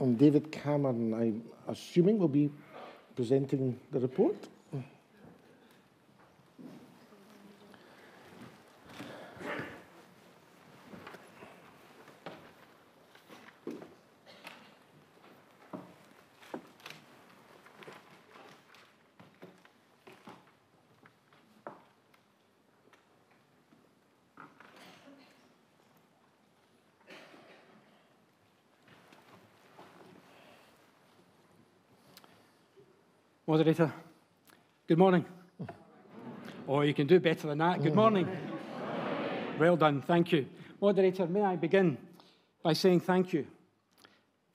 And David Cameron, I'm assuming, will be presenting the report. Moderator, good morning. Oh, you can do better than that. Good morning. Well done, thank you. Moderator, may I begin by saying thank you.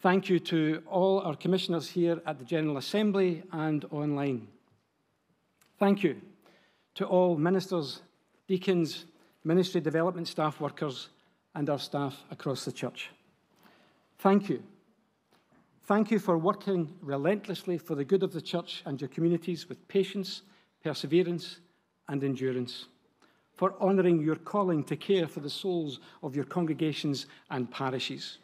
Thank you to all our commissioners here at the General Assembly and online. Thank you to all ministers, deacons, ministry development staff workers, and our staff across the church. Thank you. Thank you for working relentlessly for the good of the church and your communities with patience, perseverance, and endurance, for honouring your calling to care for the souls of your congregations and parishes.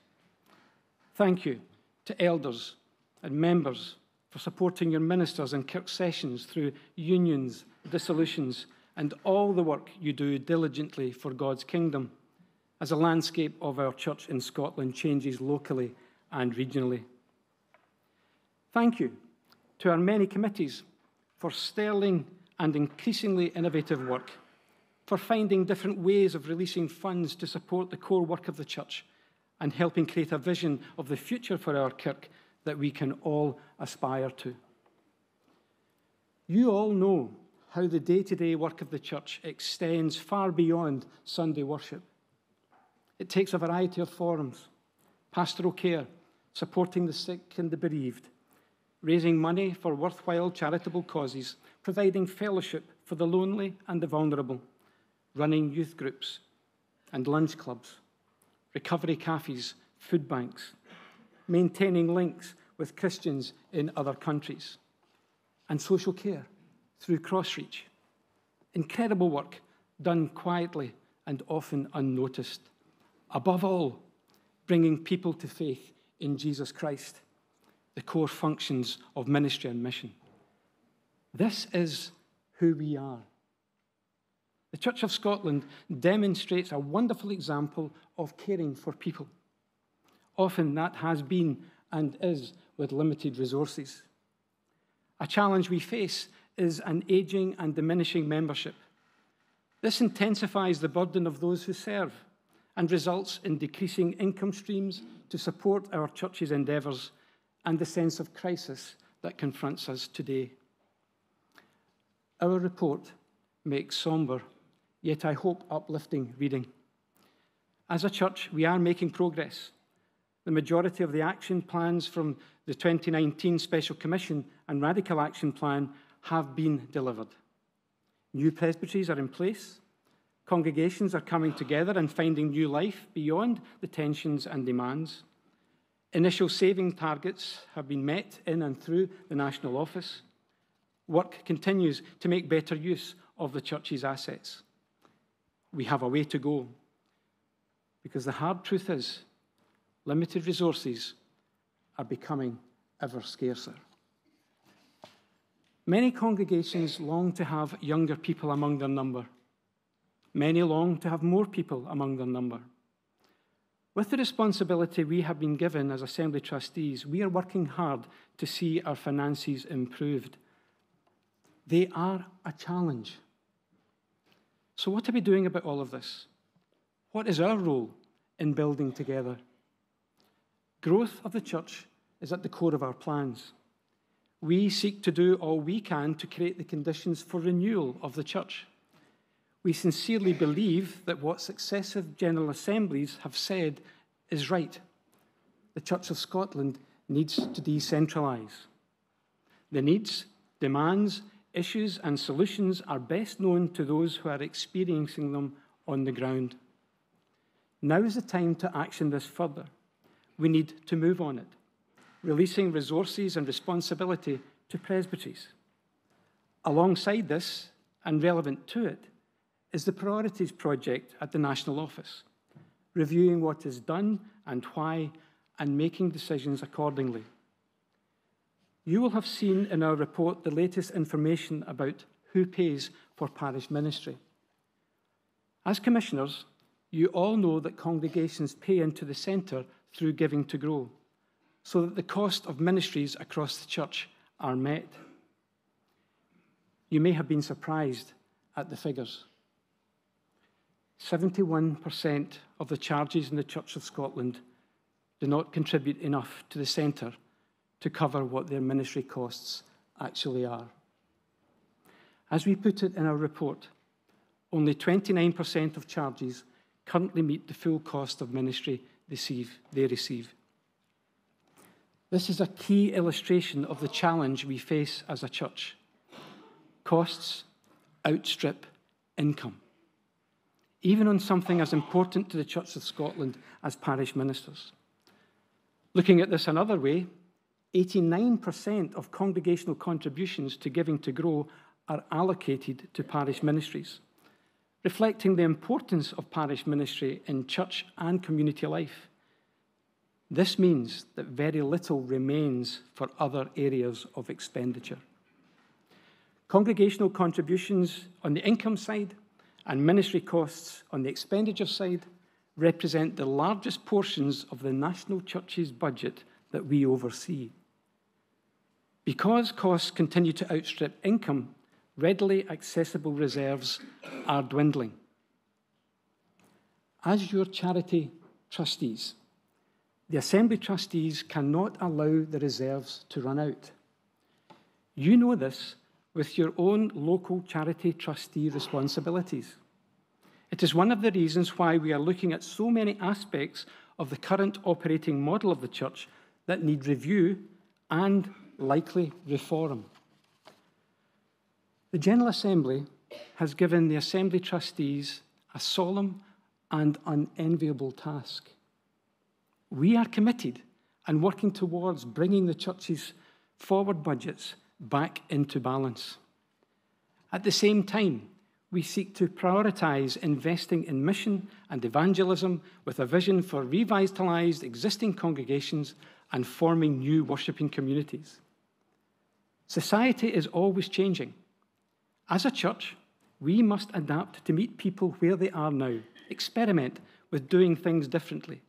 Thank you to elders and members for supporting your ministers and kirk sessions through unions, dissolutions, and all the work you do diligently for God's kingdom as the landscape of our church in Scotland changes locally and regionally. Thank you to our many committees for sterling and increasingly innovative work, for finding different ways of releasing funds to support the core work of the church and helping create a vision of the future for our kirk that we can all aspire to. You all know how the day-to-day work of the church extends far beyond Sunday worship. It takes a variety of forms: pastoral care, supporting the sick and the bereaved, raising money for worthwhile charitable causes, providing fellowship for the lonely and the vulnerable, running youth groups and lunch clubs, recovery cafes, food banks, maintaining links with Christians in other countries, and social care through Crossreach. Incredible work done quietly and often unnoticed. Above all, bringing people to faith in Jesus Christ, the core functions of ministry and mission. This is who we are. The Church of Scotland demonstrates a wonderful example of caring for people. Often that has been and is with limited resources. A challenge we face is an ageing and diminishing membership. This intensifies the burden of those who serve and results in decreasing income streams to support our church's endeavours and the sense of crisis that confronts us today. Our report makes sombre, yet I hope uplifting reading. As a church, we are making progress. The majority of the action plans from the 2019 Special Commission and Radical Action Plan have been delivered. New presbyteries are in place. Congregations are coming together and finding new life beyond the tensions and demands. Initial saving targets have been met in and through the National Office. Work continues to make better use of the church's assets. We have a way to go, because the hard truth is limited resources are becoming ever scarcer. Many congregations long to have younger people among their number. Many long to have more people among their number. With the responsibility we have been given as Assembly trustees, we are working hard to see our finances improved. They are a challenge. So what are we doing about all of this? What is our role in building together? Growth of the church is at the core of our plans. We seek to do all we can to create the conditions for renewal of the church. We sincerely believe that what successive General Assemblies have said is right. The Church of Scotland needs to decentralise. The needs, demands, issues and solutions are best known to those who are experiencing them on the ground. Now is the time to action this further. We need to move on it, releasing resources and responsibility to presbyteries. Alongside this, and relevant to it, is the Priorities Project at the National Office, reviewing what is done and why, and making decisions accordingly. You will have seen in our report the latest information about who pays for parish ministry. As commissioners, you all know that congregations pay into the centre through Giving to Grow, so that the cost of ministries across the church are met. You may have been surprised at the figures. 71% of the charges in the Church of Scotland do not contribute enough to the centre to cover what their ministry costs actually are. As we put it in our report, only 29% of charges currently meet the full cost of ministry they receive. This is a key illustration of the challenge we face as a church. Costs outstrip income, even on something as important to the Church of Scotland as parish ministers. Looking at this another way, 89% of congregational contributions to Giving to Grow are allocated to parish ministries, reflecting the importance of parish ministry in church and community life. This means that very little remains for other areas of expenditure. Congregational contributions on the income side and ministry costs on the expenditure side represent the largest portions of the national church's budget that we oversee. Because costs continue to outstrip income, readily accessible reserves are dwindling. As your charity trustees, the Assembly trustees cannot allow the reserves to run out. You know this with your own local charity trustee responsibilities. It is one of the reasons why we are looking at so many aspects of the current operating model of the church that need review and likely reform. The General Assembly has given the Assembly trustees a solemn and unenviable task. We are committed and working towards bringing the church's forward budgets back into balance. At the same time, we seek to prioritise investing in mission and evangelism with a vision for revitalised existing congregations and forming new worshipping communities. Society is always changing. As a church, we must adapt to meet people where they are now, experiment with doing things differently.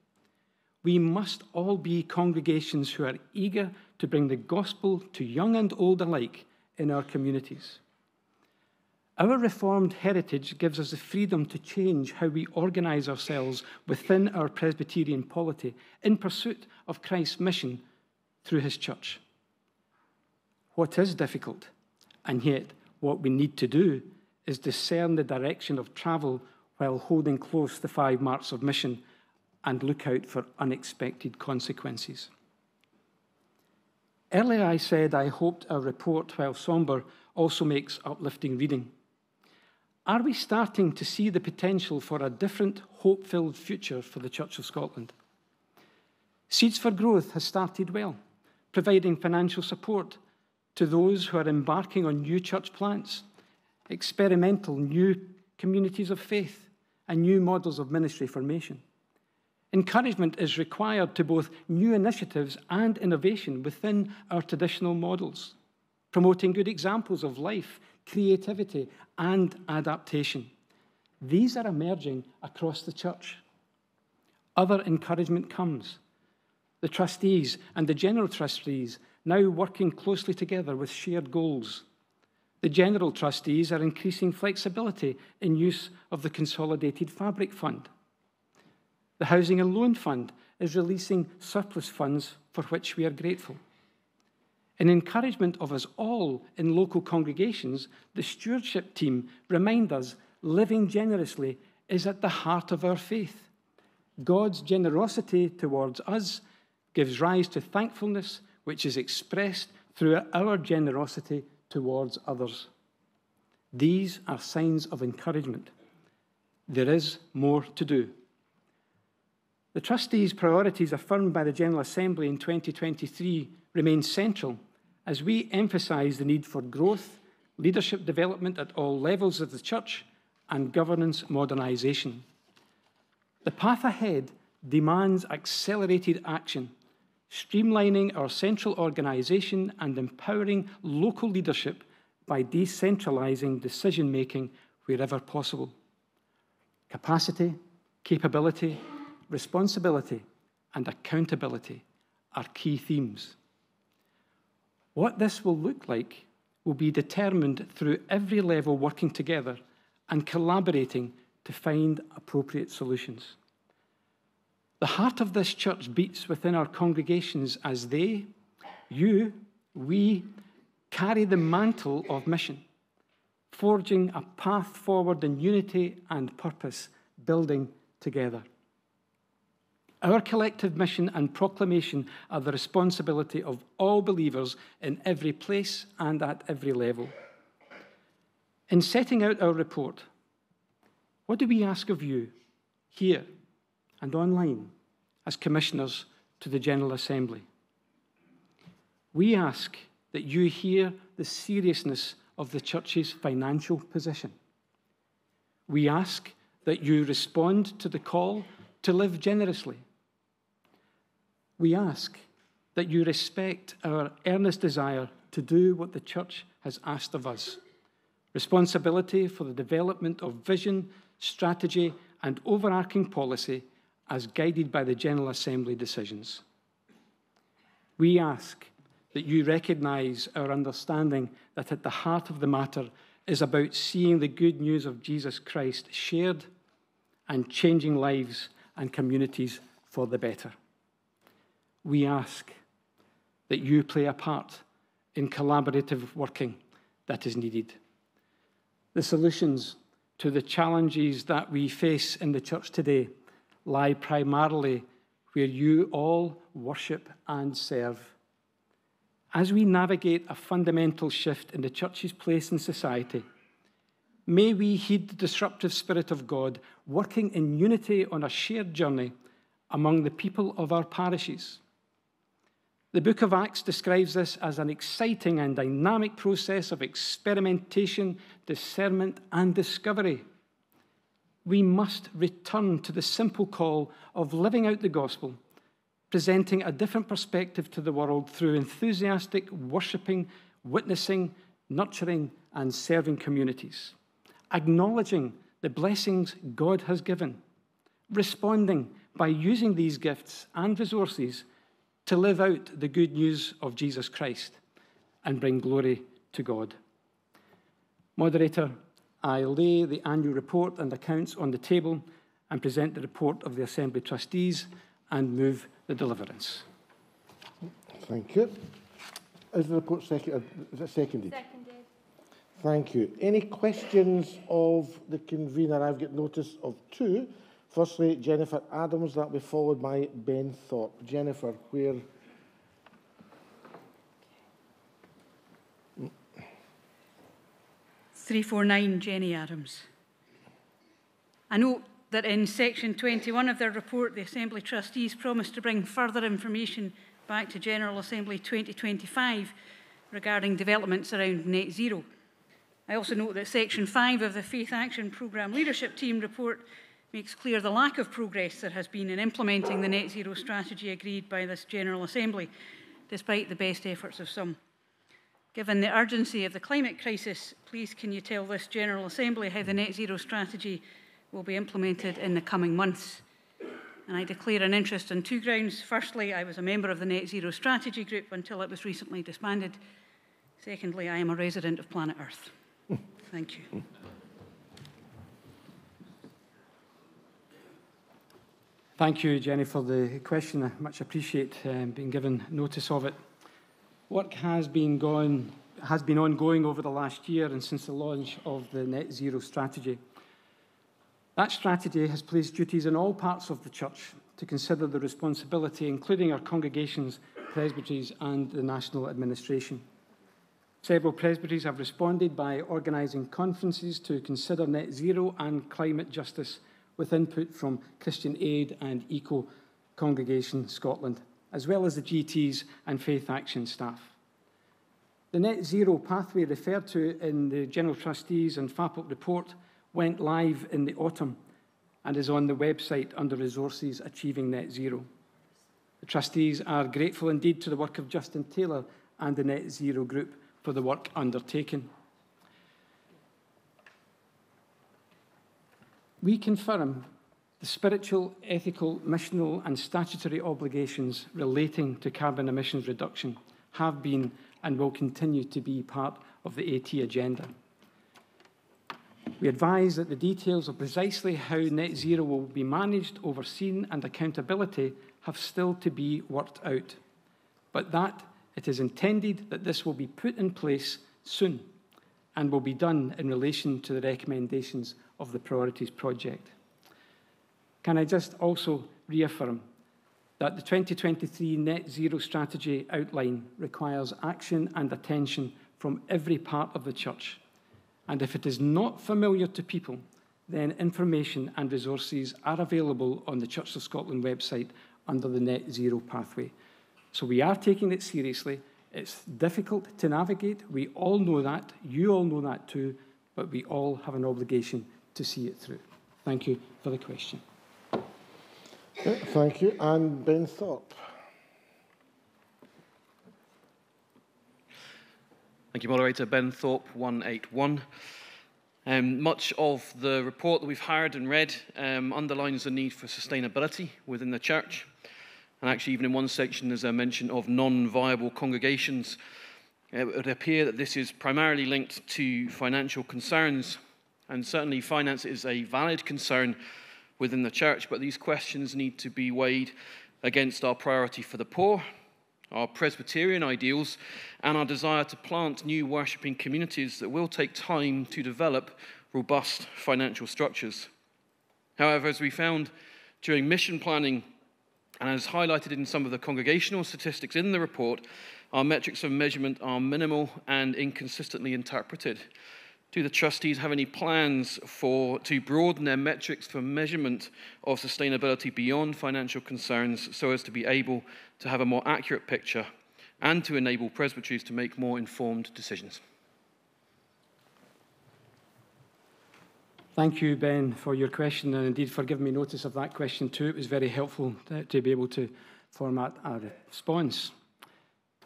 We must all be congregations who are eager to bring the gospel to young and old alike in our communities. Our Reformed heritage gives us the freedom to change how we organise ourselves within our Presbyterian polity in pursuit of Christ's mission through his church. What is difficult, and yet what we need to do, is discern the direction of travel while holding close the 5 marks of mission and look out for unexpected consequences. Earlier I said I hoped our report, while sombre, also makes uplifting reading. Are we starting to see the potential for a different, hope-filled future for the Church of Scotland? Seeds for Growth has started well, providing financial support to those who are embarking on new church plants, experimental new communities of faith, and new models of ministry formation. Encouragement is required to both new initiatives and innovation within our traditional models, promoting good examples of life, creativity, and adaptation. These are emerging across the church. Other encouragement comes. The trustees and the general trustees now working closely together with shared goals. The general trustees are increasing flexibility in use of the Consolidated Fabric Fund. The Housing and Loan Fund is releasing surplus funds for which we are grateful. In encouragement of us all in local congregations, the stewardship team remind us living generously is at the heart of our faith. God's generosity towards us gives rise to thankfulness, which is expressed through our generosity towards others. These are signs of encouragement. There is more to do. The trustees' priorities affirmed by the General Assembly in 2023 remain central as we emphasise the need for growth, leadership development at all levels of the church, and governance modernisation. The path ahead demands accelerated action streamlining our central organisation and empowering local leadership by decentralising decision-making wherever possible. Capacity, capability, responsibility, and accountability are key themes. What this will look like will be determined through every level working together and collaborating to find appropriate solutions. The heart of this church beats within our congregations as they, you, we, carry the mantle of mission, forging a path forward in unity and purpose, building together. Our collective mission and proclamation are the responsibility of all believers in every place and at every level. In setting out our report, what do we ask of you here and online as commissioners to the General Assembly? We ask that you hear the seriousness of the church's financial position. We ask that you respond to the call to live generously. We ask that you respect our earnest desire to do what the church has asked of us, responsibility for the development of vision, strategy, and overarching policy as guided by the General Assembly decisions. We ask that you recognise our understanding that at the heart of the matter is about seeing the good news of Jesus Christ shared and changing lives and communities for the better. We ask that you play a part in collaborative working that is needed. The solutions to the challenges that we face in the church today lie primarily where you all worship and serve. As we navigate a fundamental shift in the church's place in society, may we heed the disruptive Spirit of God working in unity on a shared journey among the people of our parishes. The book of Acts describes this as an exciting and dynamic process of experimentation, discernment, and discovery. We must return to the simple call of living out the gospel, presenting a different perspective to the world through enthusiastic worshipping, witnessing, nurturing, and serving communities, acknowledging the blessings God has given, responding by using these gifts and resources to live out the good news of Jesus Christ and bring glory to God. Moderator, I lay the annual report and accounts on the table and present the report of the Assembly Trustees and move the deliverance. Thank you. Is the report seconded? Seconded. Thank you. Any questions of the convener? I've got notice of two. Firstly, Jennifer Adams, that will be followed by Ben Thorpe. Jennifer, where? Mm. 349, Jenny Adams. I note that in section 21 of their report, the Assembly Trustees promised to bring further information back to General Assembly 2025 regarding developments around net zero. I also note that section 5 of the Faith Action Programme Leadership Team report makes clear the lack of progress there has been in implementing the net zero strategy agreed by this General Assembly, despite the best efforts of some. Given the urgency of the climate crisis, please can you tell this General Assembly how the net zero strategy will be implemented in the coming months? And I declare an interest on two grounds. Firstly, I was a member of the Net Zero Strategy Group until it was recently disbanded. Secondly, I am a resident of planet Earth. Thank you. Thank you, Jenny, for the question. I much appreciate being given notice of it. Work has been ongoing over the last year and since the launch of the Net Zero strategy. That strategy has placed duties in all parts of the church to consider the responsibility, including our congregations, presbyteries, and the national administration. Several presbyteries have responded by organising conferences to consider net zero and climate justice with input from Christian Aid and Eco Congregation Scotland, as well as the GTs and Faith Action staff. The net zero pathway referred to in the General Trustees and FAPOP report went live in the autumn and is on the website under Resources Achieving Net Zero. The trustees are grateful indeed to the work of Justin Taylor and the Net Zero Group for the work undertaken. We confirm the spiritual, ethical, missional and statutory obligations relating to carbon emissions reduction have been and will continue to be part of the AT agenda. We advise that the details of precisely how net zero will be managed, overseen and accountability have still to be worked out, but that it is intended that this will be put in place soon and will be done in relation to the recommendations of the Priorities Project. Can I just also reaffirm that the 2023 Net Zero Strategy outline requires action and attention from every part of the Church, and if it is not familiar to people, then information and resources are available on the Church of Scotland website under the Net Zero pathway. So we are taking it seriously. It's difficult to navigate. We all know that. You all know that too. But we all have an obligation to see it through. Thank you for the question. Thank you. And Ben Thorpe. Thank you, Moderator. Ben Thorpe, 181. Much of the report that we've heard and read underlines the need for sustainability within the Church. And actually, even in one section, there's a mention of non-viable congregations. It would appear that this is primarily linked to financial concerns. And certainly, finance is a valid concern within the Church, but these questions need to be weighed against our priority for the poor, our Presbyterian ideals, and our desire to plant new worshipping communities that will take time to develop robust financial structures. However, as we found during mission planning, and as highlighted in some of the congregational statistics in the report, our metrics of measurement are minimal and inconsistently interpreted. Do the trustees have any plans to broaden their metrics for measurement of sustainability beyond financial concerns so as to be able to have a more accurate picture and to enable presbyteries to make more informed decisions? Thank you, Ben, for your question, and indeed for giving me notice of that question too. It was very helpful to be able to format our response.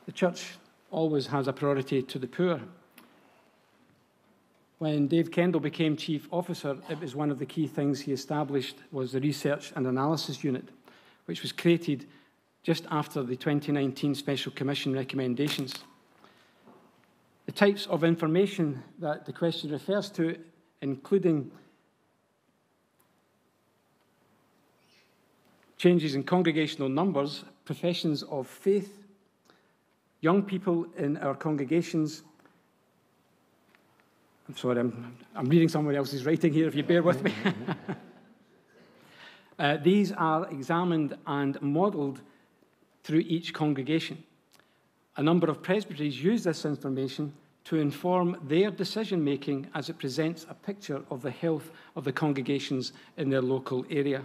The Church always has a priority to the poor. When Dave Kendall became Chief Officer, it was one of the key things he established was the Research and Analysis Unit, which was created just after the 2019 Special Commission recommendations. The types of information that the question refers to, including changes in congregational numbers, professions of faith, young people in our congregations. I'm sorry, I'm reading someone else's writing here, if you bear with me. These are examined and modelled through each congregation. A number of presbyteries use this information to inform their decision-making as it presents a picture of the health of the congregations in their local area.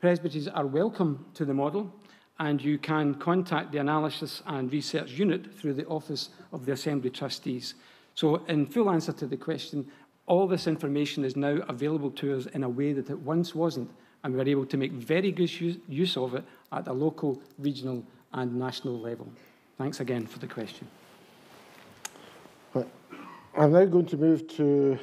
Presbyteries are welcome to the model, and you can contact the Analysis and Research Unit through the Office of the Assembly Trustees. So, in full answer to the question, all this information is now available to us in a way that it once wasn't, and we're able to make very good use of it at a local, regional and national level. Thanks again for the question. Right. I'm now going to move to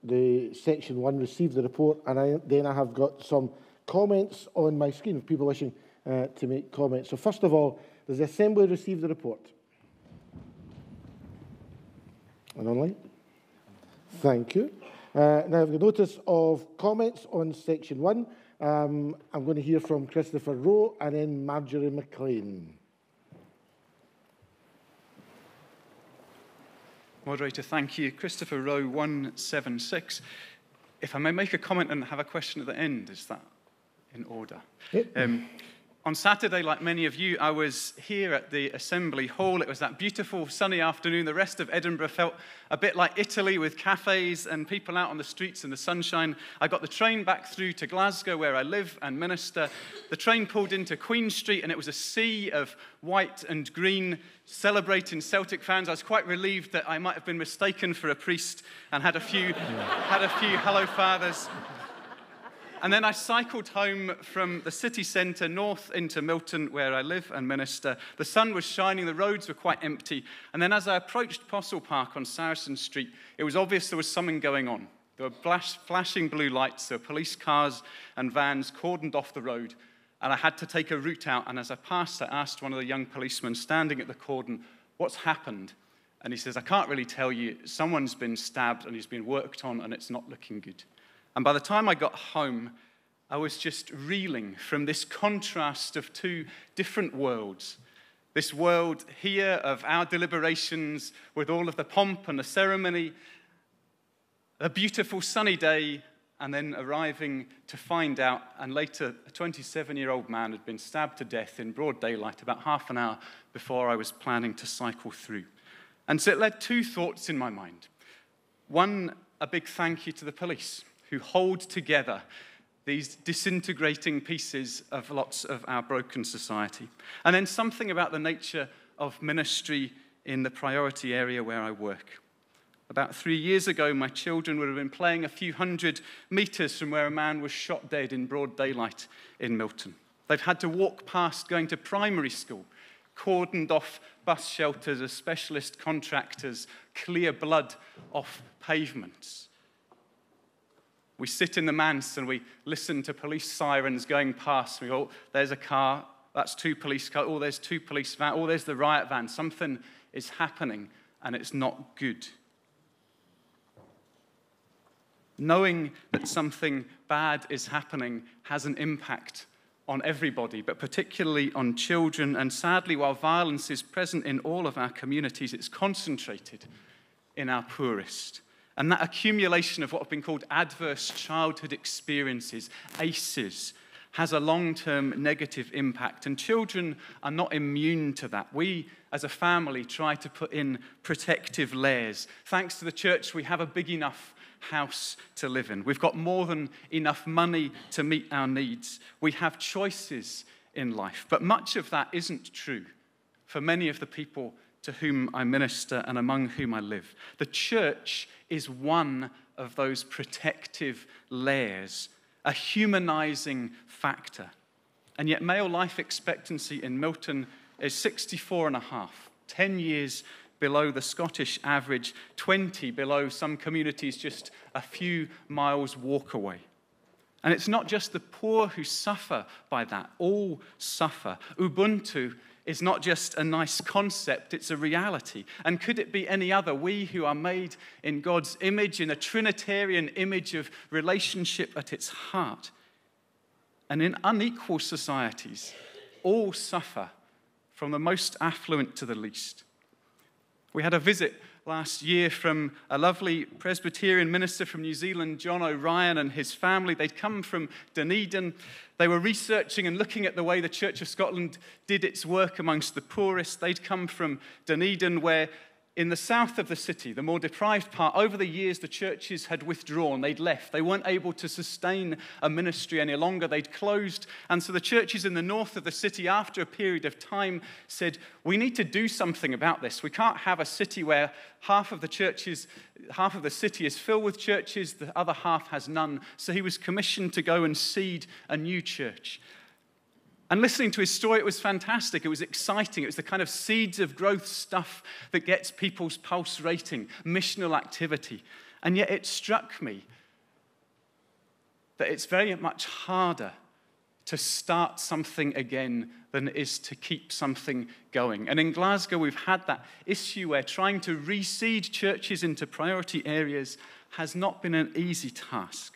the section 1, receive the report, and then I have got some comments on my screen of people wishing to make comments. So first of all, does the Assembly receive the report? And online? Thank you. Now, I've got notice of comments on section 1. I'm going to hear from Christopher Rowe and then Marjorie McLean. Moderator, thank you. Christopher Rowe, 176. If I may make a comment and have a question at the end, is that in order? Yep. On Saturday, like many of you, I was here at the Assembly Hall. It was that beautiful sunny afternoon. The rest of Edinburgh felt a bit like Italy, with cafes and people out on the streets in the sunshine. I got the train back through to Glasgow, where I live and minister. The train pulled into Queen Street, and it was a sea of white and green celebrating Celtic fans. I was quite relieved that I might have been mistaken for a priest and had a few hello fathers. And then I cycled home from the city centre north into Milton, where I live and minister. The sun was shining, the roads were quite empty. And then as I approached Postle Park on Saracen Street, it was obvious there was something going on. There were flashing blue lights, there were police cars and vans cordoned off the road. And I had to take a route out. And as I passed, I asked one of the young policemen standing at the cordon, "What's happened?" And he says, "I can't really tell you. Someone's been stabbed and he's been worked on and it's not looking good." And by the time I got home, I was just reeling from this contrast of two different worlds. This world here of our deliberations with all of the pomp and the ceremony, a beautiful sunny day, and then arriving to find out, and later a 27-year-old man had been stabbed to death in broad daylight about half an hour before I was planning to cycle through. And so it led two thoughts in my mind. One, a big thank you to the police, who hold together these disintegrating pieces of lots of our broken society. And then something about the nature of ministry in the priority area where I work. About 3 years ago, my children would have been playing a few hundred meters from where a man was shot dead in broad daylight in Milton. They've had to walk past going to primary school, cordoned off bus shelters as specialist contractors clear blood off pavements. We sit in the manse and we listen to police sirens going past. We go, "Oh, there's a car, that's two police cars, oh, there's two police vans, oh, there's the riot van." Something is happening and it's not good. Knowing that something bad is happening has an impact on everybody, but particularly on children. And sadly, while violence is present in all of our communities, it's concentrated in our poorest. And that accumulation of what have been called adverse childhood experiences, ACEs, has a long-term negative impact. And children are not immune to that. We, as a family, try to put in protective layers. Thanks to the church, we have a big enough house to live in. We've got more than enough money to meet our needs. We have choices in life. But much of that isn't true for many of the people to whom I minister and among whom I live. The church is one of those protective layers, a humanizing factor. And yet male life expectancy in Milton is 64.5, 10 years below the Scottish average, 20 below some communities just a few miles walk away. And it's not just the poor who suffer by that, all suffer. Ubuntu is not just a nice concept, it's a reality. And could it be any other? We who are made in God's image, in a Trinitarian image of relationship at its heart. And in unequal societies, all suffer, from the most affluent to the least. We had a visit last year from a lovely Presbyterian minister from New Zealand, John O'Ryan, and his family. They'd come from Dunedin. They were researching and looking at the way the Church of Scotland did its work amongst the poorest. They'd come from Dunedin, where in the south of the city, the more deprived part, over the years the churches had withdrawn, they'd left. They weren't able to sustain a ministry any longer, they'd closed. And so the churches in the north of the city, after a period of time, said, we need to do something about this. We can't have a city where half of the city is filled with churches, the other half has none. So he was commissioned to go and seed a new church. And listening to his story, it was fantastic. It was exciting. It was the kind of seeds of growth stuff that gets people's pulse rating, missional activity. And yet it struck me that it's very much harder to start something again than it is to keep something going. And in Glasgow, we've had that issue where trying to reseed churches into priority areas has not been an easy task.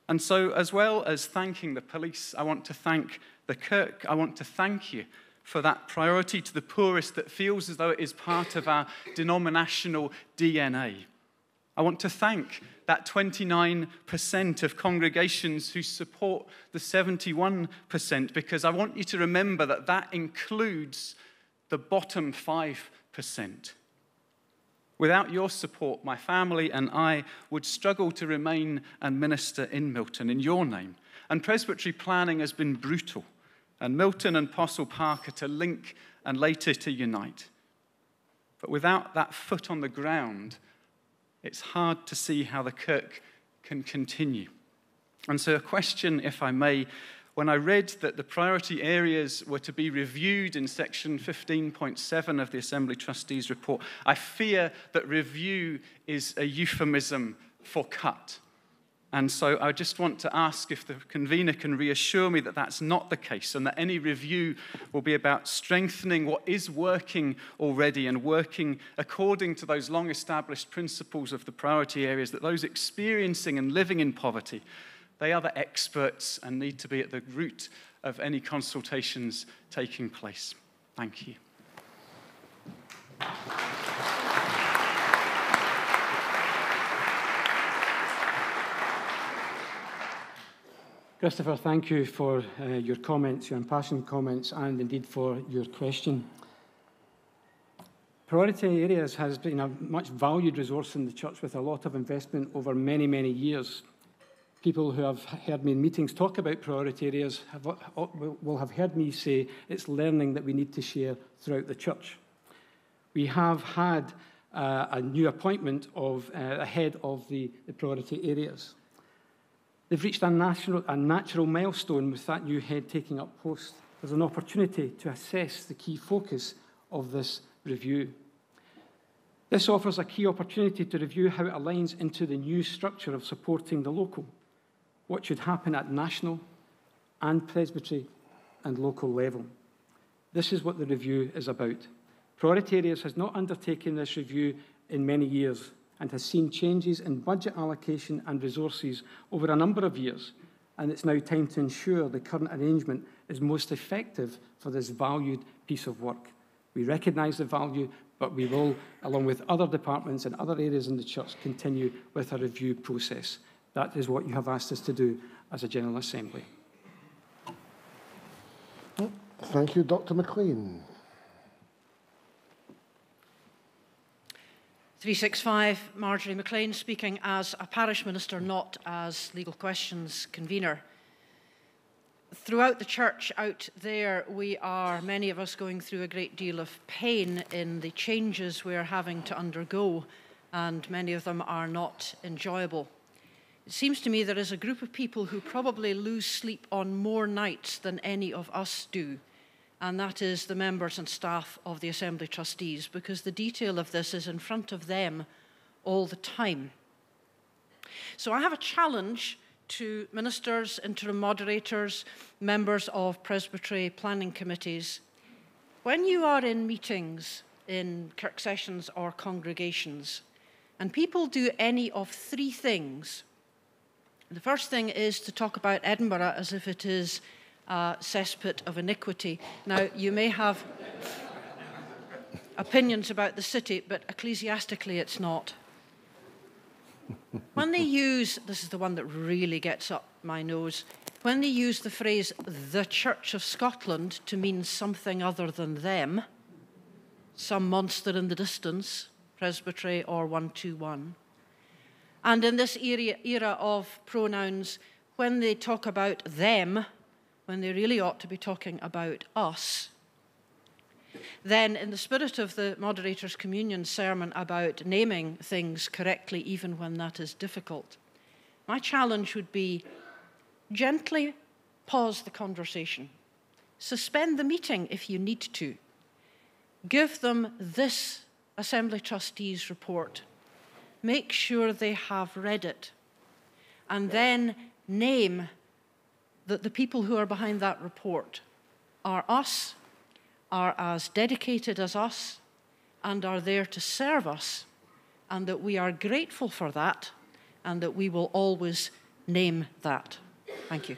And so, as well as thanking the police, I want to thank the Kirk. I want to thank you for that priority to the poorest that feels as though it is part of our denominational DNA. I want to thank that 29% of congregations who support the 71%, because I want you to remember that that includes the bottom 5%. Without your support, my family and I would struggle to remain and minister in Milton in your name. And presbytery planning has been brutal. And Milton and Postle Park are to link and later to unite. But without that foot on the ground, it's hard to see how the Kirk can continue. And so a question, if I may, when I read that the priority areas were to be reviewed in section 15.7 of the Assembly Trustees report, I fear that review is a euphemism for cut. And so I just want to ask if the convener can reassure me that that's not the case, and that any review will be about strengthening what is working already and working according to those long-established principles of the priority areas, that those experiencing and living in poverty, they are the experts and need to be at the root of any consultations taking place. Thank you. Christopher, thank you for your comments, your impassioned comments, and indeed for your question. Priority areas has been a much valued resource in the church with a lot of investment over many, many years. People who have heard me in meetings talk about priority areas will have heard me say it's learning that we need to share throughout the church. We have had a new appointment of a head of the priority areas. They've reached a natural milestone with that new head taking up post. There's an opportunity to assess the key focus of this review. This offers a key opportunity to review how it aligns into the new structure of supporting the local, what should happen at national and presbytery and local level. This is what the review is about. Priority Areas has not undertaken this review in many years and has seen changes in budget allocation and resources over a number of years, and it's now time to ensure the current arrangement is most effective for this valued piece of work. We recognise the value, but we will, along with other departments and other areas in the church, continue with a review process. That is what you have asked us to do as a General Assembly. Thank you. Dr. McLean. 365, Marjorie McLean, speaking as a parish minister, not as legal questions convener. Throughout the church out there, we are, many of us, going through a great deal of pain in the changes we're having to undergo, and many of them are not enjoyable. It seems to me there is a group of people who probably lose sleep on more nights than any of us do, and that is the members and staff of the Assembly Trustees, because the detail of this is in front of them all the time. So I have a challenge to ministers, interim moderators, members of presbytery planning committees. When you are in meetings, in kirk sessions or congregations, and people do any of three things, the first thing is to talk about Edinburgh as if it is a cesspit of iniquity. Now, you may have opinions about the city, but ecclesiastically it's not. When they use, this is the one that really gets up my nose, when they use the phrase the Church of Scotland to mean something other than them, some monster in the distance, presbytery or 121, and in this era of pronouns, when they talk about them, when they really ought to be talking about us, then in the spirit of the moderator's communion sermon about naming things correctly even when that is difficult, my challenge would be gently pause the conversation. Suspend the meeting if you need to. Give them this Assembly Trustees report. Make sure they have read it. And then name that the people who are behind that report are us, are as dedicated as us, and are there to serve us, and that we are grateful for that, and that we will always name that. Thank you.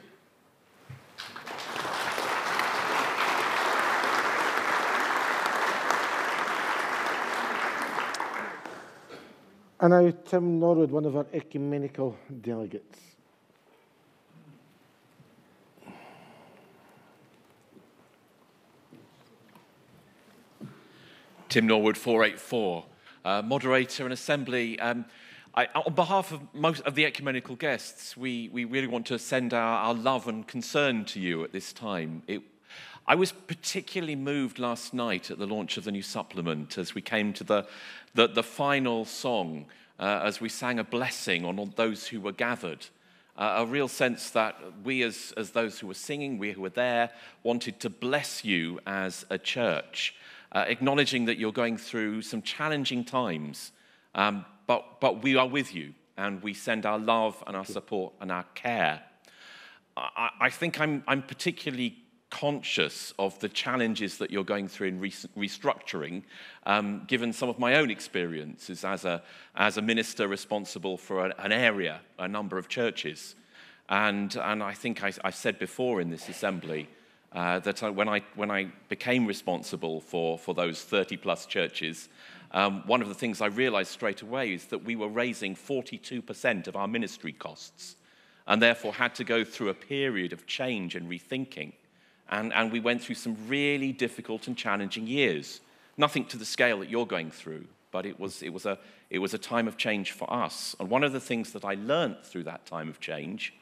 And now Tim Norwood, one of our ecumenical delegates. Tim Norwood, 484. Moderator and Assembly, on behalf of most of the ecumenical guests, we really want to send our love and concern to you at this time. I was particularly moved last night at the launch of the new supplement as we came to the final song, as we sang a blessing on all those who were gathered. a real sense that we as those who were singing, we who were there, wanted to bless you as a church, acknowledging that you're going through some challenging times, but we are with you, and we send our love and our support and our care. I think I'm particularly conscious of the challenges that you're going through in restructuring, given some of my own experiences as a minister responsible for an area, a number of churches. And I think I said before in this assembly that when I became responsible for those 30-plus churches, one of the things I realized straight away is that we were raising 42% of our ministry costs, and therefore had to go through a period of change and rethinking. And we went through some really difficult and challenging years. Nothing to the scale that you're going through, but it was a time of change for us. And one of the things that I learned through that time of change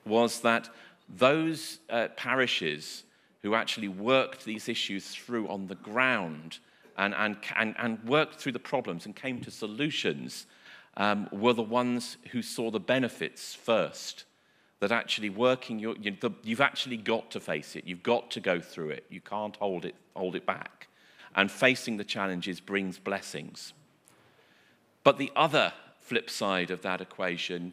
was that those parishes who actually worked these issues through on the ground and worked through the problems and came to solutions were the ones who saw the benefits first. That actually working, you've actually got to face it. You've got to go through it. You can't hold it back. And facing the challenges brings blessings. But the other flip side of that equation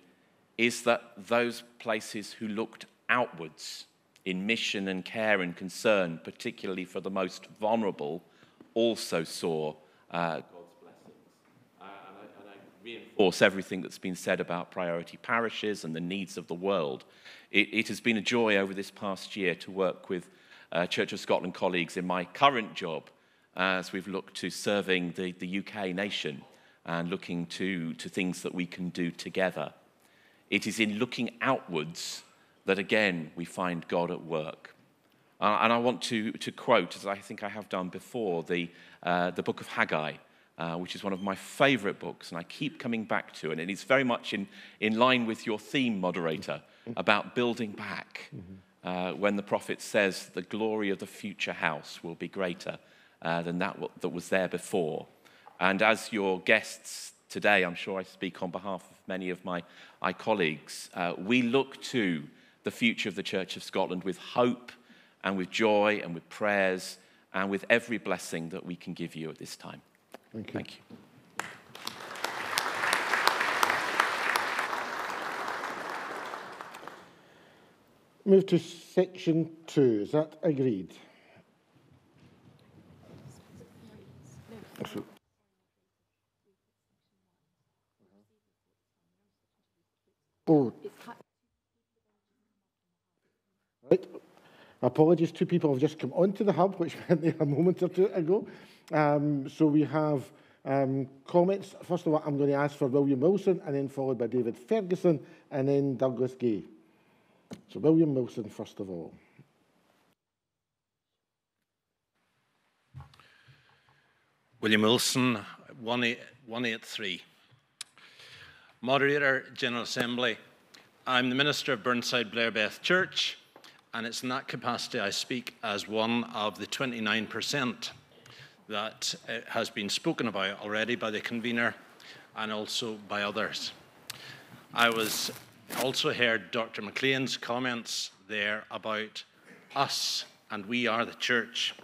is that those places who looked outwards in mission and care and concern, particularly for the most vulnerable, also saw God's blessings. And I reinforce everything that's been said about priority parishes and the needs of the world. It has been a joy over this past year to work with Church of Scotland colleagues in my current job as we've looked to serving the UK nation and looking to things that we can do together. It is in looking outwards that, again, we find God at work. And I want to quote, as I think I have done before, the book of Haggai, which is one of my favourite books, and I keep coming back to it. And it's very much in line with your theme, moderator, about building back. When the prophet says the glory of the future house will be greater than that was there before. And as your guests today, I'm sure I speak on behalf of many of my colleagues, we look to the future of the Church of Scotland with hope and with joy and with prayers and with every blessing that we can give you at this time. Thank you. Thank you. Move to section 2. Is that agreed? Oh. Right. Apologies, 2 people have just come onto the hub, which went there a moment or 2 ago. So we have comments. First of all, I'm going to ask for William Wilson, and then followed by David Ferguson, and then Douglas Gay. So William Wilson, first of all. William Wilson, 183. Moderator, General Assembly. I'm the Minister of Burnside Blair Beth Church, and it's in that capacity I speak as one of the 29% that has been spoken about already by the convener and also by others. I also heard Dr. McLean's comments there about us, and we are the church.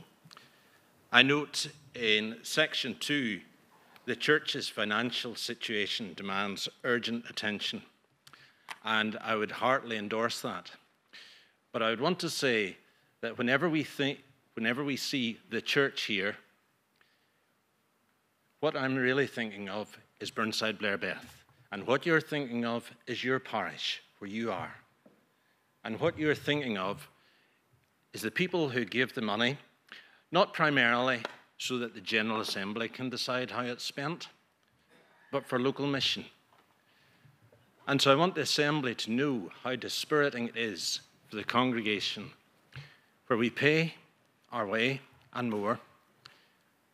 I note in section 2, the church's financial situation demands urgent attention, and I would heartily endorse that. But I would want to say that whenever we see the church here, what I'm really thinking of is Burnside Blair Beth. And what you're thinking of is your parish, where you are. And what you're thinking of is the people who give the money, not primarily so that the General Assembly can decide how it's spent, but for local mission. And so I want the Assembly to know how dispiriting it is for the congregation, where we pay our way and more,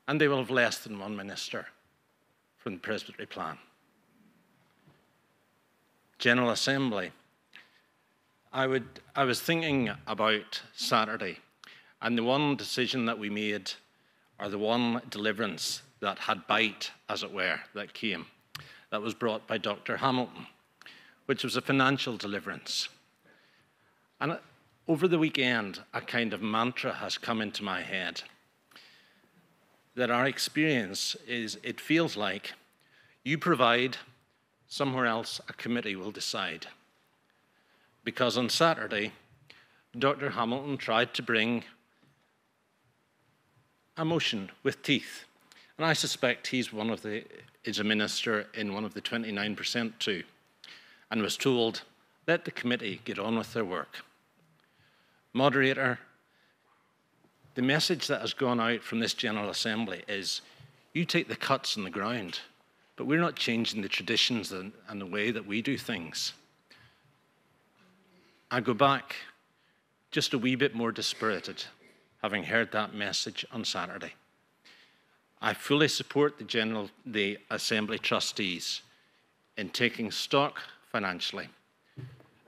and they will have less than 1 minister from the presbytery plan. General Assembly, I was thinking about Saturday, and the one decision that we made, or the one deliverance that had bite, as it were, that came, that was brought by Dr. Hamilton, which was a financial deliverance. And over the weekend, a kind of mantra has come into my head that our experience is, it feels like you provide, somewhere else a committee will decide. Because on Saturday, Dr. Hamilton tried to bring a motion with teeth. And I suspect he's is a minister in one of the 29% too, and was told, let the committee get on with their work. Moderator, the message that has gone out from this General Assembly is, you take the cuts on the ground, but we're not changing the traditions and the way that we do things. I go back just a wee bit more dispirited, having heard that message on Saturday. I fully support the Assembly trustees in taking stock financially,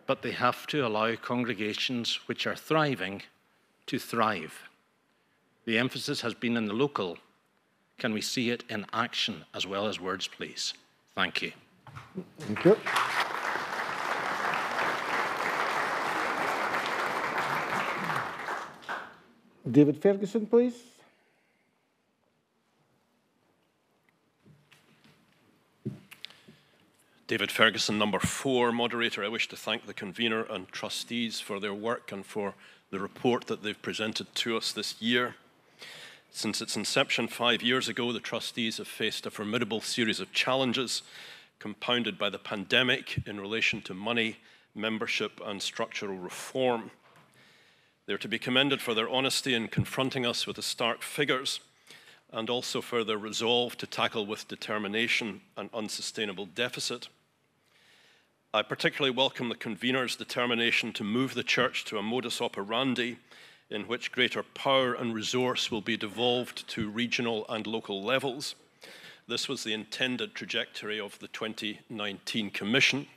but they have to allow congregations which are thriving to thrive. The emphasis has been in the local. Can we see it in action as well as words, please? Thank you. Thank you. David Ferguson, please. David Ferguson, number 4. Moderator, I wish to thank the convener and trustees for their work and for the report that they've presented to us this year. Since its inception 5 years ago, the trustees have faced a formidable series of challenges compounded by the pandemic in relation to money, membership and structural reform. They're to be commended for their honesty in confronting us with the stark figures and also for their resolve to tackle with determination an unsustainable deficit. I particularly welcome the convener's determination to move the church to a modus operandi in which greater power and resource will be devolved to regional and local levels. This was the intended trajectory of the 2019 Commission.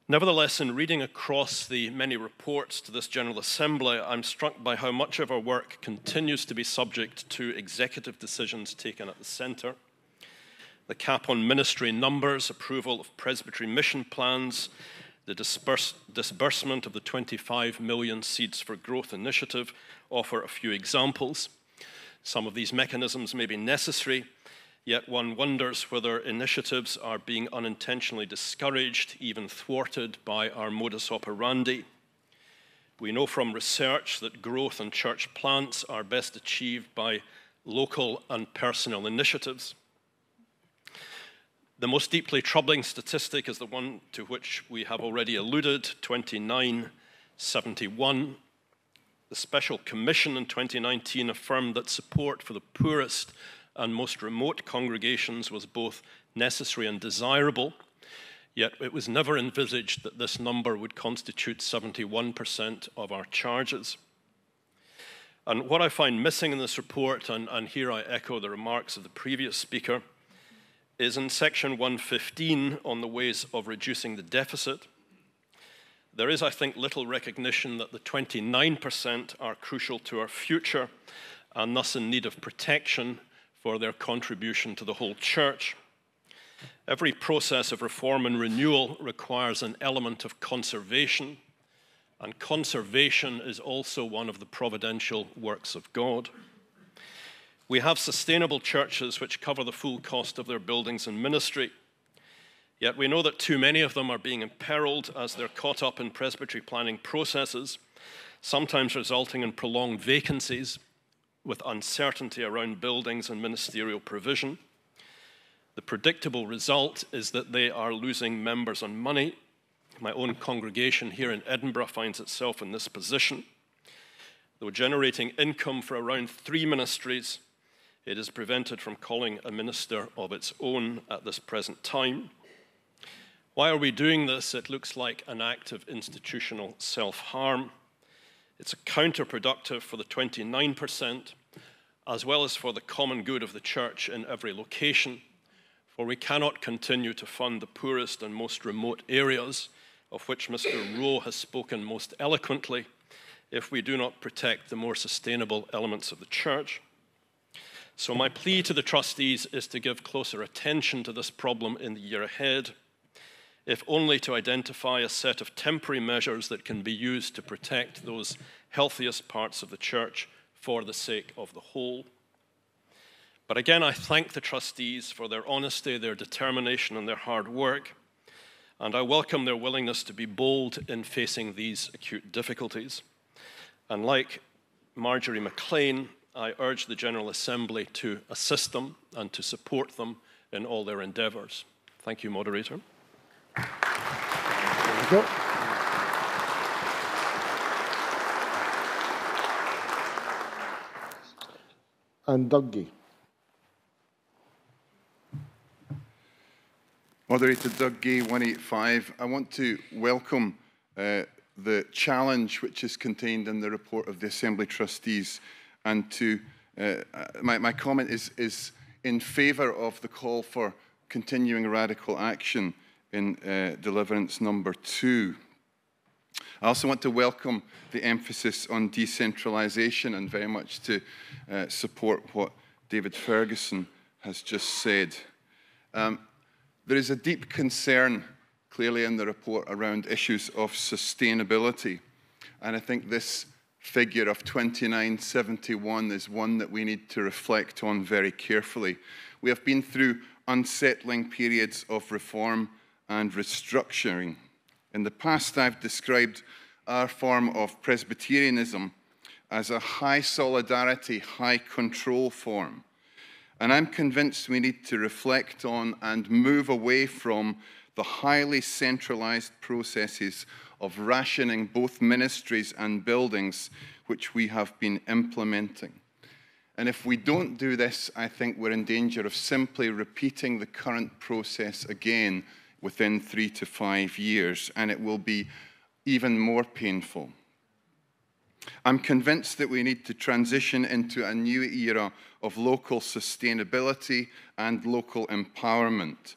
Nevertheless, in reading across the many reports to this General Assembly, I'm struck by how much of our work continues to be subject to executive decisions taken at the centre. The cap on ministry numbers, approval of presbytery mission plans, the disbursement of the 25 million Seeds for Growth initiative offer a few examples. Some of these mechanisms may be necessary, yet one wonders whether initiatives are being unintentionally discouraged, even thwarted by our modus operandi. We know from research that growth and church plants are best achieved by local and personal initiatives. The most deeply troubling statistic is the one to which we have already alluded, 2971. The Special Commission in 2019 affirmed that support for the poorest and most remote congregations was both necessary and desirable, yet it was never envisaged that this number would constitute 71% of our charges. And what I find missing in this report, and here I echo the remarks of the previous speaker, is in section 115 on the ways of reducing the deficit. There is, I think, little recognition that the 29% are crucial to our future and thus in need of protection for their contribution to the whole church. Every process of reform and renewal requires an element of conservation, and conservation is also one of the providential works of God. We have sustainable churches which cover the full cost of their buildings and ministry, yet we know that too many of them are being imperiled as they're caught up in presbytery planning processes, sometimes resulting in prolonged vacancies with uncertainty around buildings and ministerial provision. The predictable result is that they are losing members and money. My own congregation here in Edinburgh finds itself in this position. Though generating income for around 3 ministries, it is prevented from calling a minister of its own at this present time. Why are we doing this? It looks like an act of institutional self-harm. It's counterproductive for the 29%, as well as for the common good of the church in every location, for we cannot continue to fund the poorest and most remote areas, of which Mr. Rowe has spoken most eloquently, if we do not protect the more sustainable elements of the church. So my plea to the trustees is to give closer attention to this problem in the year ahead. if only to identify a set of temporary measures that can be used to protect those healthiest parts of the church for the sake of the whole. But again, I thank the trustees for their honesty, their determination, and their hard work, and I welcome their willingness to be bold in facing these acute difficulties. And like Marjorie McLean, I urge the General Assembly to assist them and to support them in all their endeavours. Thank you, Moderator. Thank you. And Dougie. Moderator Doug Gay, 185. I want to welcome the challenge which is contained in the report of the Assembly Trustees, and to my comment is in favour of the call for continuing radical action in deliverance number 2. I also want to welcome the emphasis on decentralisation and very much to support what David Ferguson has just said. There is a deep concern, clearly in the report, around issues of sustainability. And I think this figure of 2971 is one that we need to reflect on very carefully. We have been through unsettling periods of reform and restructuring. In the past, I've described our form of Presbyterianism as a high solidarity, high control form. And I'm convinced we need to reflect on and move away from the highly centralized processes of rationing both ministries and buildings which we have been implementing. And if we don't do this, I think we're in danger of simply repeating the current process again within 3 to 5 years, and it will be even more painful. I'm convinced that we need to transition into a new era of local sustainability and local empowerment.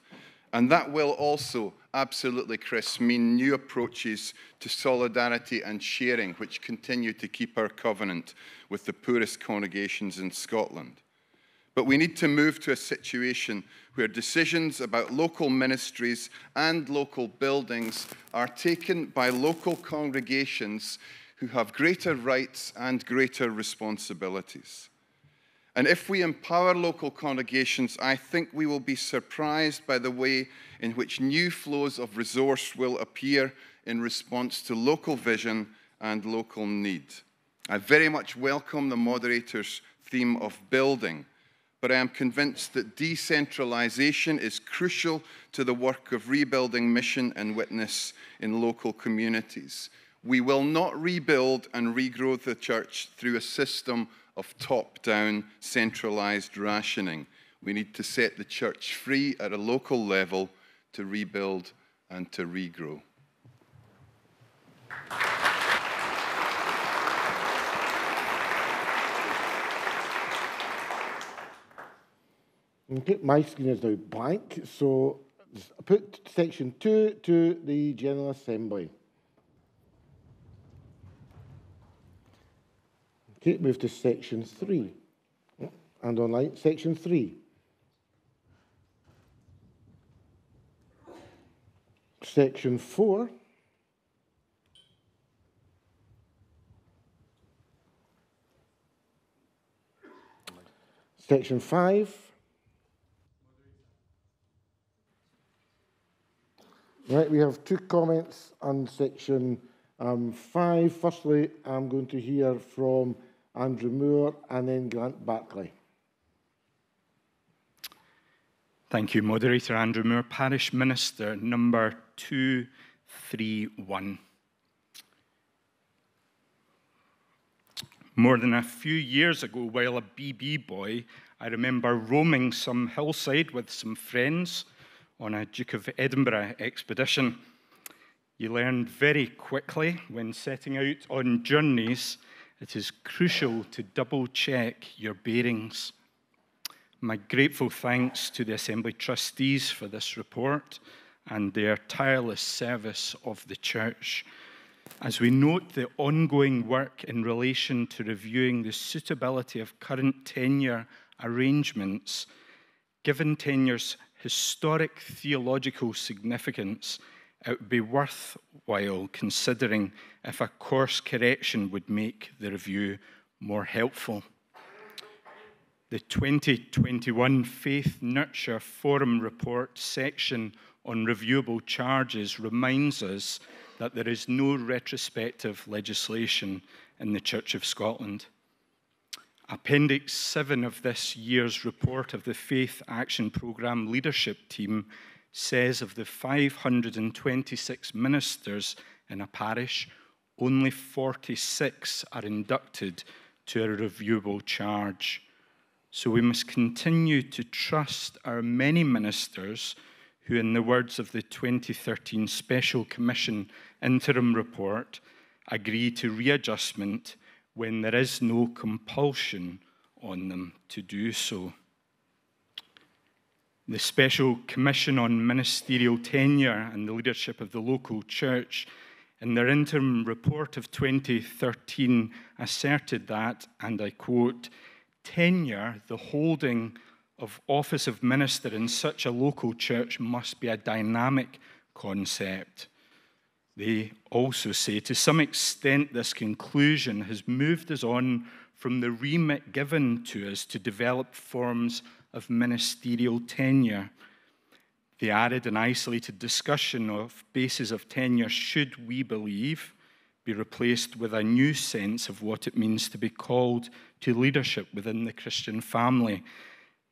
And that will also, absolutely, Chris, mean new approaches to solidarity and sharing, which continue to keep our covenant with the poorest congregations in Scotland. But we need to move to a situation where decisions about local ministries and local buildings are taken by local congregations who have greater rights and greater responsibilities. And if we empower local congregations, I think we will be surprised by the way in which new flows of resource will appear in response to local vision and local need. I very much welcome the moderator's theme of building, but I am convinced that decentralisation is crucial to the work of rebuilding mission and witness in local communities. We will not rebuild and regrow the church through a system of top-down centralised rationing. We need to set the church free at a local level to rebuild and to regrow. Okay, my screen is now blank, so put section 2 to the General Assembly. Okay, move to section 3. And online, section 3. Section 4. Section 5. Right, we have 2 comments on section 5. Firstly, I'm going to hear from Andrew Moore and then Grant Barclay. Thank you, Moderator. Andrew Moore, Parish Minister, number 231. More than a few years ago, while a BB boy, I remember roaming some hillside with some friends on a Duke of Edinburgh expedition. You learn very quickly when setting out on journeys, it is crucial to double-check your bearings. My grateful thanks to the Assembly Trustees for this report and their tireless service of the Church. As we note the ongoing work in relation to reviewing the suitability of current tenure arrangements, given tenure's historic theological significance, it would be worthwhile considering if a course correction would make the review more helpful. The 2021 Faith Nurture Forum Report section on reviewable charges reminds us that there is no retrospective legislation in the Church of Scotland. Appendix 7 of this year's report of the Faith Action Programme leadership team says of the 526 ministers in a parish, only 46 are inducted to a reviewable charge. So we must continue to trust our many ministers who, in the words of the 2013 Special Commission interim report, agree to readjustment when there is no compulsion on them to do so. The Special Commission on Ministerial Tenure and the Leadership of the Local Church, in their interim report of 2013, asserted that, and I quote, tenure, the holding of office of minister in such a local church, must be a dynamic concept. They also say, to some extent, this conclusion has moved us on from the remit given to us to develop forms of ministerial tenure. The arid and isolated discussion of bases of tenure should, we believe, be replaced with a new sense of what it means to be called to leadership within the Christian family.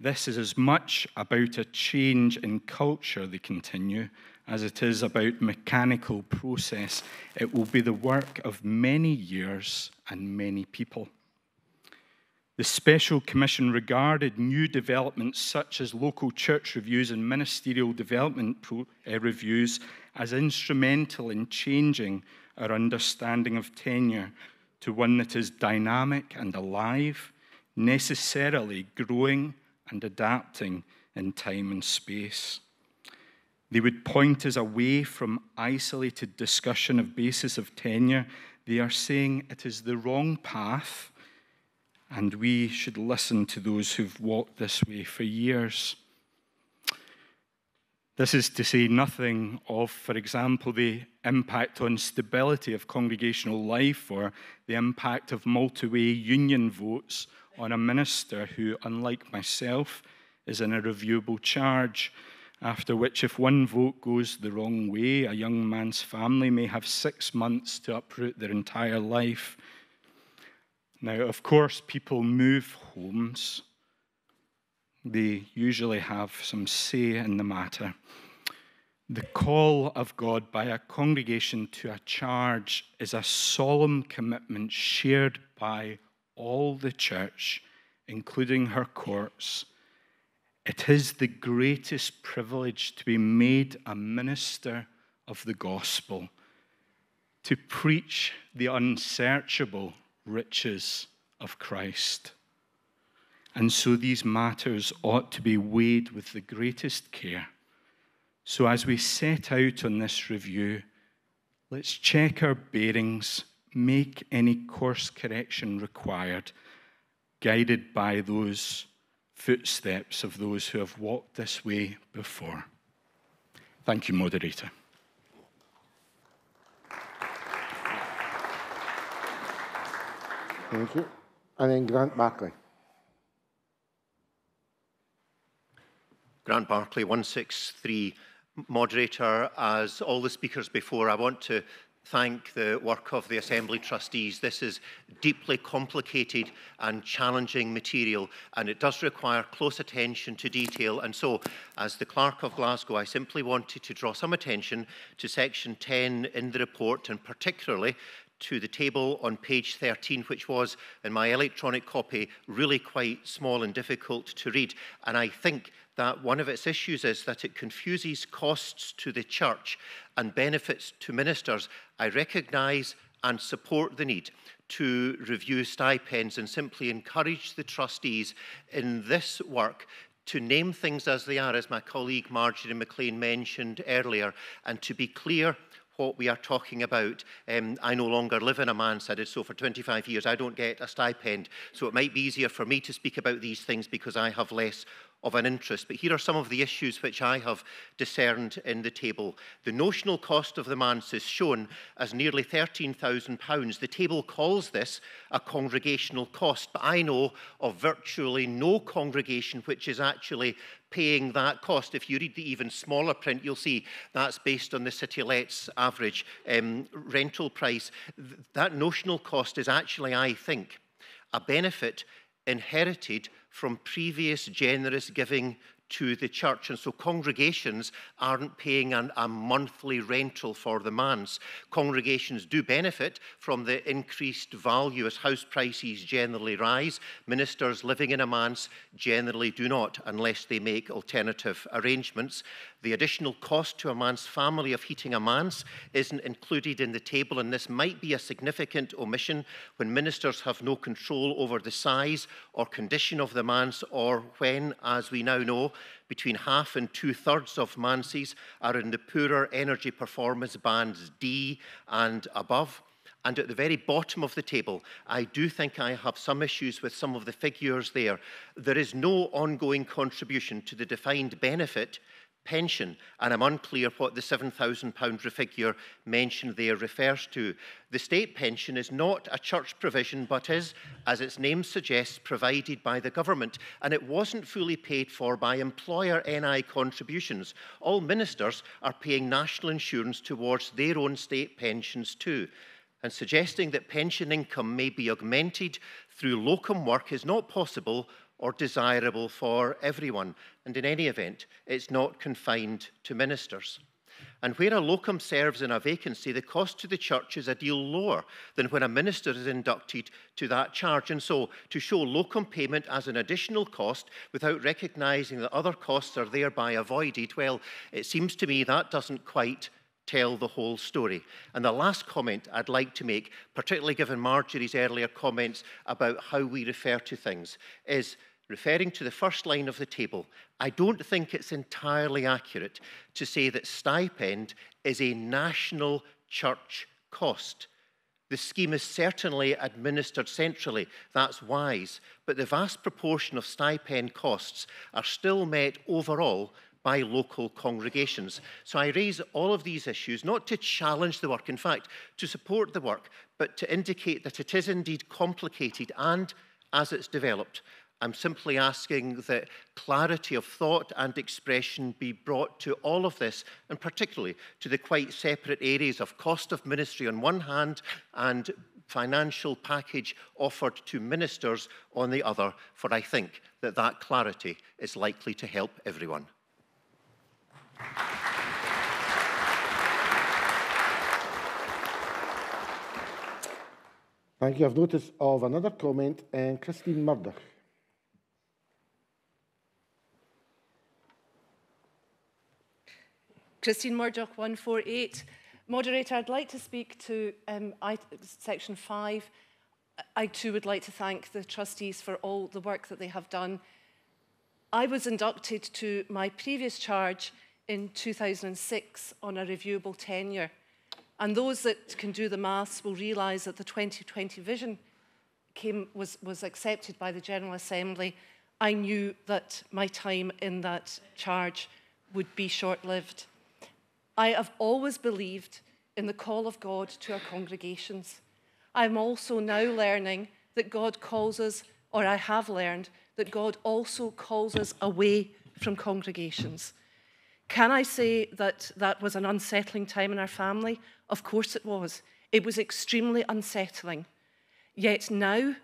This is as much about a change in culture, they continue, as it is about mechanical process. It will be the work of many years and many people. The Special Commission regarded new developments such as local church reviews and ministerial development reviews as instrumental in changing our understanding of tenure to one that is dynamic and alive, necessarily growing and adapting in time and space. They would point us away from isolated discussion of basis of tenure. They are saying it is the wrong path, and we should listen to those who've walked this way for years. This is to say nothing of, for example, the impact on stability of congregational life or the impact of multi-way union votes on a minister who, unlike myself, is in a reviewable charge, after which if one vote goes the wrong way, a young man's family may have 6 months to uproot their entire life. Now, of course, people move homes. They usually have some say in the matter. The call of God by a congregation to a charge is a solemn commitment shared by all the church, including her courts. It is the greatest privilege to be made a minister of the gospel, to preach the unsearchable riches of Christ. And so these matters ought to be weighed with the greatest care. So as we set out on this review, let's check our bearings, make any course correction required, guided by those footsteps of those who have walked this way before. Thank you, Moderator. Thank you. And then Grant Barclay. Grant Barclay, 163. Moderator, as all the speakers before, I want to thank the work of the Assembly Trustees. This is deeply complicated and challenging material, and it does require close attention to detail. And so, as the Clerk of Glasgow, I simply wanted to draw some attention to section 10 in the report, and particularly to the table on page 13, which was, in my electronic copy, really quite small and difficult to read. And I think that one of its issues is that it confuses costs to the church and benefits to ministers. I recognise and support the need to review stipends and simply encourage the trustees in this work to name things as they are, as my colleague Marjorie McLean mentioned earlier, and to be clear what we are talking about. I no longer live in a manse. I did so for 25 years. I don't get a stipend, so it might be easier for me to speak about these things because I have less of an interest. But here are some of the issues which I have discerned in the table. The notional cost of the manse is shown as nearly £13,000. The table calls this a congregational cost, but I know of virtually no congregation which is actually paying that cost. If you read the even smaller print, you'll see that's based on the City Let's average rental price. That notional cost is actually, I think, a benefit inherited from previous generous giving to the church. And so congregations aren't paying a monthly rental for the manse. Congregations do benefit from the increased value as house prices generally rise. Ministers living in a manse generally do not, unless they make alternative arrangements. The additional cost to a manse family of heating a manse isn't included in the table, and this might be a significant omission when ministers have no control over the size or condition of the manse, or when, as we now know, between half and 2/3 of manses are in the poorer energy performance bands D and above. And at the very bottom of the table, I do think I have some issues with some of the figures there. There is no ongoing contribution to the defined benefit pension, and I'm unclear what the £7,000 figure mentioned there refers to. The state pension is not a church provision, but is, as its name suggests, provided by the government, and it wasn't fully paid for by employer NI contributions. All ministers are paying national insurance towards their own state pensions too. And suggesting that pension income may be augmented through locum work is not possible or desirable for everyone. And in any event, it's not confined to ministers. And where a locum serves in a vacancy, the cost to the church is a deal lower than when a minister is inducted to that charge. And so, to show locum payment as an additional cost without recognising that other costs are thereby avoided, well, it seems to me that doesn't quite tell the whole story. And the last comment I'd like to make, particularly given Marjorie's earlier comments about how we refer to things, is referring to the first line of the table. I don't think it's entirely accurate to say that stipend is a national church cost. The scheme is certainly administered centrally, that's wise, but the vast proportion of stipend costs are still met overall by local congregations. So I raise all of these issues not to challenge the work, in fact, to support the work, but to indicate that it is indeed complicated, and as it's developed, I'm simply asking that clarity of thought and expression be brought to all of this, and particularly to the quite separate areas of cost of ministry on one hand and financial package offered to ministers on the other, for I think that that clarity is likely to help everyone. Thank you. I've notice of another comment, and Christine Murdoch. Christine Murdoch, 148. Moderator, I'd like to speak to section 5. I too would like to thank the trustees for all the work that they have done. I was inducted to my previous charge in 2006 on a reviewable tenure. And those that can do the maths will realise that the 2020 vision was accepted by the General Assembly. I knew that my time in that charge would be short-lived. I have always believed in the call of God to our congregations. I'm also now learning that God calls us, or I have learned, that God also calls us away from congregations. Can I say that that was an unsettling time in our family? Of course it was. It was extremely unsettling. Yet now,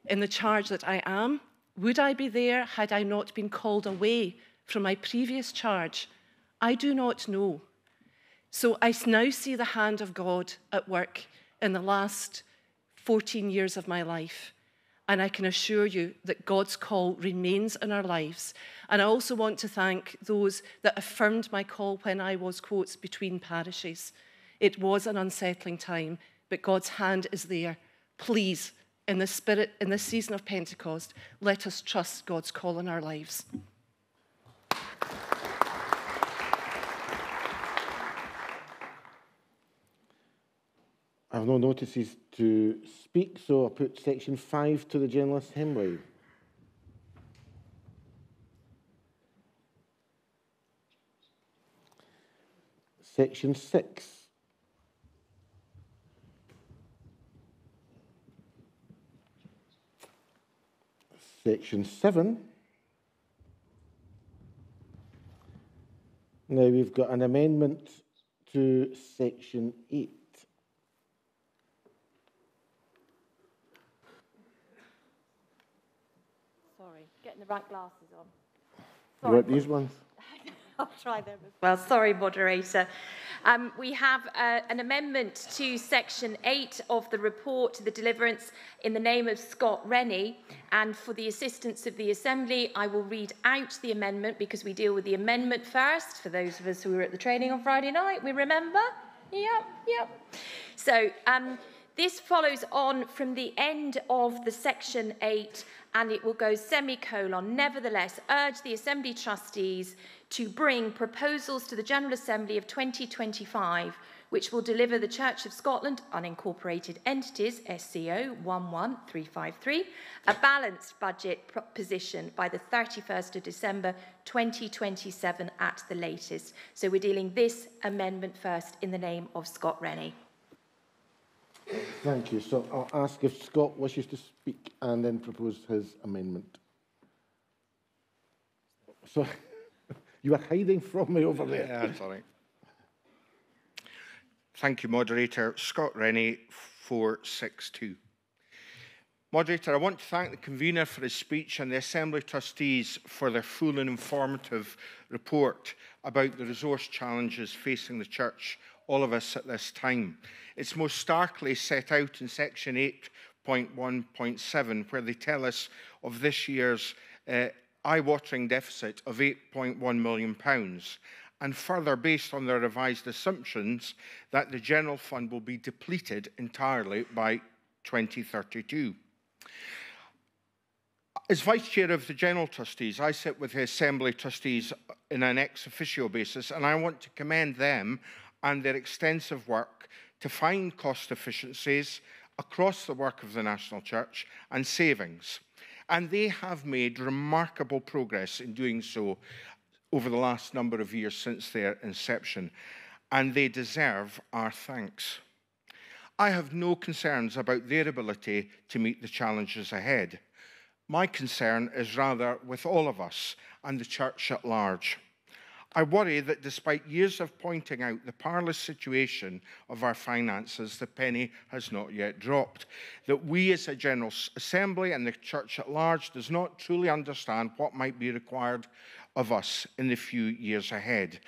in the charge that I am, would I be there had I not been called away from my previous charge? I do not know. So I now see the hand of God at work in the last 14 years of my life. And I can assure you that God's call remains in our lives. And I also want to thank those that affirmed my call when I was, quotes, between parishes. It was an unsettling time, but God's hand is there. Please, in the spirit, in this season of Pentecost, let us trust God's call in our lives. I have no notices to speak, so I'll put section 5 to the General Assembly. Section 6. Section 7. Now we've got an amendment to Section 8. Sorry, getting the right glasses on. You want these ones? I'll try them as well. Sorry, moderator. We have an amendment to Section 8 of the report to the deliverance in the name of Scott Rennie. And for the assistance of the Assembly, I will read out the amendment because we deal with the amendment first. For those of us who were at the training on Friday night, we remember? Yep. So this follows on from the end of the Section 8, and it will go semicolon. Nevertheless, urge the Assembly Trustees to bring proposals to the General Assembly of 2025, which will deliver the Church of Scotland unincorporated entities, SCO 11353, a balanced budget position by the 31st of December 2027 at the latest. So we're dealing this amendment first in the name of Scott Rennie. Thank you. So I'll ask if Scott wishes to speak and then propose his amendment. So you are hiding from me over there. Yeah, that's all right. Thank you, Moderator. Scott Rennie, 462. Moderator, I want to thank the convener for his speech and the Assembly Trustees for their full and informative report about the resource challenges facing the Church, all of us at this time. It's most starkly set out in Section 8.1.7, where they tell us of this year's eye-watering deficit of £8.1 million, and further, based on their revised assumptions, that the General Fund will be depleted entirely by 2032. As Vice Chair of the General Trustees, I sit with the Assembly Trustees in an ex officio basis, and I want to commend them and their extensive work to find cost efficiencies across the work of the National Church and savings. And they have made remarkable progress in doing so over the last number of years since their inception, and they deserve our thanks. I have no concerns about their ability to meet the challenges ahead. My concern is rather with all of us and the Church at large. I worry that despite years of pointing out the parlous situation of our finances, the penny has not yet dropped. That we as a General Assembly and the Church at large does not truly understand what might be required of us in the few years ahead.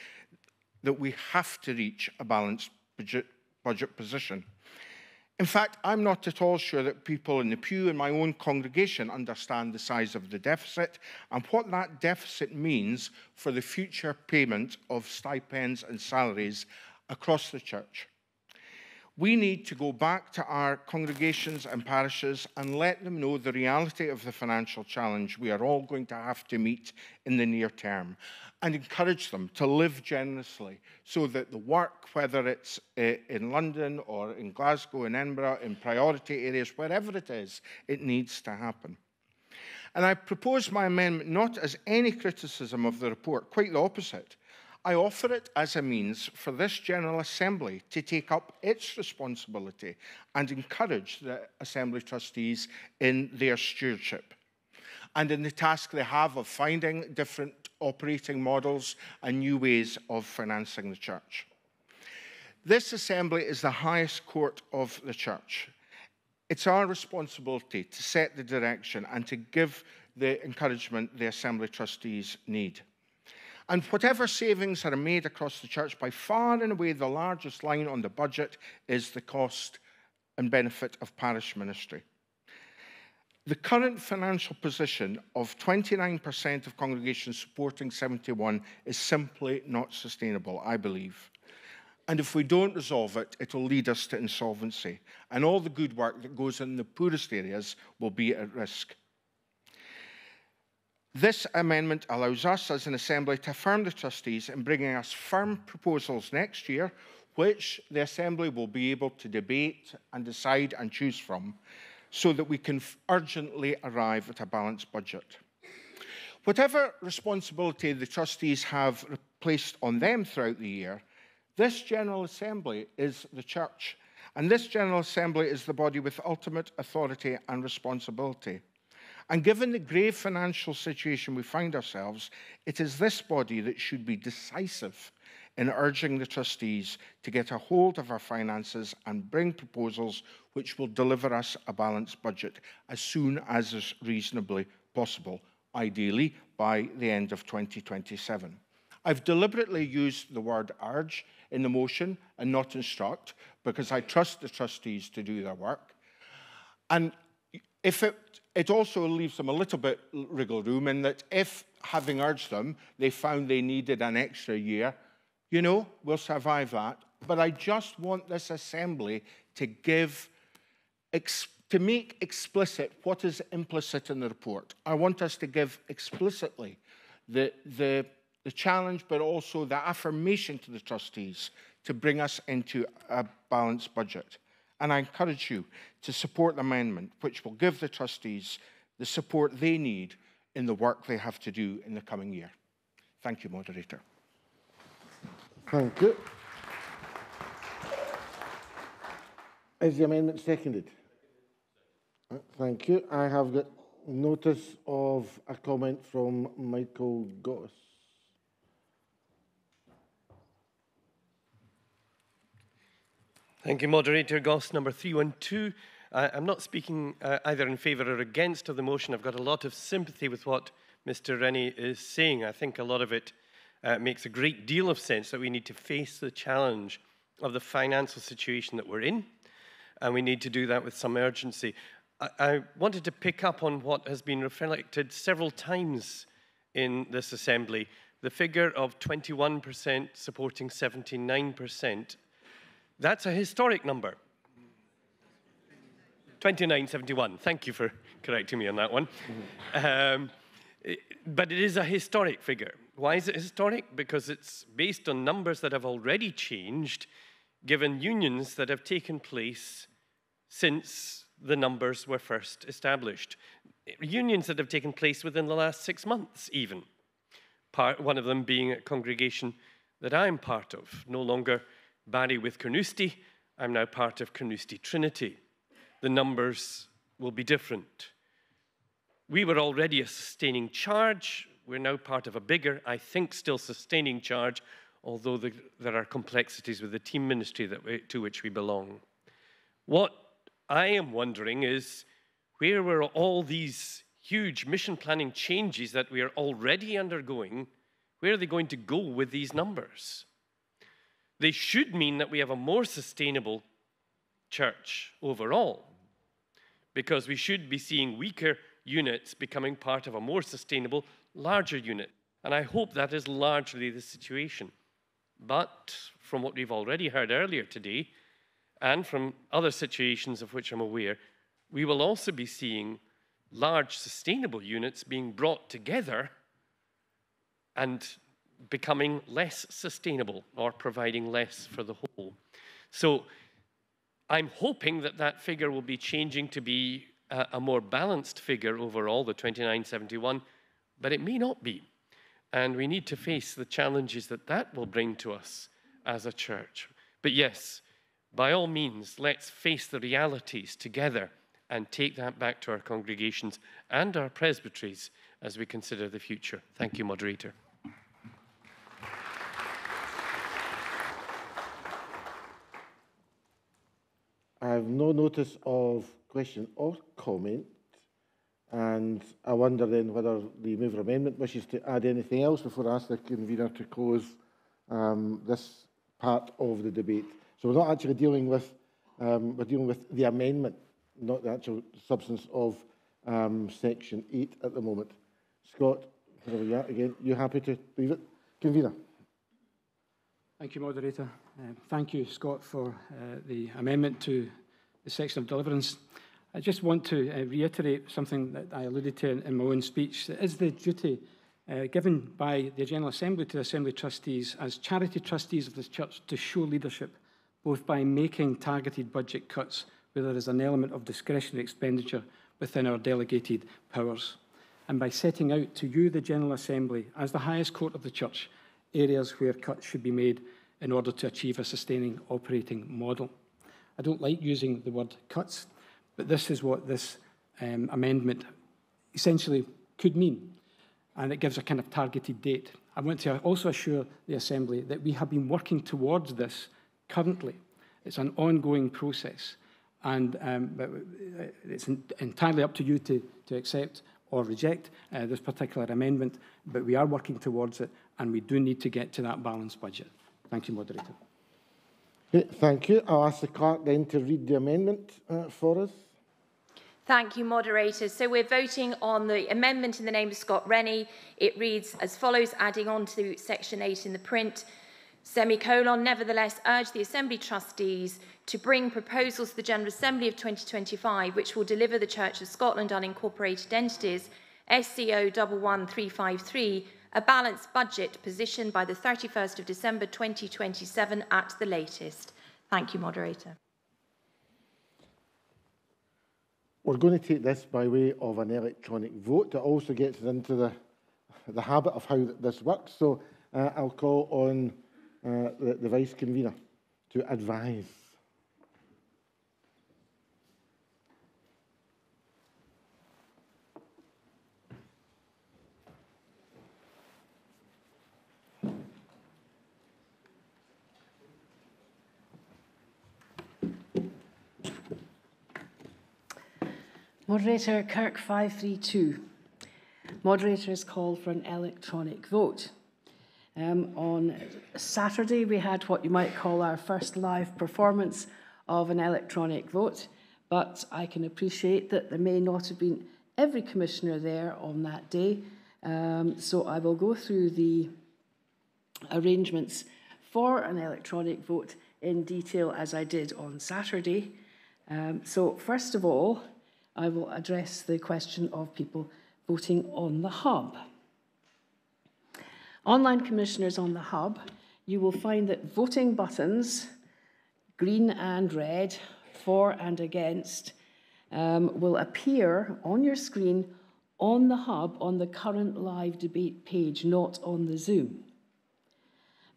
That we have to reach a balanced budget position. In fact, I'm not at all sure that people in the pew in my own congregation understand the size of the deficit and what that deficit means for the future payment of stipends and salaries across the Church. We need to go back to our congregations and parishes and let them know the reality of the financial challenge we are all going to have to meet in the near term, and encourage them to live generously so that the work, whether it's in London or in Glasgow, in Edinburgh, in priority areas, wherever it is, it needs to happen. And I propose my amendment not as any criticism of the report, quite the opposite. I offer it as a means for this General Assembly to take up its responsibility and encourage the Assembly Trustees in their stewardship and in the task they have of finding different operating models and new ways of financing the Church. This Assembly is the highest court of the Church. It's our responsibility to set the direction and to give the encouragement the Assembly Trustees need. And whatever savings are made across the Church, by far and away the largest line on the budget is the cost and benefit of parish ministry. The current financial position of 29% of congregations supporting 71 is simply not sustainable, I believe. And if we don't resolve it, it will lead us to insolvency. And all the good work that goes in the poorest areas will be at risk. This amendment allows us as an Assembly to affirm the Trustees in bringing us firm proposals next year, which the Assembly will be able to debate and decide and choose from, so that we can urgently arrive at a balanced budget. Whatever responsibility the Trustees have placed on them throughout the year, This General Assembly is the church, and this General Assembly is the body with ultimate authority and responsibility. And given the grave financial situation we find ourselves, it is this body that should be decisive in urging the trustees to get a hold of our finances and bring proposals which will deliver us a balanced budget as soon as is reasonably possible, ideally by the end of 2027. I've deliberately used the word urge in the motion and not instruct, because I trust the trustees to do their work. And if it also leaves them a little bit wriggle room in that if, having urged them, they found they needed an extra year, you know, we'll survive that. But I just want this Assembly to make explicit what is implicit in the report. I want us to give explicitly the challenge, but also the affirmation to the trustees to bring us into a balanced budget. And I encourage you to support the amendment, which will give the trustees the support they need in the work they have to do in the coming year. Thank you, Moderator. Thank you. Is the amendment seconded? Thank you. I have got notice of a comment from Michael Goss. Thank you, Moderator. Goss number 312. I'm not speaking either in favour or against of the motion. I've got a lot of sympathy with what Mr. Rennie is saying. I think a lot of it makes a great deal of sense that we need to face the challenge of the financial situation that we're in, and we need to do that with some urgency. I wanted to pick up on what has been reflected several times in this Assembly, the figure of 21% supporting 79%. That's a historic number. 2971. Thank you for correcting me on that one. But it is a historic figure. Why is it historic? Because it's based on numbers that have already changed, given unions that have taken place since the numbers were first established. Unions that have taken place within the last 6 months, even. One of them being a congregation that I'm part of, no longer Barry with Carnoustie. I'm now part of Carnoustie Trinity. The numbers will be different. We were already a sustaining charge. We're now part of a bigger, I think still sustaining charge, although there are complexities with the team ministry to which we belong. What I am wondering is, where were all these huge mission planning changes that we are already undergoing, where are they going to go with these numbers? They should mean that we have a more sustainable church overall, because we should be seeing weaker units becoming part of a more sustainable, larger unit. And I hope that is largely the situation. But from what we've already heard earlier today, and from other situations of which I'm aware, we will also be seeing large sustainable units being brought together and becoming less sustainable or providing less for the whole. So I'm hoping that that figure will be changing to be a more balanced figure overall, the 2971, but it may not be. And we need to face the challenges that that will bring to us as a church. But yes, by all means, let's face the realities together and take that back to our congregations and our presbyteries as we consider the future. Thank you, Moderator. I have no notice of question or comment, and I wonder then whether the mover amendment wishes to add anything else before I ask the convener to close this part of the debate. So we're not actually dealing with, we're dealing with the amendment, not the actual substance of Section 8 at the moment. Scott, where are we at again? You happy to leave it? Convener. Thank you, Moderator. Thank you, Scott, for the amendment to the section of deliverance. I just want to reiterate something that I alluded to in my own speech. It is the duty given by the General Assembly to the Assembly trustees as charity trustees of this church to show leadership, both by making targeted budget cuts where there is an element of discretionary expenditure within our delegated powers, and by setting out to you, the General Assembly, as the highest court of the church, areas where cuts should be made in order to achieve a sustaining operating model. I don't like using the word cuts, but this is what this amendment essentially could mean, and it gives a kind of targeted date. I want to also assure the Assembly that we have been working towards this currently. It's an ongoing process, and it's entirely up to you to accept or reject this particular amendment, but we are working towards it, and we do need to get to that balanced budget. Thank you, Moderator. Okay, thank you. I'll ask the clerk then to read the amendment for us. Thank you, Moderator. So we're voting on the amendment in the name of Scott Rennie. It reads as follows, adding on to section 8 in the print, semicolon, nevertheless urge the Assembly Trustees to bring proposals to the General Assembly of 2025 which will deliver the Church of Scotland unincorporated entities, SCO 11353, a balanced budget positioned by the 31st of December 2027 at the latest. Thank you, Moderator. We're going to take this by way of an electronic vote. It also gets us into the habit of how this works. So I'll call on the Vice Convener to advise. Moderator Kirk 532. Moderator has called for an electronic vote. On Saturday, we had what you might call our first live performance of an electronic vote, but I can appreciate that there may not have been every commissioner there on that day, so I will go through the arrangements for an electronic vote in detail as I did on Saturday. So first of all, I will address the question of people voting on the hub. Online commissioners on the hub, you will find that voting buttons, green and red, for and against, will appear on your screen on the hub on the current live debate page, not on the Zoom.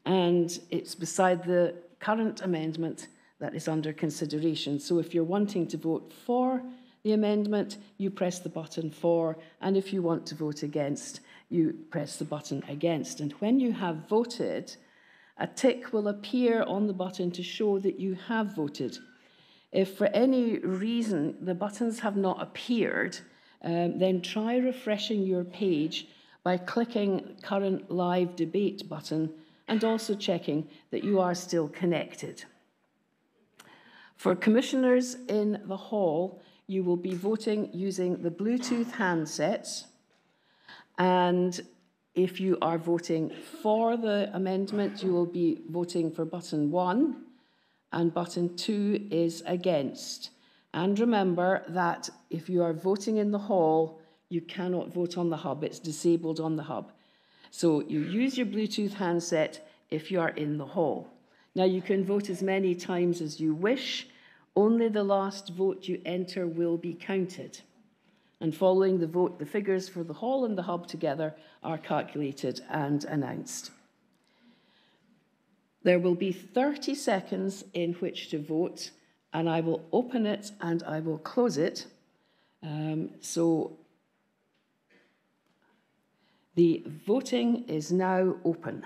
And it's beside the current amendment that is under consideration. So if you're wanting to vote for the amendment, you press the button for, and if you want to vote against, you press the button against. And when you have voted, a tick will appear on the button to show that you have voted. If for any reason the buttons have not appeared, then try refreshing your page by clicking current live debate button and also checking that you are still connected. For commissioners in the hall, you will be voting using the Bluetooth handsets, and if you are voting for the amendment, you will be voting for button 1, and button 2 is against. And remember that if you are voting in the hall, you cannot vote on the hub. It's disabled on the hub. So you use your Bluetooth handset if you are in the hall. Now you can vote as many times as you wish. Only the last vote you enter will be counted. And following the vote, the figures for the hall and the hub together are calculated and announced. There will be 30 seconds in which to vote, and I will open it and I will close it. So the voting is now open.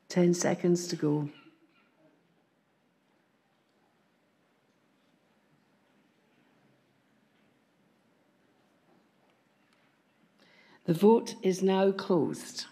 Ten seconds to go. The vote is now closed.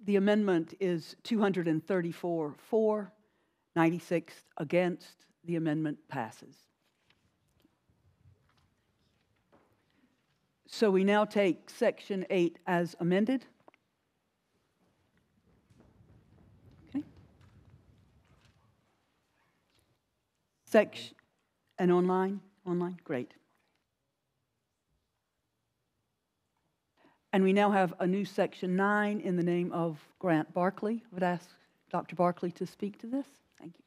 The amendment is 234 for, 96 against. The amendment passes. So we now take Section 8 as amended. Okay. Section and online? Online? Great. And we now have a new Section 9 in the name of Grant Barclay. I would ask Dr. Barclay to speak to this. Thank you.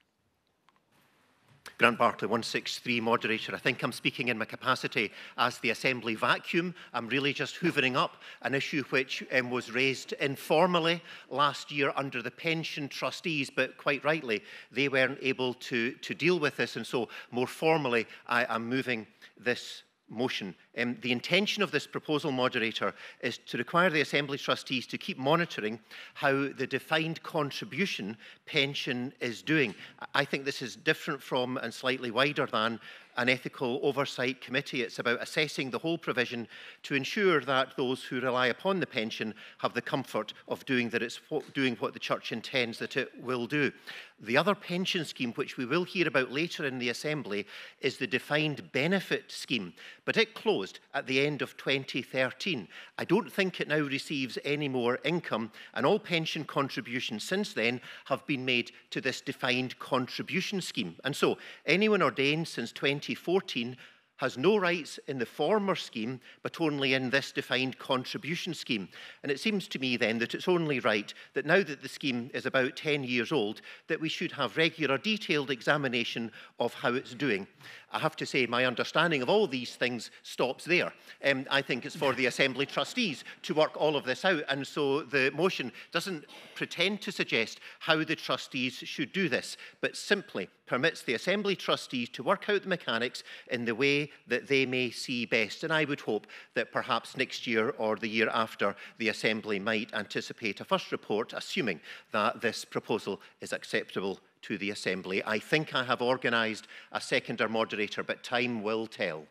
Grant Barclay, 163, moderator. I think I'm speaking in my capacity as the Assembly vacuum. I'm really just hoovering up an issue which was raised informally last year under the pension trustees, but quite rightly, they weren't able to deal with this, and so more formally, I am moving this motion. The intention of this proposal, moderator, is to require the Assembly trustees to keep monitoring how the defined contribution pension is doing. I think this is different from and slightly wider than an ethical oversight committee. It's about assessing the whole provision to ensure that those who rely upon the pension have the comfort of doing that it's doing what the Church intends that it will do. The other pension scheme, which we will hear about later in the Assembly, is the defined benefit scheme, but it closed at the end of 2013. I don't think it now receives any more income, and all pension contributions since then have been made to this defined contribution scheme. And so anyone ordained since 2014 has no rights in the former scheme, but only in this defined contribution scheme. And it seems to me then that it's only right that now that the scheme is about 10 years old, that we should have regular detailed examination of how it's doing. I have to say my understanding of all these things stops there. I think it's for the Assembly trustees to work all of this out, and so the motion doesn't pretend to suggest how the trustees should do this, but simply permits the Assembly trustees to work out the mechanics in the way that they may see best. And I would hope that perhaps next year or the year after, the Assembly might anticipate a first report, assuming that this proposal is acceptable to the Assembly. I think I have organised a seconder, moderator, but time will tell.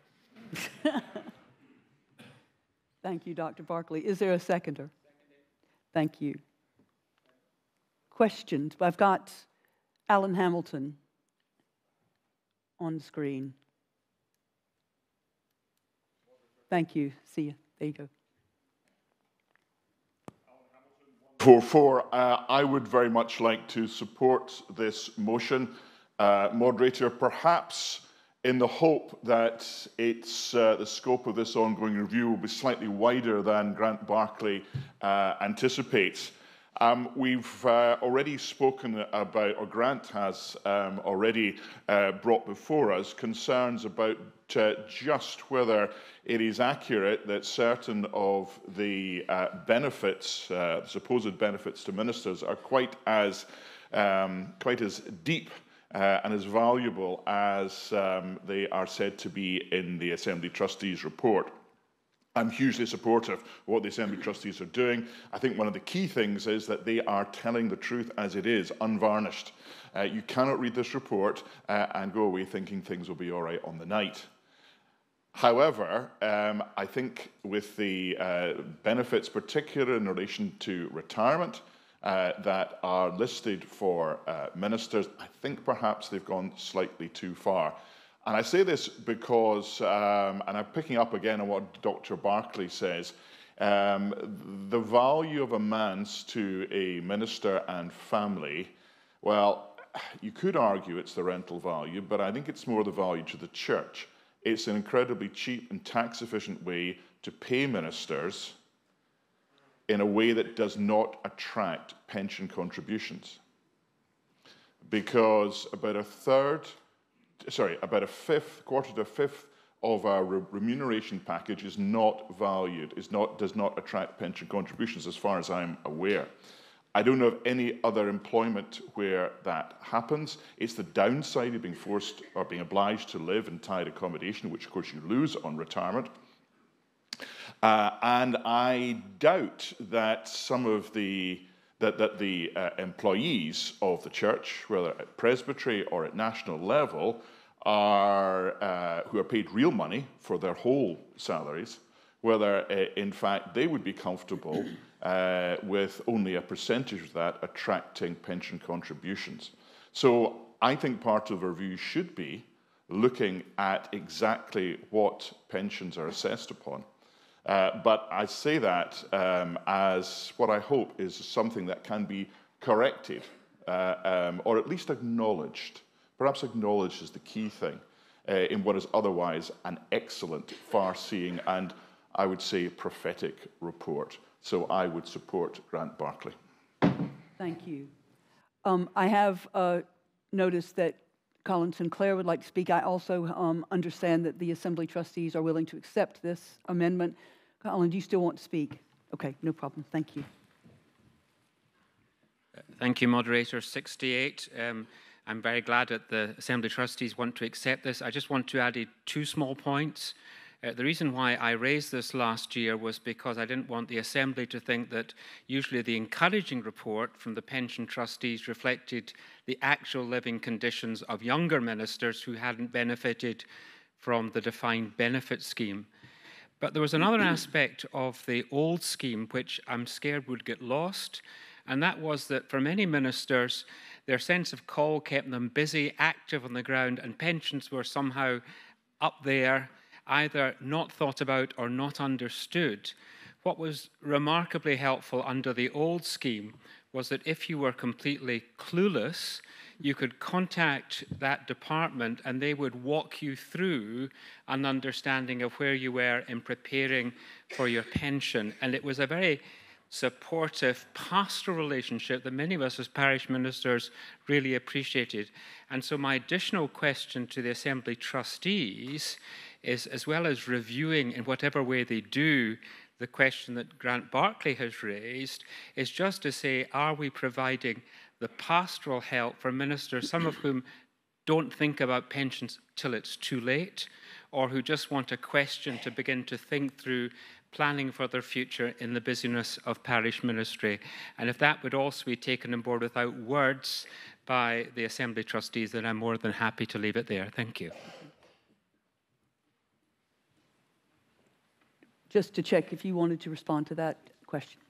Thank you, Dr. Barclay. Is there a seconder? Thank you. Questions? I've got Alan Hamilton on screen. Thank you. See you. There you go. 44. I would very much like to support this motion. Moderator, perhaps in the hope that it's, the scope of this ongoing review will be slightly wider than Grant Barclay anticipates. We've already spoken about, or Grant has already brought before us, concerns about just whether it is accurate that certain of the benefits, supposed benefits to ministers, are quite as deep and as valuable as they are said to be in the Assembly Trustees report. I'm hugely supportive of what the Assembly Trustees are doing. I think one of the key things is that they are telling the truth as it is, unvarnished. You cannot read this report and go away thinking things will be all right on the night. However, I think with the benefits, particularly in relation to retirement, that are listed for ministers, I think perhaps they've gone slightly too far. And I say this because, and I'm picking up again on what Dr. Barclay says, the value of a manse to a minister and family, well, you could argue it's the rental value, but I think it's more the value to the church. It's an incredibly cheap and tax-efficient way to pay ministers in a way that does not attract pension contributions. Because about a fifth, quarter to a fifth of our remuneration package is not valued, does not attract pension contributions as far as I'm aware. I don't know of any other employment where that happens. It's the downside of being forced or being obliged to live in tied accommodation, which of course you lose on retirement. And I doubt that some of the employees of the church, whether at presbytery or at national level, who are paid real money for their whole salaries, whether in fact they would be comfortable with only a percentage of that attracting pension contributions. So I think part of our review should be looking at exactly what pensions are assessed upon. But I say that as what I hope is something that can be corrected or at least acknowledged. Perhaps acknowledged is the key thing in what is otherwise an excellent, far-seeing and, I would say, prophetic report. So I would support Grant Barclay. Thank you. I have noticed that Colin Sinclair would like to speak. I also understand that the Assembly trustees are willing to accept this amendment. Colin, do you still want to speak? Okay, no problem. Thank you. Thank you, Moderator. 68. I'm very glad that the Assembly trustees want to accept this. I just want to add two small points. The reason why I raised this last year was because I didn't want the Assembly to think that usually the encouraging report from the pension trustees reflected the actual living conditions of younger ministers who hadn't benefited from the defined benefit scheme. But there was another aspect of the old scheme which I'm scared would get lost, and that was that for many ministers, their sense of call kept them busy, active on the ground, and pensions were somehow up there, either not thought about or not understood. What was remarkably helpful under the old scheme was that if you were completely clueless, you could contact that department and they would walk you through an understanding of where you were in preparing for your pension. And it was a very supportive pastoral relationship that many of us as parish ministers really appreciated. And so my additional question to the Assembly trustees is, as well as reviewing in whatever way they do the question that Grant Barclay has raised, is just to say, are we providing the pastoral help for ministers, some of whom don't think about pensions till it's too late, or who just want a question to begin to think through planning for their future in the busyness of parish ministry. And if that would also be taken on board without words by the Assembly trustees, then I'm more than happy to leave it there. Thank you. Just to check if you wanted to respond to that question.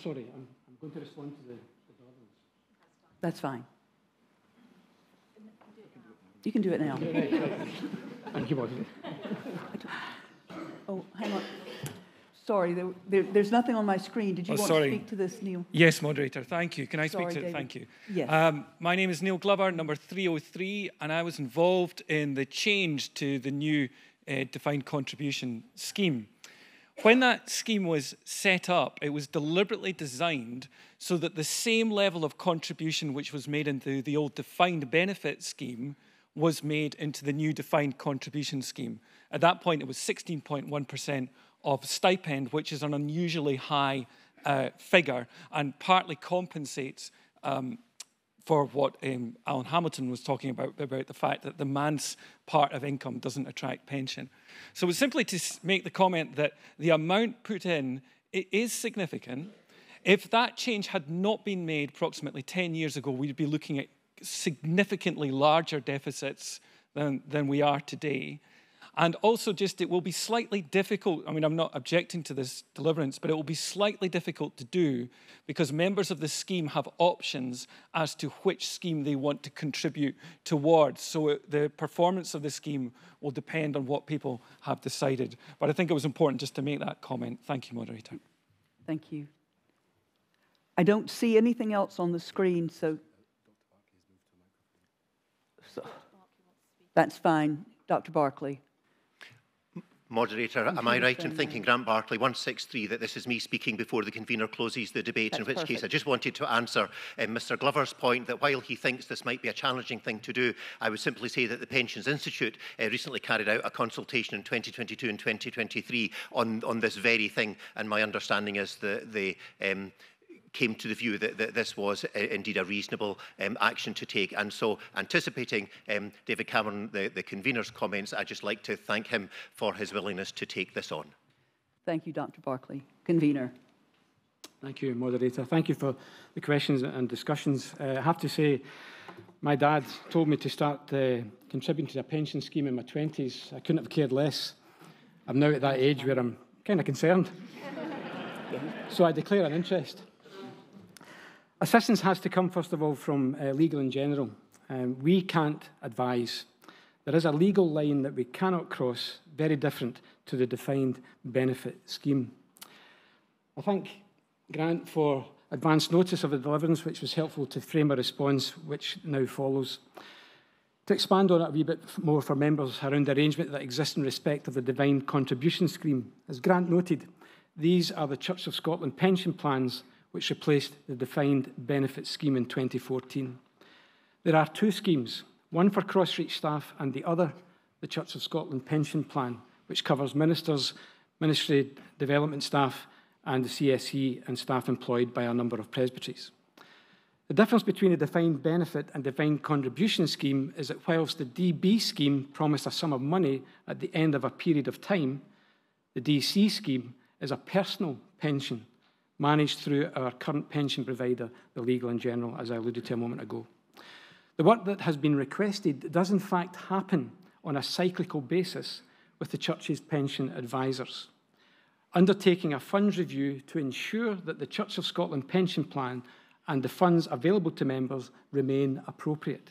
Sorry, I'm going to respond to the others. That's fine. You can do it now. Thank you, Moderator. Oh, hang on. Sorry, there's nothing on my screen. Did you want to speak to this, Neil? Yes, Moderator, thank you. Can I Sorry, speak to David. it? Thank you. Yes. My name is Neil Glover, number 303, and I was involved in the change to the new defined contribution scheme. When that scheme was set up, it was deliberately designed so that the same level of contribution which was made into the old defined benefit scheme was made into the new defined contribution scheme. At that point, it was 16.1% of stipend, which is an unusually high figure and partly compensates for what Alan Hamilton was talking about the fact that the man's part of income doesn't attract pension. So it was simply to make the comment that the amount put in is significant. If that change had not been made approximately 10 years ago, we'd be looking at significantly larger deficits than we are today. And also just it will be slightly difficult, I mean, I'm not objecting to this deliverance, but it will be slightly difficult to do because members of the scheme have options as to which scheme they want to contribute towards. So the performance of the scheme will depend on what people have decided. But I think it was important just to make that comment. Thank you, Moderator. Thank you. I don't see anything else on the screen, so that's fine. Dr. Barclay. Moderator, am I right in thinking, Grant Barclay, 163, that this is me speaking before the convener closes the debate, in which case I just wanted to answer Mr Glover's point that while he thinks this might be a challenging thing to do, I would simply say that the Pensions Institute recently carried out a consultation in 2022 and 2023 on this very thing, and my understanding is that they came to the view that this was indeed a reasonable action to take. And so, anticipating David Cameron, the convener's comments, I'd just like to thank him for his willingness to take this on. Thank you, Dr. Barclay. Convener. Thank you, Moderator. Thank you for the questions and discussions. I have to say, my dad told me to start contributing to a pension scheme in my 20s. I couldn't have cared less. I'm now at that age where I'm kind of concerned. So I declare an interest. Assistance has to come, first of all, from Legal in General. We can't advise. There is a legal line that we cannot cross, very different to the defined benefit scheme. I thank Grant for advance notice of the deliverance, which was helpful to frame a response which now follows. To expand on it a wee bit more for members around the arrangement that exists in respect of the defined contribution scheme. As Grant noted, these are the Church of Scotland pension plans which replaced the defined benefit scheme in 2014. There are two schemes, one for cross-reach staff and the other, the Church of Scotland pension plan, which covers ministers, ministry development staff and the CSE and staff employed by a number of presbyteries. The difference between a defined benefit and defined contribution scheme is that whilst the DB scheme promised a sum of money at the end of a period of time, the DC scheme is a personal pension managed through our current pension provider, the Legal in General, as I alluded to a moment ago. The work that has been requested does in fact happen on a cyclical basis with the Church's pension advisors, undertaking a funds review to ensure that the Church of Scotland pension plan and the funds available to members remain appropriate.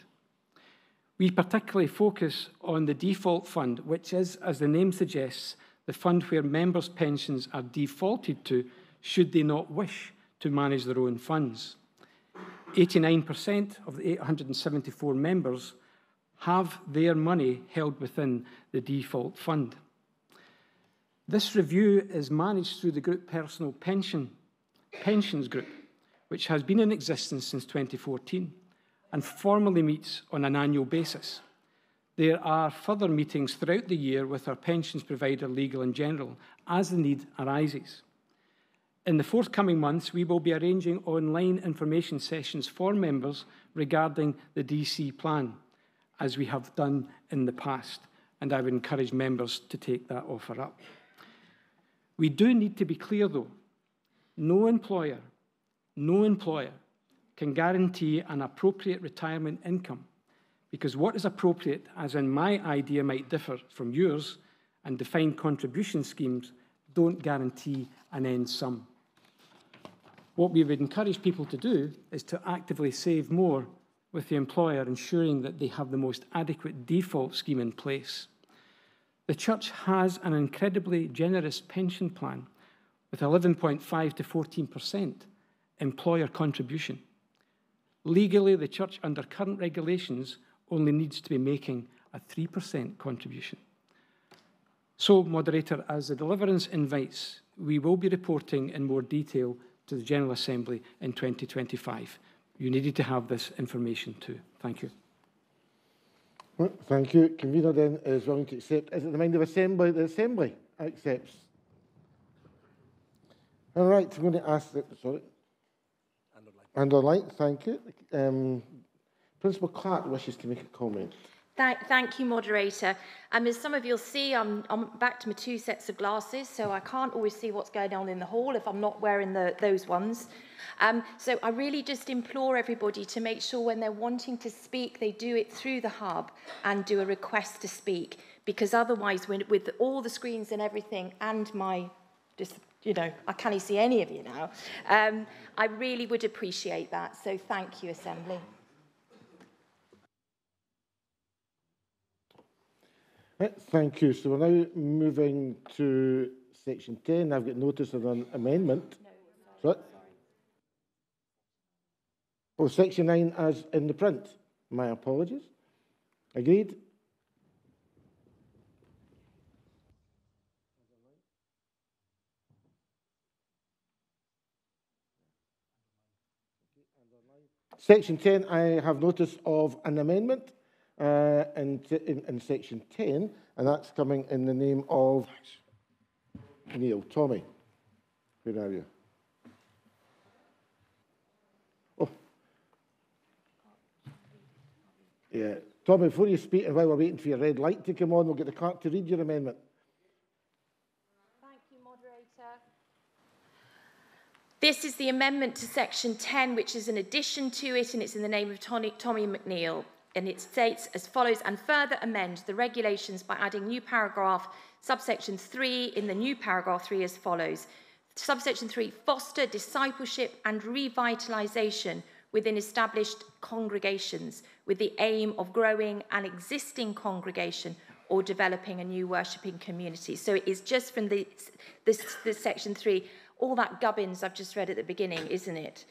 We particularly focus on the default fund, which is, as the name suggests, the fund where members' pensions are defaulted to should they not wish to manage their own funds. 89% of the 874 members have their money held within the default fund. This review is managed through the Group Personal Pensions Group, which has been in existence since 2014 and formally meets on an annual basis. There are further meetings throughout the year with our pensions provider, Legal in General, as the need arises. In the forthcoming months, we will be arranging online information sessions for members regarding the DC plan, as we have done in the past, and I would encourage members to take that offer up. We do need to be clear, though. No employer can guarantee an appropriate retirement income, because what is appropriate, as in my idea, might differ from yours, and defined contribution schemes don't guarantee an end sum. What we would encourage people to do is to actively save more with the employer, ensuring that they have the most adequate default scheme in place. The Church has an incredibly generous pension plan with 11.5 to 14% employer contribution. Legally, the Church, under current regulations, only needs to be making a 3% contribution. So, Moderator, as the deliverance invites, we will be reporting in more detail to the General Assembly in 2025. You needed to have this information too. Thank you. Well, thank you. Convener then is willing to accept. Is it the mind of Assembly? The Assembly accepts. All right, I'm going to ask that, sorry. And online, thank you. Principal Clark wishes to make a comment. Thank you, Moderator. As some of you'll see, I'm back to my two sets of glasses, so I can't always see what's going on in the hall if I'm not wearing those ones. So I really just implore everybody to make sure when they're wanting to speak, they do it through the hub and do a request to speak, because otherwise, with all the screens and everything and my I can't see any of you now. I really would appreciate that. So thank you, Assembly. Thank you. So we're now moving to section 10. I've got notice of an amendment. Sorry. Oh, section 9 as in the print. My apologies. Agreed. Section 10, I have notice of an amendment in section 10, and that's coming in the name of Neil. Tommy, where are you? Oh. Yeah. Tommy, before you speak, and while we're waiting for your red light to come on, we'll get the clerk to read your amendment. Thank you, Moderator. This is the amendment to section 10, which is an addition to it, and it's in the name of Tommy McNeill. and it states as follows, and further amend the regulations by adding new paragraph subsection 3 in the new paragraph 3 as follows. Subsection 3, foster discipleship and revitalisation within established congregations with the aim of growing an existing congregation or developing a new worshipping community. So it is just from this section 3, all that gubbins I've just read at the beginning, isn't it?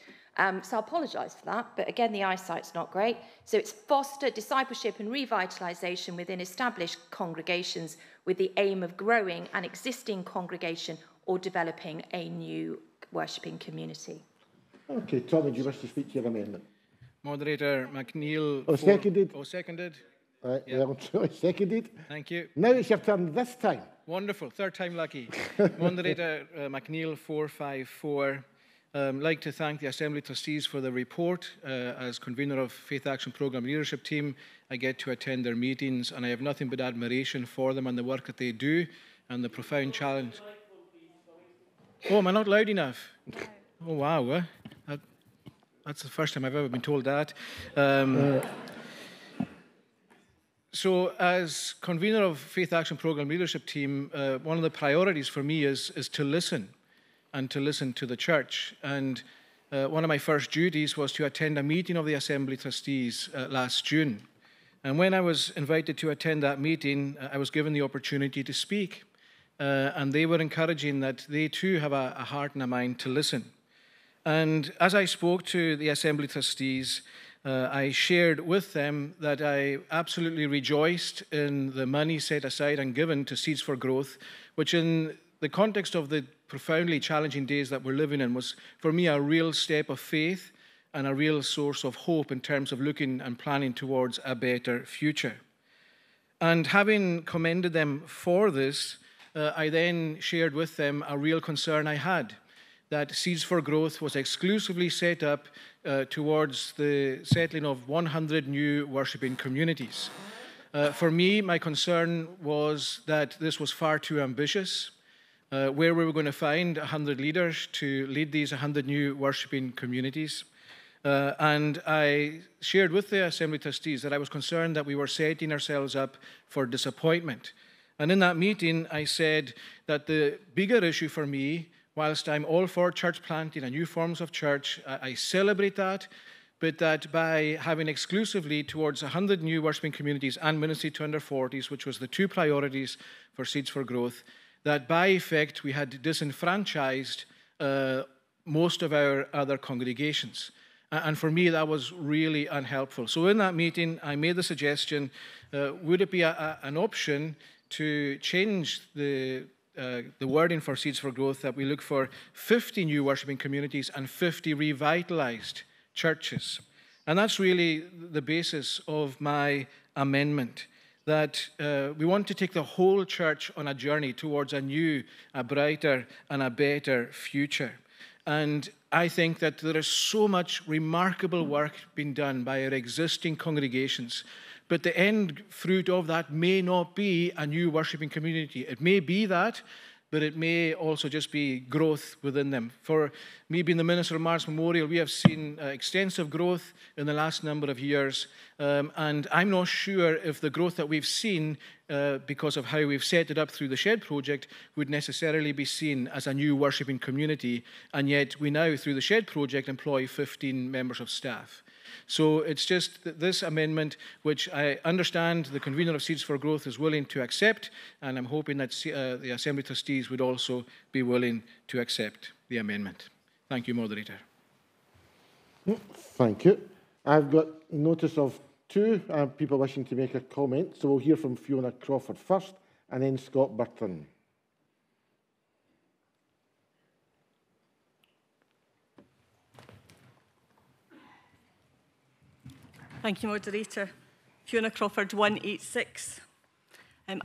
So I apologise for that, but again, the eyesight's not great. So it's foster discipleship and revitalisation within established congregations with the aim of growing an existing congregation or developing a new worshipping community. Okay, Tommy, do you wish to speak to your amendment? Moderator McNeill. Oh, seconded. Oh, seconded. Right, well, seconded. Thank you. Now it's your turn this time. Wonderful, third time lucky. Moderator McNeill 454. Like to thank the Assembly Trustees for the report. As convener of Faith Action Programme Leadership Team, I get to attend their meetings and I have nothing but admiration for them and the work that they do and the profound challenge. Oh, am I not loud enough? Oh, wow. That's the first time I've ever been told that. So as convener of Faith Action Programme Leadership Team, one of the priorities for me is to listen and to listen to the church. And one of my first duties was to attend a meeting of the Assembly Trustees last June. And when I was invited to attend that meeting, I was given the opportunity to speak. And they were encouraging that they too have a heart and a mind to listen. And as I spoke to the Assembly Trustees, I shared with them that I absolutely rejoiced in the money set aside and given to Seeds for Growth, which in the context of the profoundly challenging days that we're living in was, for me, a real step of faith and a real source of hope in terms of looking and planning towards a better future. And having commended them for this, I then shared with them a real concern I had, that Seeds for Growth was exclusively set up towards the settling of 100 new worshipping communities. For me, my concern was that this was far too ambitious, where we were going to find 100 leaders to lead these 100 new worshipping communities. And I shared with the Assembly Trustees that I was concerned that we were setting ourselves up for disappointment. And in that meeting, I said that the bigger issue for me, whilst I'm all for church planting and new forms of church, I celebrate that, but that by having exclusively towards 100 new worshipping communities and ministry to under 40s, which was the two priorities for Seeds for Growth, that by effect we had disenfranchised most of our other congregations. And for me, that was really unhelpful. So in that meeting, I made the suggestion, would it be an option to change the wording for Seeds for Growth, that we look for 50 new worshipping communities and 50 revitalized churches. And that's really the basis of my amendment, that we want to take the whole church on a journey towards a new, a brighter, and a better future. And I think that there is so much remarkable work being done by our existing congregations, but the end fruit of that may not be a new worshipping community. It may be that, but it may also just be growth within them. For me being the Minister of Mars Memorial, we have seen extensive growth in the last number of years, and I'm not sure if the growth that we've seen because of how we've set it up through the Shed project would necessarily be seen as a new worshipping community, and yet we now, through the Shed project, employ 15 members of staff. So it's just this amendment, which I understand the convener of Seeds for Growth is willing to accept, and I'm hoping that the Assembly Trustees would also be willing to accept the amendment. Thank you, Moderator. Thank you. I've got notice of two people wishing to make a comment, so we'll hear from Fiona Crawford first, and then Scott Burton. Thank you, Moderator. Fiona Crawford, 186.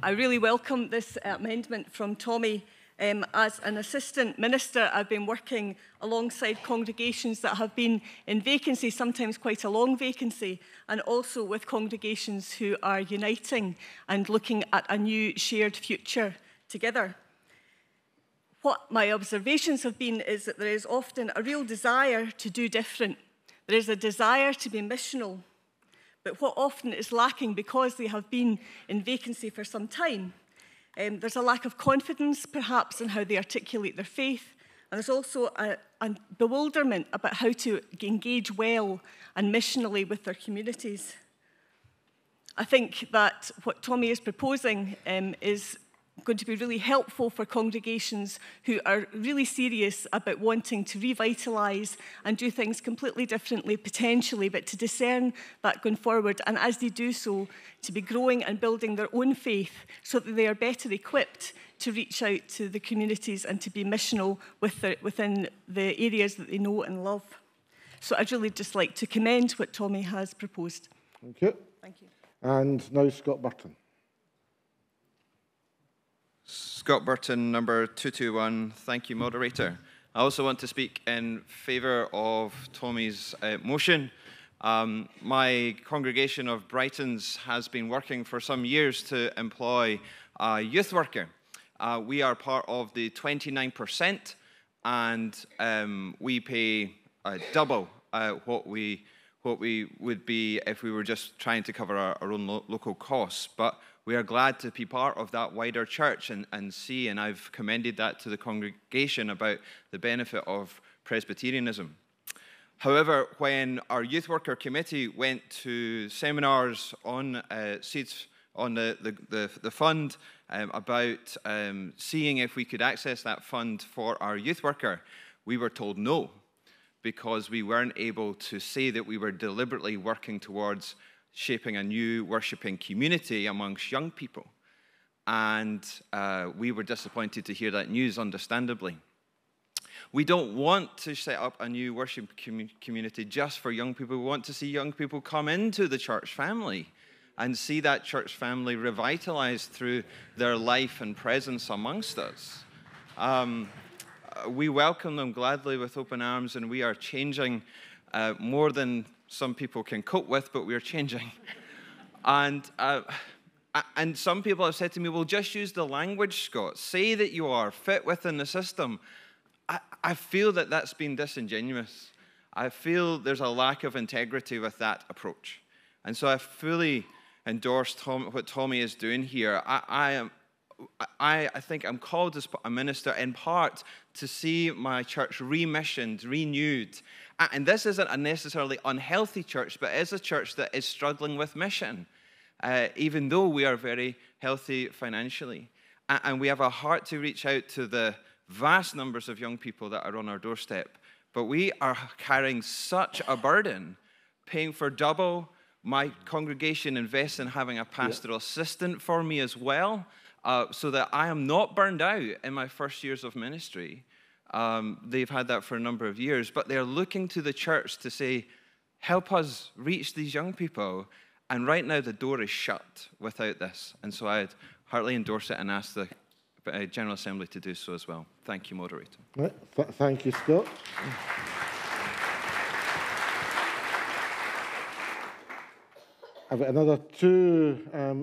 I really welcome this amendment from Tommy. As an Assistant Minister, I've been working alongside congregations that have been in vacancy, sometimes quite a long vacancy, and also with congregations who are uniting and looking at a new shared future together. What my observations have been is that there is often a real desire to do different. There is a desire to be missional. but what often is lacking because they have been in vacancy for some time. There's a lack of confidence, perhaps, in how they articulate their faith, and there's also a bewilderment about how to engage well and missionally with their communities. I think that what Tommy is proposing is going to be really helpful for congregations who are really serious about wanting to revitalise and do things completely differently, potentially, but to discern that going forward, and as they do so, to be growing and building their own faith so that they are better equipped to reach out to the communities and to be missional within the areas that they know and love. So I'd really just like to commend what Tommy has proposed. Thank you. Thank you. And now Scott Burton. Scott Burton, number 221. Thank you, moderator. I also want to speak in favour of Tommy's motion. My congregation of Brightons has been working for some years to employ a youth worker. We are part of the 29%, and we pay double what we would be if we were just trying to cover our own local costs. But we are glad to be part of that wider church and see, and I've commended that to the congregation about the benefit of Presbyterianism. However, when our youth worker committee went to seminars on seats on the fund about seeing if we could access that fund for our youth worker, we were told no, because we weren't able to say that we were deliberately working towards shaping a new worshipping community amongst young people. And we were disappointed to hear that news, understandably. We don't want to set up a new worship community just for young people. We want to see young people come into the church family and see that church family revitalized through their life and presence amongst us. We welcome them gladly with open arms, and we are changing more than some people can cope with, but we're changing. And some people have said to me, well, just use the language, Scott. Say that you are fit within the system. I feel that that's been disingenuous. I feel there's a lack of integrity with that approach. And so I fully endorse what Tommy is doing here. I think I'm called as a minister in part to see my church remissioned, renewed. And this isn't a necessarily unhealthy church, but it is a church that is struggling with mission, even though we are very healthy financially. And we have a heart to reach out to the vast numbers of young people that are on our doorstep. But we are carrying such a burden, paying for double. My congregation invests in having a pastoral assistant for me as well, so that I am not burned out in my first years of ministry. They've had that for a number of years, but they're looking to the church to say, help us reach these young people. And right now the door is shut without this. And so I'd heartily endorse it and ask the General Assembly to do so as well. Thank you, moderator. Right. Thank you, Scott. I've got another two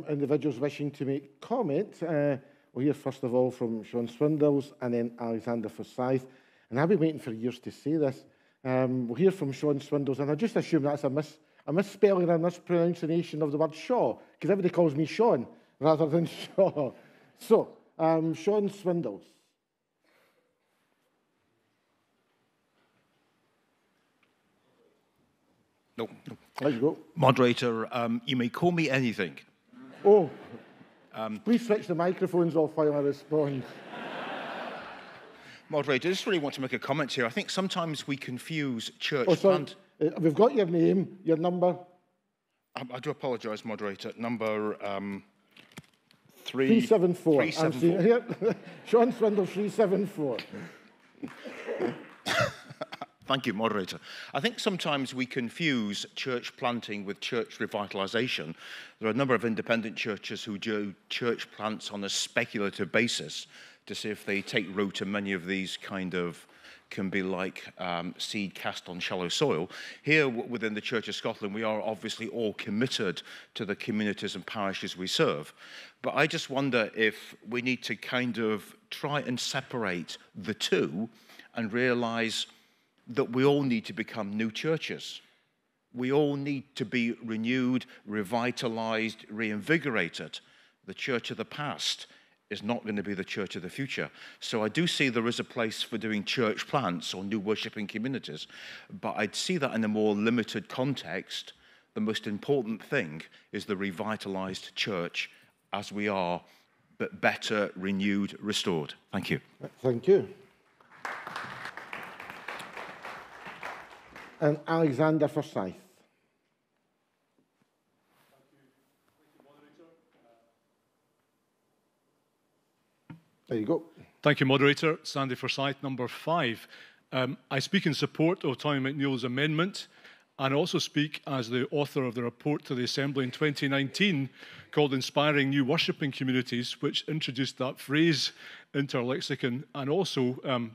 individuals wishing to make comment. We'll hear first of all from Sean Swindles and then Alexander Forsyth. And I've been waiting for years to say this. We'll hear from Sean Swindles, and I just assume that's a misspelling or mispronunciation of the word Shaw, because everybody calls me Sean rather than Shaw. So, Sean Swindles. No. There you go. Moderator, you may call me anything. Oh, please switch the microphones off while I respond. Moderator, I just really want to make a comment here. I think sometimes we confuse church plant. We've got your name, your number. I do apologise, moderator. Number 374. 374. I'm seeing here. Sean Swindle, 374. Thank you, moderator. I think sometimes we confuse church planting with church revitalisation. There are a number of independent churches who do church plants on a speculative basis to see if they take root, and many of these kind of can be like seed cast on shallow soil. Here within the Church of Scotland, we are obviously all committed to the communities and parishes we serve. But I just wonder if we need to kind of try and separate the two and realise that we all need to become new churches. We all need to be renewed, revitalized, reinvigorated. The church of the past is not going to be the church of the future. So I do see there is a place for doing church plants or new worshipping communities, but I'd see that in a more limited context. The most important thing is the revitalized church as we are, but better, renewed, restored. Thank you. Thank you. And Alexander Forsyth. There you go. Thank you, Moderator. Sandy Forsyth, number 5. I speak in support of Tommy McNeill's amendment, and also speak as the author of the report to the Assembly in 2019 called Inspiring New Worshipping Communities, which introduced that phrase into our lexicon, and also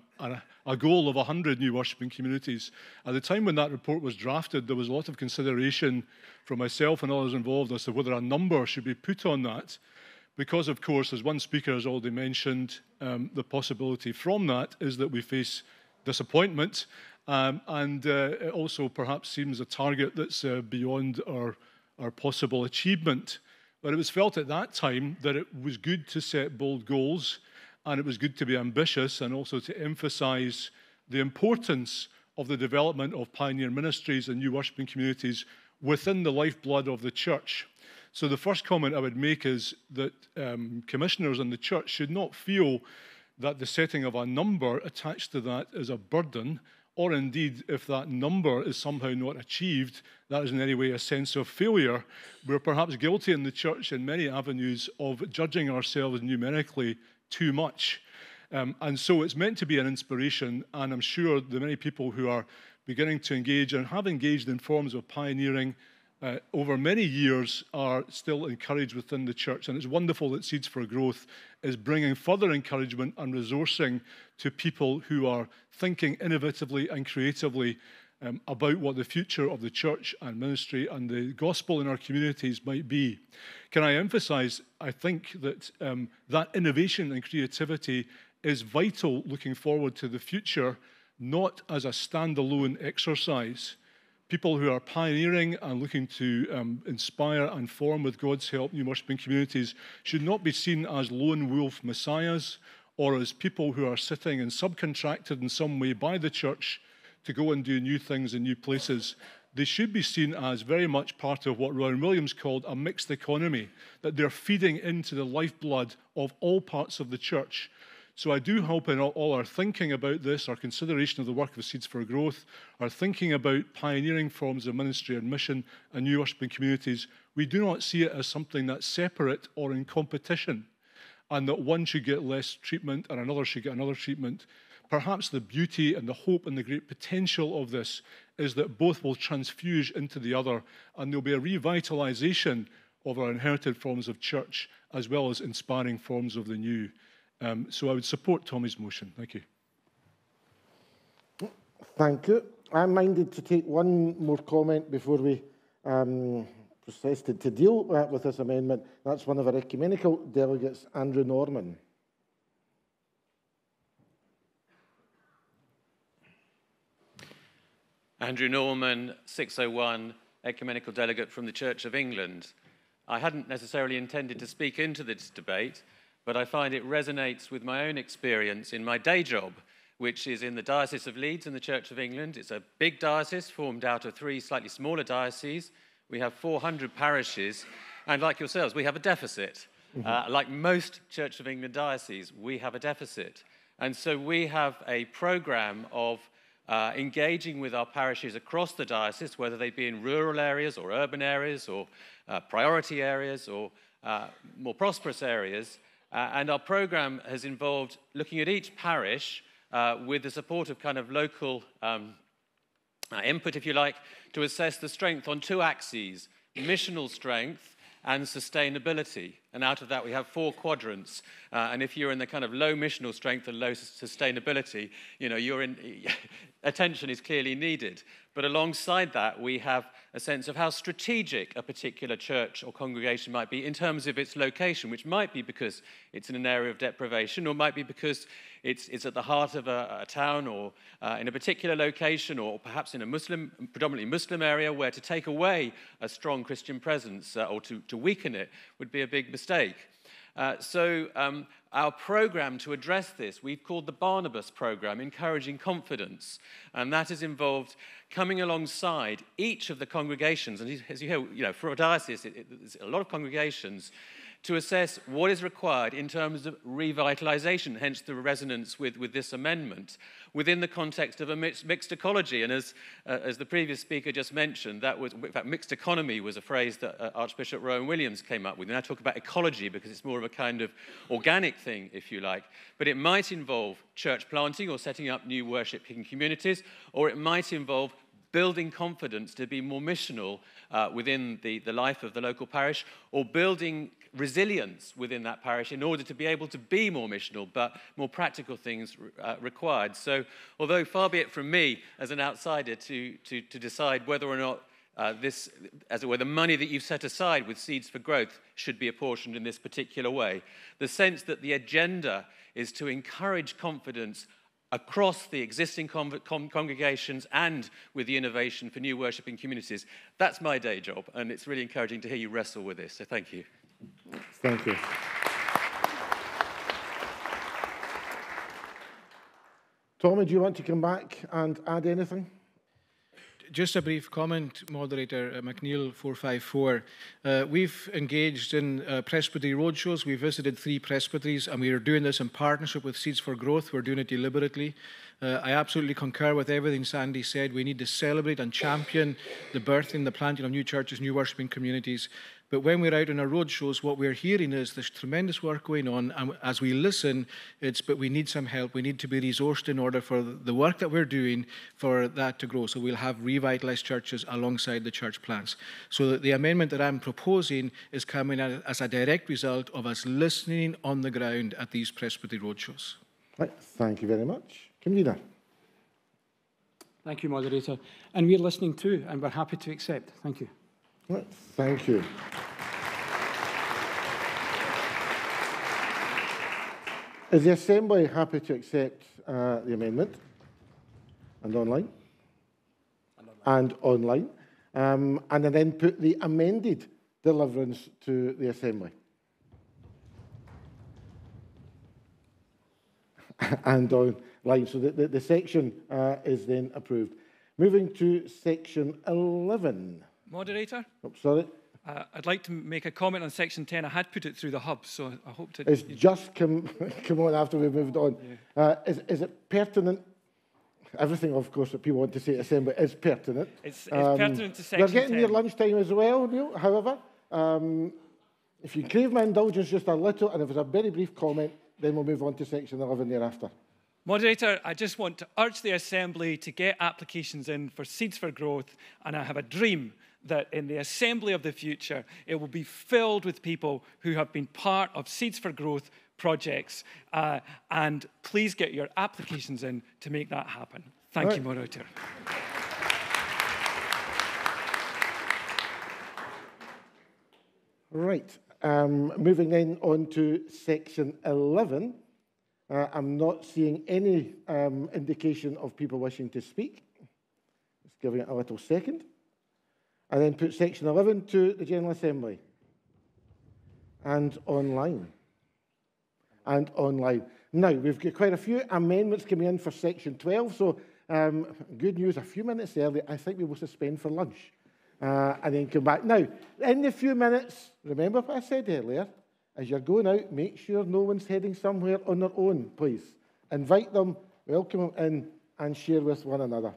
a goal of 100 new worshipping communities. At the time when that report was drafted, there was a lot of consideration from myself and others involved as to whether a number should be put on that. Because, of course, as one speaker has already mentioned, the possibility from that is that we face disappointment, and it also perhaps seems a target that's beyond our possible achievement. But it was felt at that time that it was good to set bold goals, and it was good to be ambitious, and also to emphasize the importance of the development of pioneer ministries and new worshipping communities within the lifeblood of the church. So the first comment I would make is that commissioners in the church should not feel that the setting of a number attached to that is a burden, or indeed, if that number is somehow not achieved, that is in any way a sense of failure. We're perhaps guilty in the church in many avenues of judging ourselves numerically too much. And so it's meant to be an inspiration, and I'm sure the many people who are beginning to engage and have engaged in forms of pioneering over many years are still encouraged within the church. And it's wonderful that Seeds for Growth is bringing further encouragement and resourcing to people who are thinking innovatively and creatively about what the future of the church and ministry and the gospel in our communities might be. Can I emphasize, I think that that innovation and creativity is vital looking forward to the future, not as a standalone exercise. People who are pioneering and looking to inspire and form, with God's help, new worshipping communities should not be seen as lone wolf messiahs or as people who are sitting and subcontracted in some way by the church to go and do new things in new places. They should be seen as very much part of what Rowan Williams called a mixed economy, that they're feeding into the lifeblood of all parts of the church. So I do hope in all our thinking about this, our consideration of the work of Seeds for Growth, our thinking about pioneering forms of ministry and mission and new worshipping communities, we do not see it as something that's separate or in competition, and that one should get less treatment and another should get another treatment. Perhaps the beauty and the hope and the great potential of this is that both will transfuse into the other, and there'll be a revitalization of our inherited forms of church as well as inspiring forms of the new. So I would support Tommy's motion. Thank you. Thank you. I'm minded to take one more comment before we process to deal with this amendment. That's one of our ecumenical delegates, Andrew Norman. Andrew Norman, 601, ecumenical delegate from the Church of England. I hadn't necessarily intended to speak into this debate, but I find it resonates with my own experience in my day job, which is in the Diocese of Leeds in the Church of England. It's a big diocese formed out of 3 slightly smaller dioceses. We have 400 parishes, and like yourselves, we have a deficit. Like most Church of England dioceses, we have a deficit. And so we have a program of engaging with our parishes across the diocese, whether they be in rural areas or urban areas or priority areas or more prosperous areas. And our program has involved looking at each parish with the support of kind of local input, if you like, to assess the strength on 2 axes, missional strength and sustainability. And out of that, we have 4 quadrants. And if you're in the kind of low missional strength and low sustainability, you know, attention is clearly needed. But alongside that, we have a sense of how strategic a particular church or congregation might be in terms of its location, which might be because it's in an area of deprivation, or might be because it's at the heart of a town, or in a particular location, or perhaps in a predominantly Muslim area, where to take away a strong Christian presence or to weaken it would be a big mistake. Our program to address this, we've called the Barnabas program, Encouraging Confidence. And that has involved coming alongside each of the congregations. And as you hear, you know, for a diocese, there's a lot of congregations, to assess what is required in terms of revitalization, hence the resonance with this amendment, within the context of a mixed ecology. And as the previous speaker just mentioned, that was, in fact, mixed economy was a phrase that Archbishop Rowan Williams came up with. And I talk about ecology because it's more of a kind of organic thing, if you like. But it might involve church planting or setting up new worshiping communities, or it might involve building confidence to be more missional within the life of the local parish, or building resilience within that parish in order to be able to be more missional, but more practical things required. So although far be it from me as an outsider to decide whether or not this, as it were, the money that you've set aside with Seeds for Growth should be apportioned in this particular way, the sense that the agenda is to encourage confidence across the existing congregations and with the innovation for new worshipping communities. That's my day job, and it's really encouraging to hear you wrestle with this, so thank you. Thank you. Tommy, do you want to come back and add anything? Just a brief comment, Moderator McNeil 454. We've engaged in presbytery roadshows. We visited 3 presbyteries, and we are doing this in partnership with Seeds for Growth. We're doing it deliberately. I absolutely concur with everything Sandy said. We need to celebrate and champion the birthing, the planting of new churches, new worshipping communities. But when we're out on our roadshows, what we're hearing is there's tremendous work going on, and as we listen, but we need some help. We need to be resourced in order for the work that we're doing for that to grow. So we'll have revitalised churches alongside the church plants. So the amendment that I'm proposing is coming as a direct result of us listening on the ground at these presbytery roadshows. Right, thank you very much. Convener. Thank you, Moderator. And we're listening too, and we're happy to accept. Thank you. Right, thank you. Is the Assembly happy to accept the amendment? And online? And online. And then put the amended deliverance to the Assembly? And online. So the section is then approved. Moving to section 11. Moderator? Oh, sorry. I'd like to make a comment on section 10. I had put it through the hub, so I hope to... It's just come on after we've moved on. Yeah. Is it pertinent? Everything, of course, that people want to say at Assembly is pertinent. It's pertinent to section 10. We're getting near lunchtime as well, Neil. However, if you crave my indulgence just a little, and if it's a very brief comment, then we'll move on to section 11 thereafter. Moderator, I just want to urge the Assembly to get applications in for Seeds for Growth, and I have a dream that in the Assembly of the future, it will be filled with people who have been part of Seeds for Growth projects, and please get your applications in to make that happen. Thank you, Moderator. Right. Moving then on to section 11. I'm not seeing any indication of people wishing to speak. Just giving it a little second. And then put section 11 to the General Assembly. And online. And online. Now, we've got quite a few amendments coming in for section 12, so good news, a few minutes early, I think we will suspend for lunch. And then come back. Now, in the few minutes, remember what I said earlier, as you're going out, make sure no one's heading somewhere on their own, please. Invite them, welcome them in, and share with one another.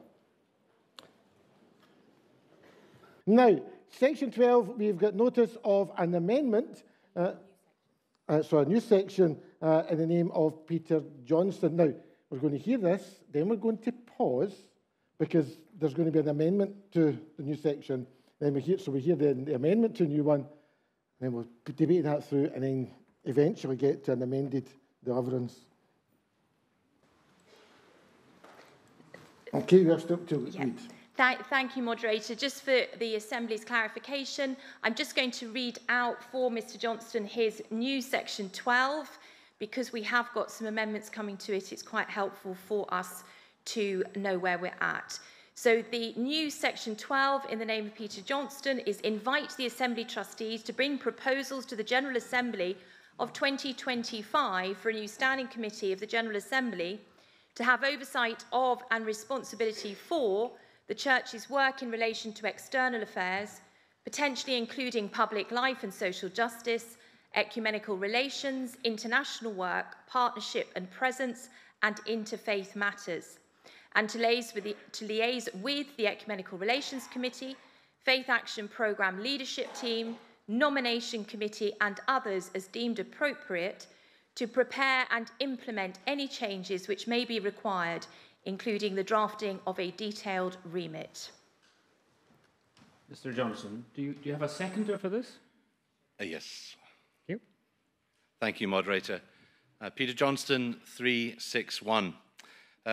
Now, section 12, we've got notice of an amendment, a new section in the name of Peter Johnston. Now, we're going to hear this, then we're going to pause, because there's going to be an amendment to the new section. Then we hear the amendment to a new one, then we'll debate that through and then eventually get to an amended deliverance. Okay, we have still to read. Thank you, Moderator. Just for the Assembly's clarification, I'm just going to read out for Mr Johnston his new section 12. Because we have got some amendments coming to it, it's quite helpful for us to know where we're at. So the new section 12 in the name of Peter Johnston is invite the Assembly Trustees to bring proposals to the General Assembly of 2025 for a new standing committee of the General Assembly to have oversight of and responsibility for the Church's work in relation to external affairs, potentially including public life and social justice, ecumenical relations, international work, partnership and presence, and interfaith matters, and to liaise with the Ecumenical Relations Committee, Faith Action Programme Leadership Team, Nomination Committee, and others as deemed appropriate to prepare and implement any changes which may be required, including the drafting of a detailed remit. Mr Johnson, do you have a seconder for this? Yes. Thank you. Thank you, Moderator. Peter Johnston, 361.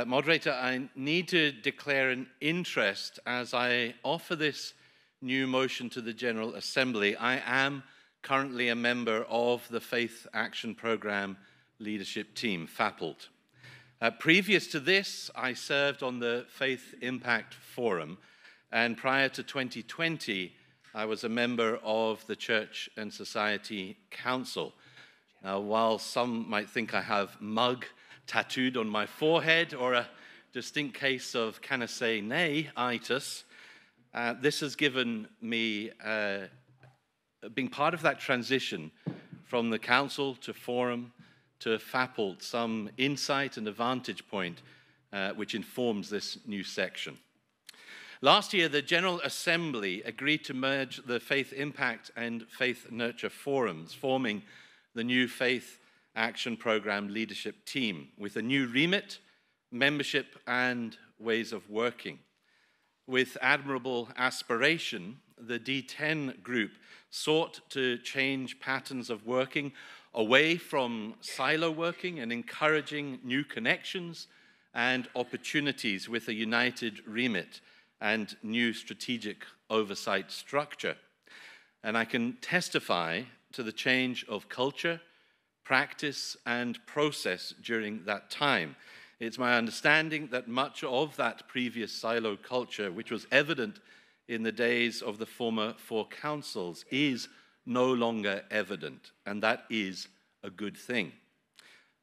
Moderator, I need to declare an interest as I offer this new motion to the General Assembly. I am currently a member of the Faith Action Programme Leadership Team, FAPLT. Previous to this, I served on the Faith Impact Forum, and prior to 2020, I was a member of the Church and Society Council. Now, while some might think I have mug tattooed on my forehead or a distinct case of can I say nay-itis, this has given me, being part of that transition from the council to forum to FAPLT, some insight and a vantage point which informs this new section. Last year, the General Assembly agreed to merge the Faith Impact and Faith Nurture forums, forming the new Faith Action Programme Leadership Team with a new remit, membership, and ways of working. With admirable aspiration, the D10 group sought to change patterns of working away from silo working and encouraging new connections and opportunities with a united remit and new strategic oversight structure. And I can testify to the change of culture, practice, and process during that time. It's my understanding that much of that previous silo culture, which was evident in the days of the former four councils, is no longer evident, and that is a good thing.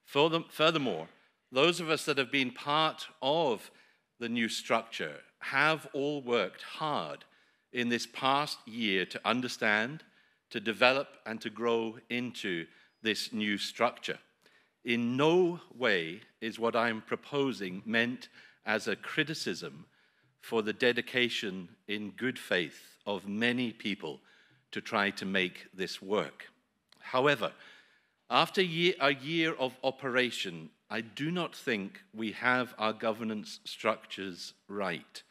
Furthermore, those of us that have been part of the new structure have all worked hard in this past year to understand, to develop, and to grow into this new structure. In no way is what I'm proposing meant as a criticism for the dedication in good faith of many people to try to make this work. However, after a year of operation, I do not think we have our governance structures right.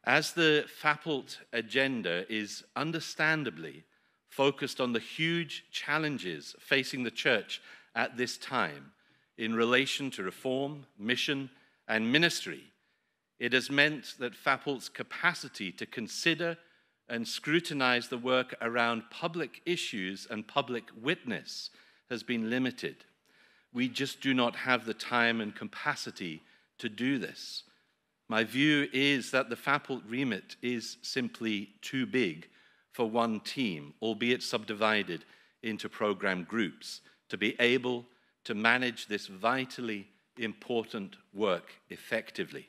As the FAPLT agenda is understandably focused on the huge challenges facing the Church at this time in relation to reform, mission, and ministry, it has meant that FAPLT's capacity to consider and scrutinize the work around public issues and public witness has been limited. We just do not have the time and capacity to do this. My view is that the FAPLT remit is simply too big for one team, albeit subdivided into program groups, to be able to manage this vitally important work effectively.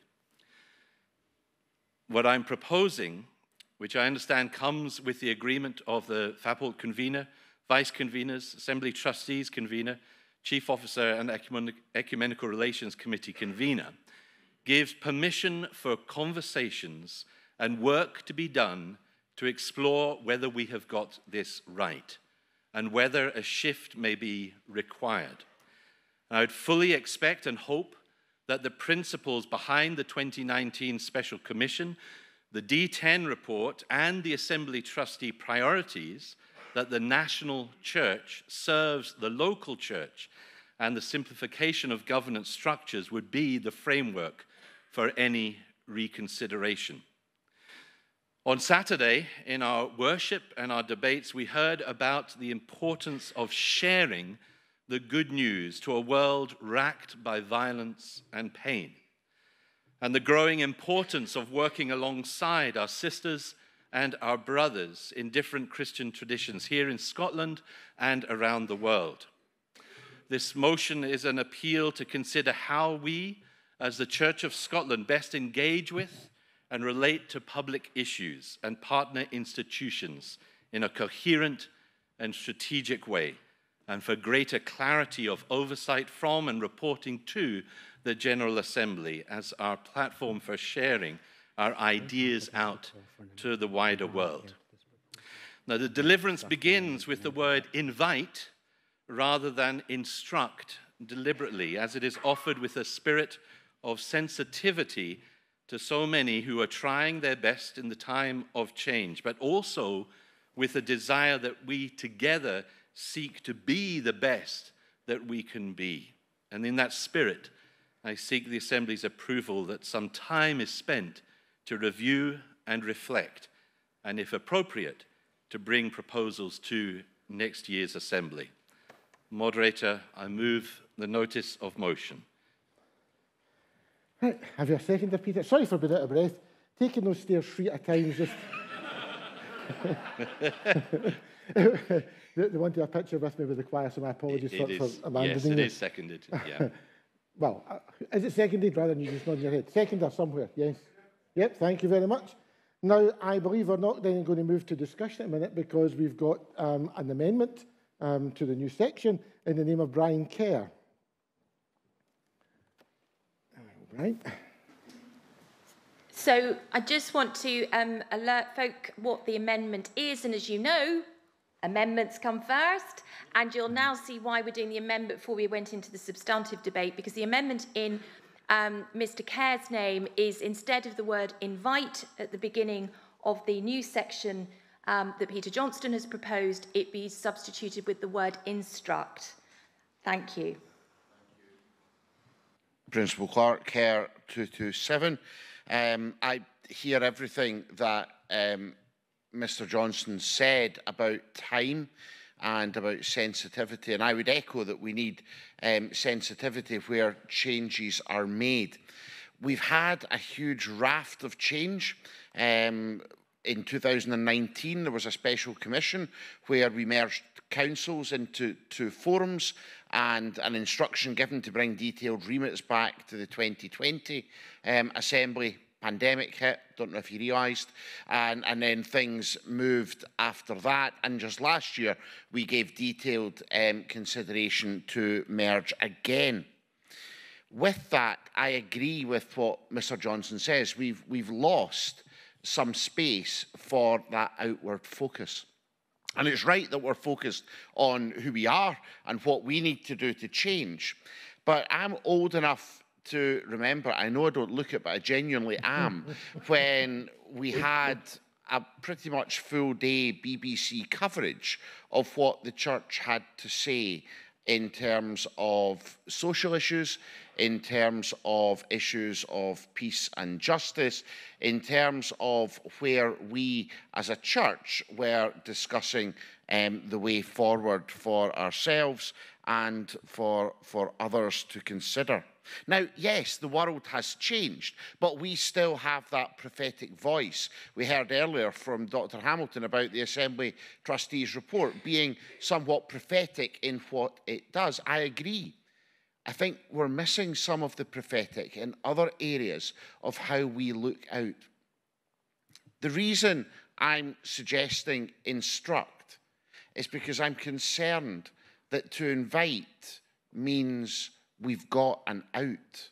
What I'm proposing, which I understand comes with the agreement of the FAPLT convener, vice conveners, Assembly Trustees convener, Chief Officer and Ecumenical Relations Committee convener, gives permission for conversations and work to be done to explore whether we have got this right and whether a shift may be required. And I would fully expect and hope that the principles behind the 2019 Special Commission, the D10 report, and the Assembly Trustee priorities that the national church serves the local church, and the simplification of governance structures would be the framework for any reconsideration. On Saturday, in our worship and our debates, we heard about the importance of sharing the good news to a world racked by violence and pain, and the growing importance of working alongside our sisters and our brothers in different Christian traditions here in Scotland and around the world. This motion is an appeal to consider how we, as the Church of Scotland, best engage with and relate to public issues and partner institutions in a coherent and strategic way, and for greater clarity of oversight from and reporting to the General Assembly as our platform for sharing our ideas out to the wider world. Now, the deliverance begins with the word invite rather than instruct deliberately, as it is offered with a spirit of sensitivity to so many who are trying their best in the time of change, but also with a desire that we together seek to be the best that we can be. And in that spirit, I seek the Assembly's approval that some time is spent to review and reflect, and if appropriate, to bring proposals to next year's Assembly. Moderator, I move the notice of motion. Right, have you a seconder, Peter? Sorry for being out of breath. Taking those stairs 3 at a time is just... They want to do a picture with me with the choir, so my apologies for abandoning Yes, it is seconded, yeah. Well, is it seconded rather than you just nodding your head? Seconder somewhere, yes. Yep, thank you very much. Now, I believe we're not then going to move to discussion in a minute because we've got an amendment to the new section in the name of Brian Kerr. Right. So I just want to alert folk what the amendment is, and as you know, amendments come first, and you'll now see why we're doing the amendment before we went into the substantive debate, because the amendment in Mr. Kerr's name is, instead of the word invite at the beginning of the new section that Peter Johnston has proposed, it be substituted with the word instruct. Thank you. Principal Clerk, Kerr 227. I hear everything that Mr. Johnston said about time and about sensitivity, and I would echo that we need sensitivity where changes are made. We've had a huge raft of change. In 2019, there was a special commission where we merged councils into 2 forums and an instruction given to bring detailed remits back to the 2020 Assembly. Pandemic hit, don't know if you realised, and then things moved after that. And just last year, we gave detailed consideration to merge again. With that, I agree with what Mr. Johnson says. We've lost some space for that outward focus. And it's right that we're focused on who we are and what we need to do to change. But I'm old enough to remember, I know I don't look it, but I genuinely am, when we had a pretty much full-day BBC coverage of what the church had to say in terms of social issues, in terms of issues of peace and justice, in terms of where we as a church were discussing the way forward for ourselves and for others to consider. Now, yes, the world has changed, but we still have that prophetic voice. We heard earlier from Dr. Hamilton about the Assembly Trustees report being somewhat prophetic in what it does. I agree. I think we're missing some of the prophetic in other areas of how we look out. The reason I'm suggesting instruct is because I'm concerned that to invite means we've got an out.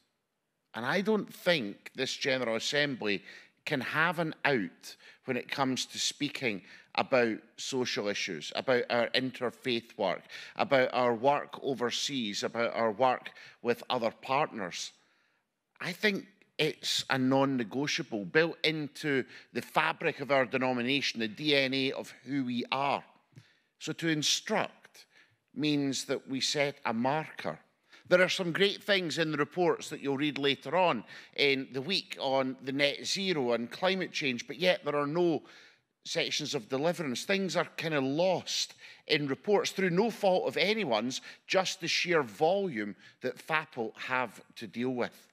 And I don't think this General Assembly can have an out when it comes to speaking about social issues, about our interfaith work, about our work overseas, about our work with other partners. I think it's a non-negotiable, built into the fabric of our denomination, the DNA of who we are. So to instruct means that we set a marker. There are some great things in the reports that you'll read later on in the week on the net zero and climate change, but yet there are no sections of deliverance. Things are kind of lost in reports through no fault of anyone's, just the sheer volume that FAPL have to deal with.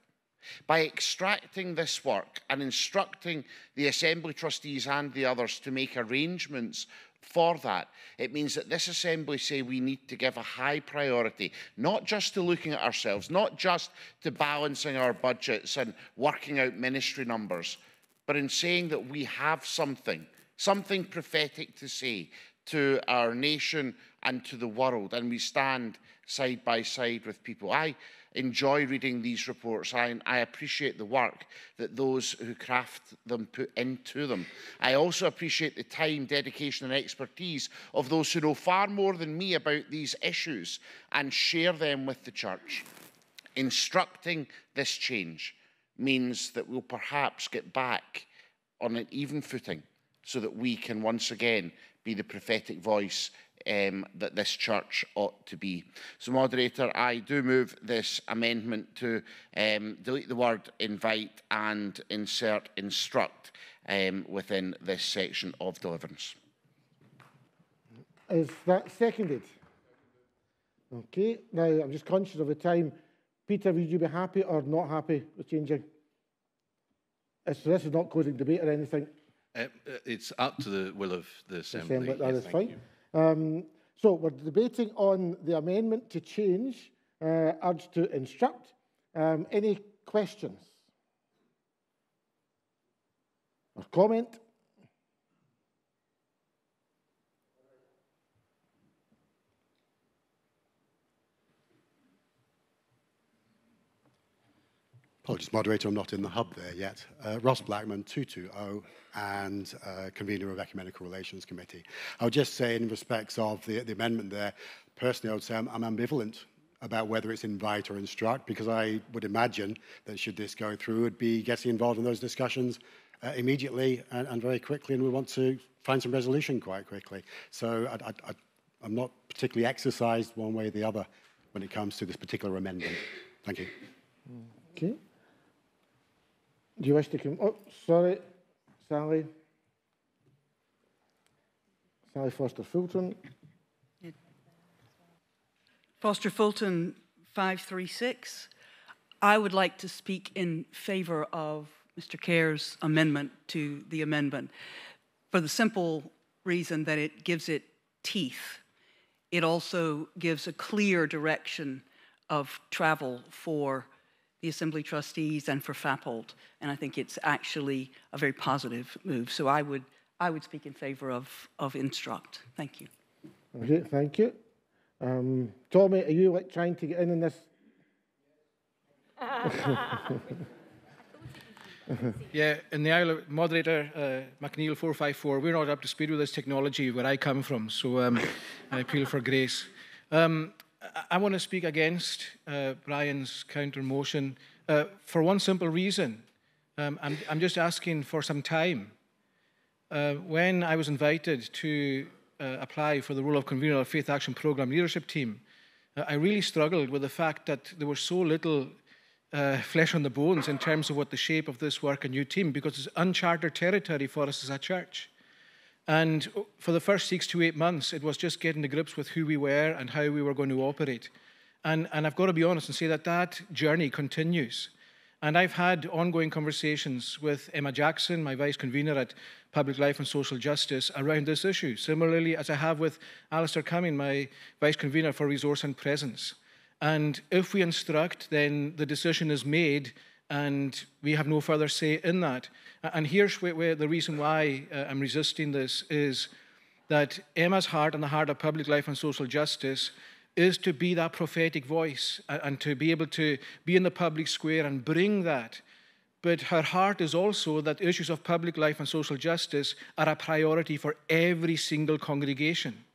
By extracting this work and instructing the Assembly trustees and the others to make arrangements for that, it means that this Assembly say we need to give a high priority, not just to looking at ourselves, not just to balancing our budgets and working out ministry numbers, but in saying that we have something prophetic to say to our nation and to the world, and we stand side by side with people. I enjoy reading these reports. I appreciate the work that those who craft them put into them. I also appreciate the time, dedication and expertise of those who know far more than me about these issues and share them with the church. Instructing this change means that we'll perhaps get back on an even footing so that we can once again be the prophetic voice that this church ought to be. So, Moderator, I do move this amendment to delete the word invite and insert instruct within this section of deliverance. Is that seconded? Okay, now I'm just conscious of the time. Peter, would you be happy or not happy with changing? So this is not closing debate or anything. It's up to the will of the Assembly. That is fine. So we're debating on the amendment to change, urge to instruct. Any questions or comment? Apologies, Moderator, I'm not in the hub there yet. Ross Blackman, 220, and Convener of Ecumenical Relations Committee. I would just say in respects of the amendment there, personally I would say I'm ambivalent about whether it's invite or instruct, because I would imagine that should this go through, would be getting involved in those discussions immediately and very quickly, and we want to find some resolution quite quickly. So I'm not particularly exercised one way or the other when it comes to this particular amendment. Thank you. Okay. Do you wish to come? Oh, sorry, Sally. Sally Foster-Fulton. Foster-Fulton 536. I would like to speak in favour of Mr. Kerr's amendment to the amendment for the simple reason that it gives it teeth. It also gives a clear direction of travel for the Assembly trustees and for FAPOLT, and I think it's actually a very positive move. So I would speak in favour of instruct. Thank you. Okay, thank you. Tommy, are you trying to get in this? Yeah, in the Isle of Moderator McNeil 454, we're not up to speed with this technology where I come from, so I appeal for grace. I want to speak against Brian's counter motion for one simple reason. I'm just asking for some time. When I was invited to apply for the role of convener of Faith Action Programme leadership team, I really struggled with the fact that there was so little flesh on the bones in terms of what the shape of this work and new team, because it's uncharted territory for us as a church. And for the first 6 to 8 months, it was just getting to grips with who we were and how we were going to operate. And I've got to be honest and say that that journey continues. And I've had ongoing conversations with Emma Jackson, my vice convener at Public Life and Social Justice, around this issue, similarly as I have with Alistair Cumming, my vice convener for Resource and Presence. And if we instruct, then the decision is made and we have no further say in that. And here's where the reason why I'm resisting this is that Emma's heart and the heart of Public Life and Social Justice is to be that prophetic voice and to be able to be in the public square and bring that. But her heart is also that issues of public life and social justice are a priority for every single congregation.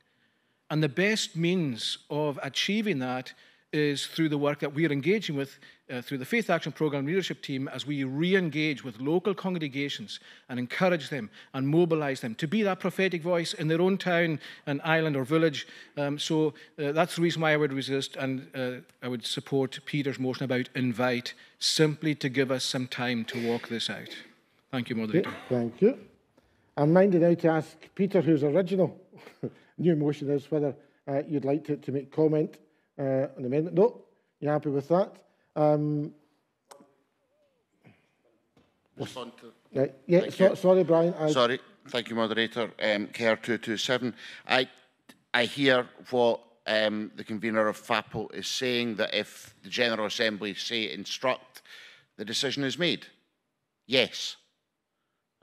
And the best means of achieving that is through the work that we are engaging with through the Faith Action Programme leadership team as we re-engage with local congregations and encourage them and mobilise them to be that prophetic voice in their own town and island or village. So that's the reason why I would resist, and I would support Peter's motion about invite, simply to give us some time to walk this out. Thank you, Moderator. Okay, thank you. I'm minded now to ask Peter, whose original new motion is, whether you'd like to make comment on the amendment. No, you're happy with that? Respond to... yeah, sorry, Brian. Sorry, thank you, Moderator. Care 227. I hear what the convener of FAPL is saying, that if the General Assembly say instruct, the decision is made. Yes.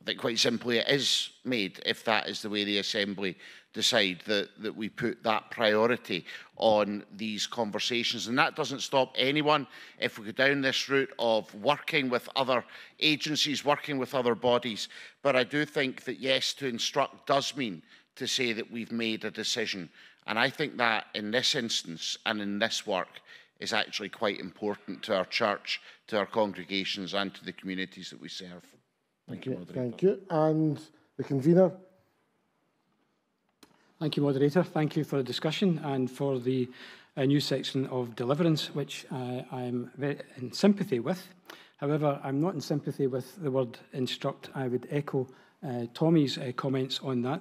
I think quite simply it is made if that is the way the Assembly decide that we put that priority on these conversations. And that doesn't stop anyone if we go down this route of working with other agencies, working with other bodies. But I do think that yes, to instruct does mean to say that we've made a decision. And I think that in this instance and in this work is actually quite important to our church, to our congregations and to the communities that we serve. Thank you, Moderator. Thank you. And the convener. Thank you, Moderator. Thank you for the discussion and for the new section of deliverance, which I'm very in sympathy with. However, I'm not in sympathy with the word instruct. I would echo Tommy's comments on that.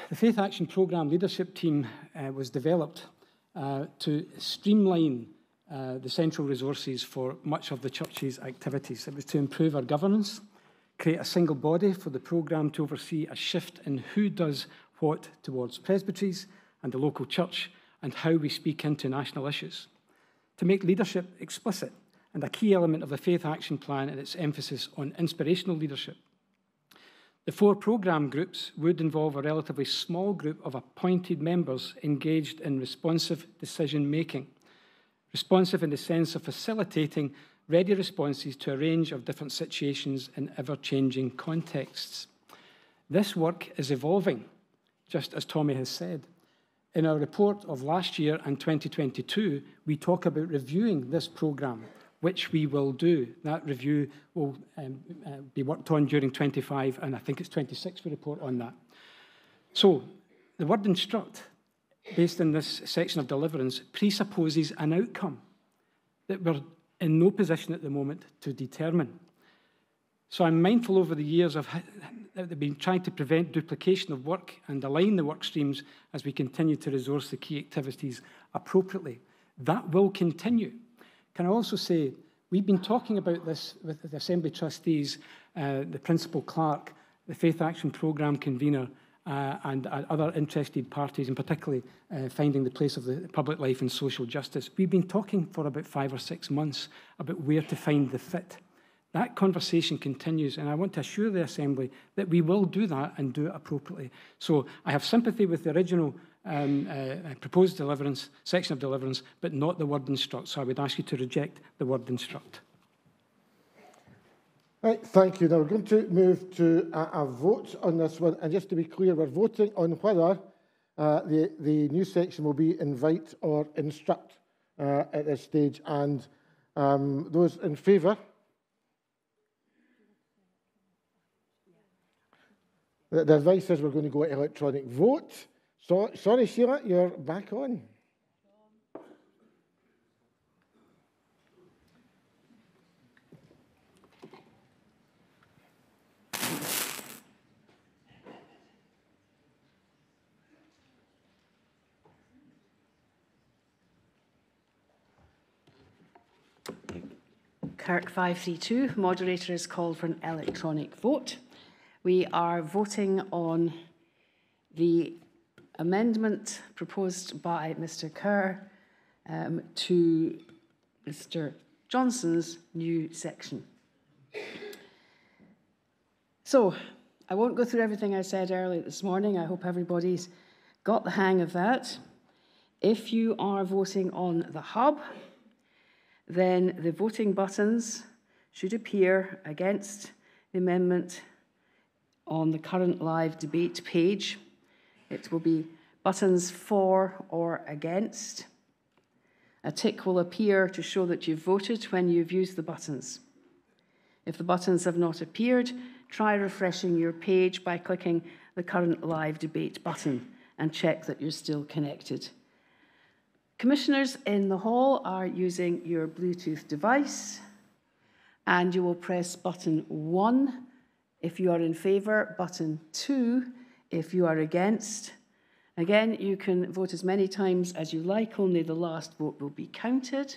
The Faith Action Programme leadership team was developed to streamline the central resources for much of the church's activities. It was to improve our governance, create a single body for the programme to oversee a shift in who does what towards presbyteries and the local church, and how we speak into national issues. To make leadership explicit and a key element of the Faith Action Plan and its emphasis on inspirational leadership. The 4 programme groups would involve a relatively small group of appointed members engaged in responsive decision-making. Responsive in the sense of facilitating ready responses to a range of different situations in ever-changing contexts. This work is evolving, just as Tommy has said. In our report of last year and 2022, we talk about reviewing this programme, which we will do. That review will be worked on during 25, and I think it's 26 we report on that. So, the word instruct, based in this section of deliverance, presupposes an outcome that we're in no position at the moment to determine. So I'm mindful over the years of that they've been trying to prevent duplication of work and align the work streams as we continue to resource the key activities appropriately. That will continue. Can I also say, we've been talking about this with the Assembly Trustees, the Principal Clerk, the Faith Action Programme convener, and other interested parties, and particularly finding the place of the public life and social justice. We've been talking for about 5 or 6 months about where to find the fit. That conversation continues, and I want to assure the Assembly that we will do that and do it appropriately. So I have sympathy with the original proposed deliverance, section of deliverance, but not the word instruct. So I would ask you to reject the word instruct. Right, thank you. Now we're going to move to a vote on this one. And just to be clear, we're voting on whether the new section will be invite or instruct at this stage. And those in favour? The advice is we're going to go electronic vote. So, sorry, Sheila, you're back on. Kirk 532, moderator is called for an electronic vote. We are voting on the amendment proposed by Mr. Kerr to Mr. Johnson's new section. So, I won't go through everything I said earlier this morning. I hope everybody's got the hang of that. If you are voting on the hub, then the voting buttons should appear against the amendment on the current live debate page. It will be buttons for or against. A tick will appear to show that you've voted when you've used the buttons. If the buttons have not appeared, try refreshing your page by clicking the current live debate button and check that you're still connected. Commissioners in the hall are using your Bluetooth device, and you will press button 1 if you are in favour, button 2 if you are against. Again, you can vote as many times as you like, only the last vote will be counted.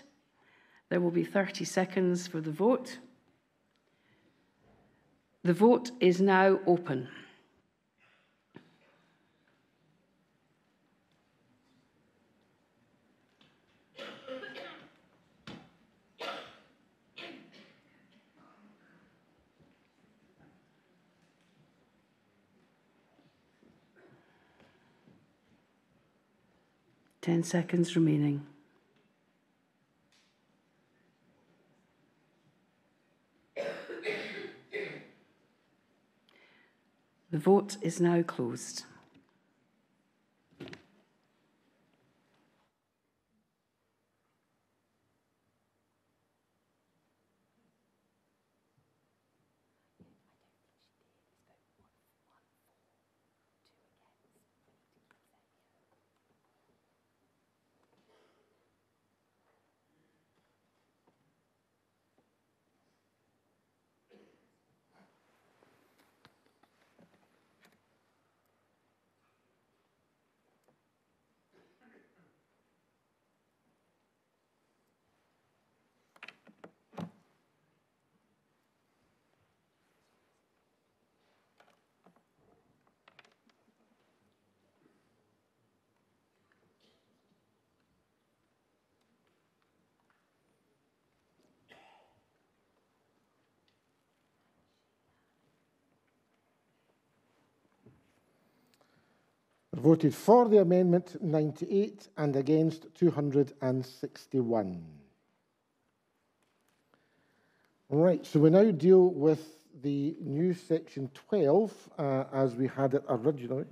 There will be 30 seconds for the vote. The vote is now open. Ten seconds remaining. The vote is now closed. Voted for the amendment 98 and against 261. All right, so we now deal with the new section 12 as we had it originally.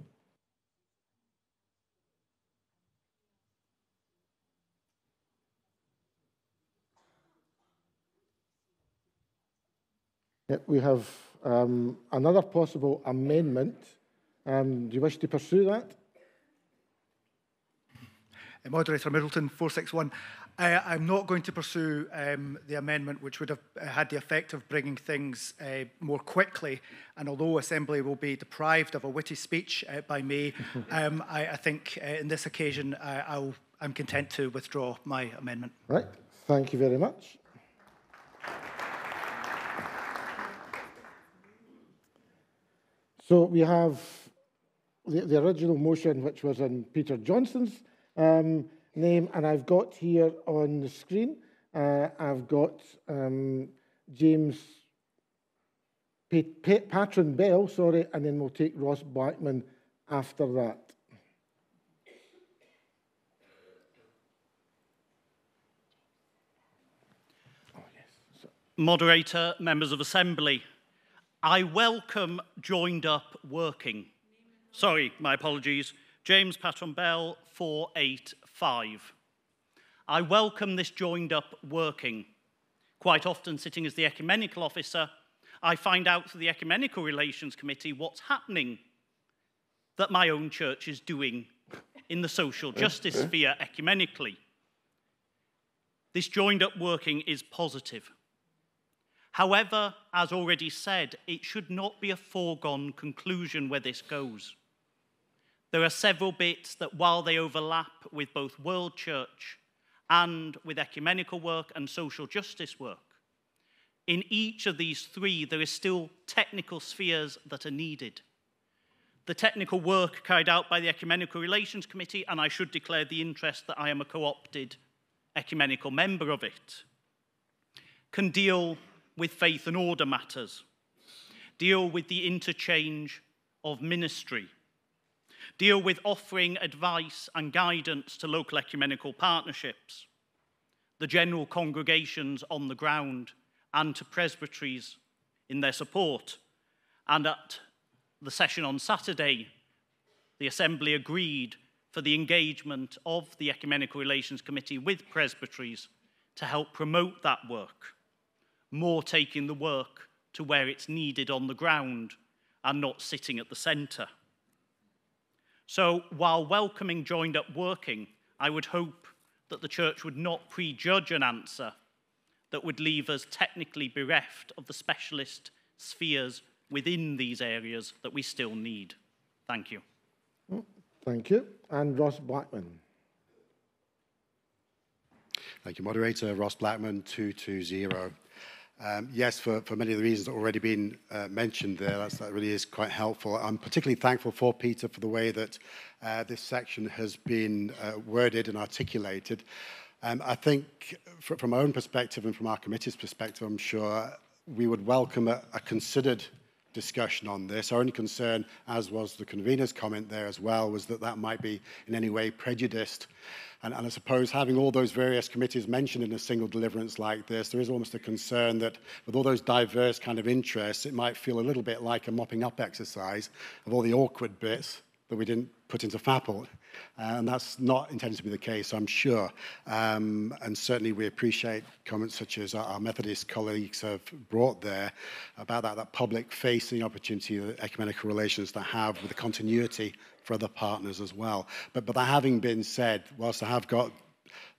We have another possible amendment. Do you wish to pursue that? Moderator Middleton, 461. I'm not going to pursue the amendment which would have had the effect of bringing things more quickly, and although Assembly will be deprived of a witty speech by me, I think in this occasion I'm content to withdraw my amendment. Right, thank you very much. So we have the original motion, which was in Peter Johnston's name, and I've got here on the screen, I've got James Patron Bell, sorry, and then we'll take Ross Blackman after that. Moderator, members of Assembly, I welcome joined up working. Sorry, my apologies. James Patron Bell, 485. I welcome this joined up working. Quite often, sitting as the ecumenical officer, I find out through the Ecumenical Relations Committee what's happening that my own church is doing in the social justice sphere ecumenically. This joined up working is positive. However, as already said, it should not be a foregone conclusion where this goes. There are several bits that, while they overlap with both World Church and with ecumenical work and social justice work, in each of these three, there is still technical spheres that are needed. The technical work carried out by the Ecumenical Relations Committee, and I should declare the interest that I am a co-opted ecumenical member of it, can deal with faith and order matters, deal with the interchange of ministry, deal with offering advice and guidance to local ecumenical partnerships, the general congregations on the ground, and to presbyteries in their support. And at the session on Saturday, the Assembly agreed for the engagement of the Ecumenical Relations Committee with presbyteries to help promote that work, more taking the work to where it's needed on the ground and not sitting at the centre. So while welcoming joined up working, I would hope that the Church would not prejudge an answer that would leave us technically bereft of the specialist spheres within these areas that we still need. Thank you. Thank you. And Ross Blackman. Thank you, Moderator. Ross Blackman, 220. Yes, for many of the reasons that have already been mentioned there, that really is quite helpful. I'm particularly thankful for Peter for the way that this section has been worded and articulated. I think from my own perspective and from our committee's perspective, I'm sure we would welcome a considered discussion on this. Our only concern, as was the convener's comment there as well, was that that might be in any way prejudiced. And I suppose having all those various committees mentioned in a single deliverance like this, there is almost a concern that with all those diverse kind of interests, it might feel a little bit like a mopping up exercise of all the awkward bits that we didn't put into FAPL. And that's not intended to be the case, I'm sure. And certainly we appreciate comments such as our Methodist colleagues have brought there about that public-facing opportunity that ecumenical relations to have with the continuity for other partners as well. But that having been said, whilst I have got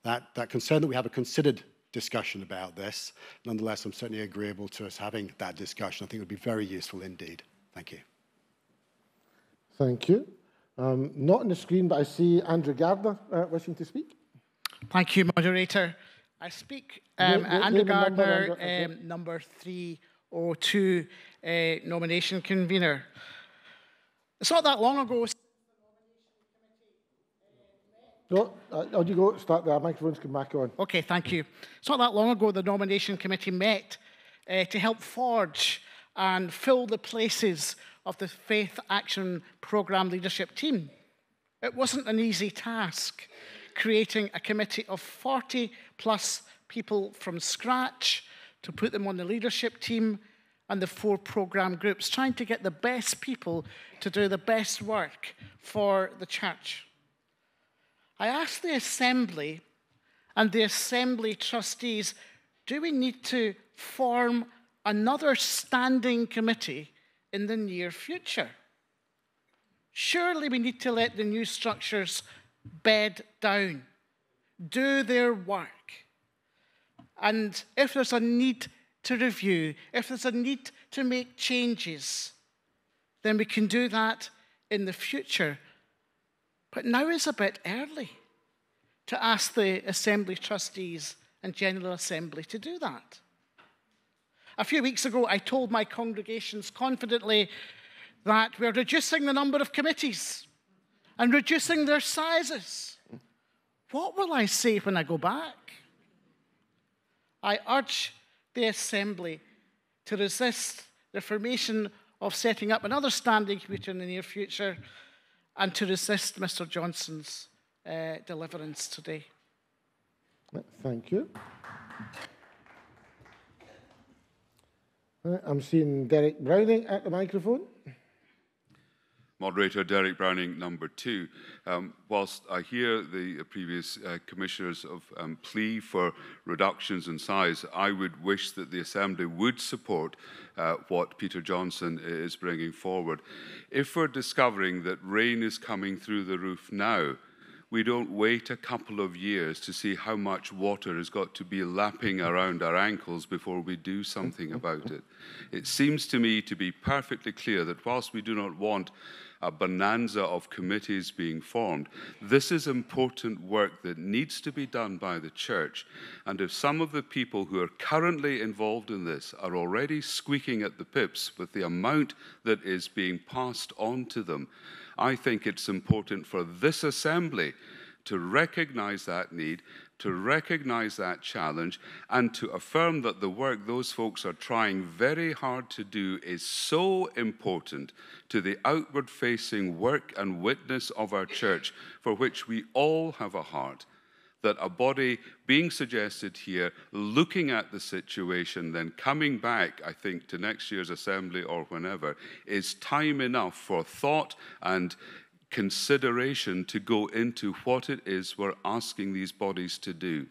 that concern that we have a considered discussion about this, nonetheless, I'm certainly agreeable to us having that discussion. I think it would be very useful indeed. Thank you. Thank you. Not on the screen, but I see Andrew Gardner wishing to speak. Thank you, Moderator. I speak Andrew Gardner, number 302, nomination convener. It's not that long ago. No, on you go. Start there. Microphones come back on. Okay, thank you. It's not that long ago the nomination committee met to help forge and fill the places of the Faith Action Programme leadership team. It wasn't an easy task, creating a committee of 40+ people from scratch to put them on the leadership team and the 4 programme groups, trying to get the best people to do the best work for the church. I asked the Assembly and the Assembly trustees, do we need to form another standing committee in the near future? Surely we need to let the new structures bed down, do their work. And if there's a need to review, if there's a need to make changes, then we can do that in the future. But now is a bit early to ask the Assembly trustees and General Assembly to do that. A few weeks ago, I told my congregations confidently that we're reducing the number of committees and reducing their sizes. What will I say when I go back? I urge the Assembly to resist the formation of setting up another standing committee in the near future and to resist Mr. Johnson's deliverance today. Thank you. I'm seeing Derek Browning at the microphone. Moderator Derek Browning, number 2. Whilst I hear the previous commissioners' plea for reductions in size, I would wish that the Assembly would support what Peter Johnson is bringing forward. If we're discovering that rain is coming through the roof now, we don't wait a couple of years to see how much water has got to be lapping around our ankles before we do something about it. It seems to me to be perfectly clear that whilst we do not want a bonanza of committees being formed, this is important work that needs to be done by the church. And if some of the people who are currently involved in this are already squeaking at the pips with the amount that is being passed on to them, I think it's important for this Assembly to recognise that need, to recognise that challenge, and to affirm that the work those folks are trying very hard to do is so important to the outward-facing work and witness of our church, for which we all have a heart, that a body being suggested here, looking at the situation, then coming back, I think, to next year's Assembly or whenever, is time enough for thought and consideration to go into what it is we're asking these bodies to do.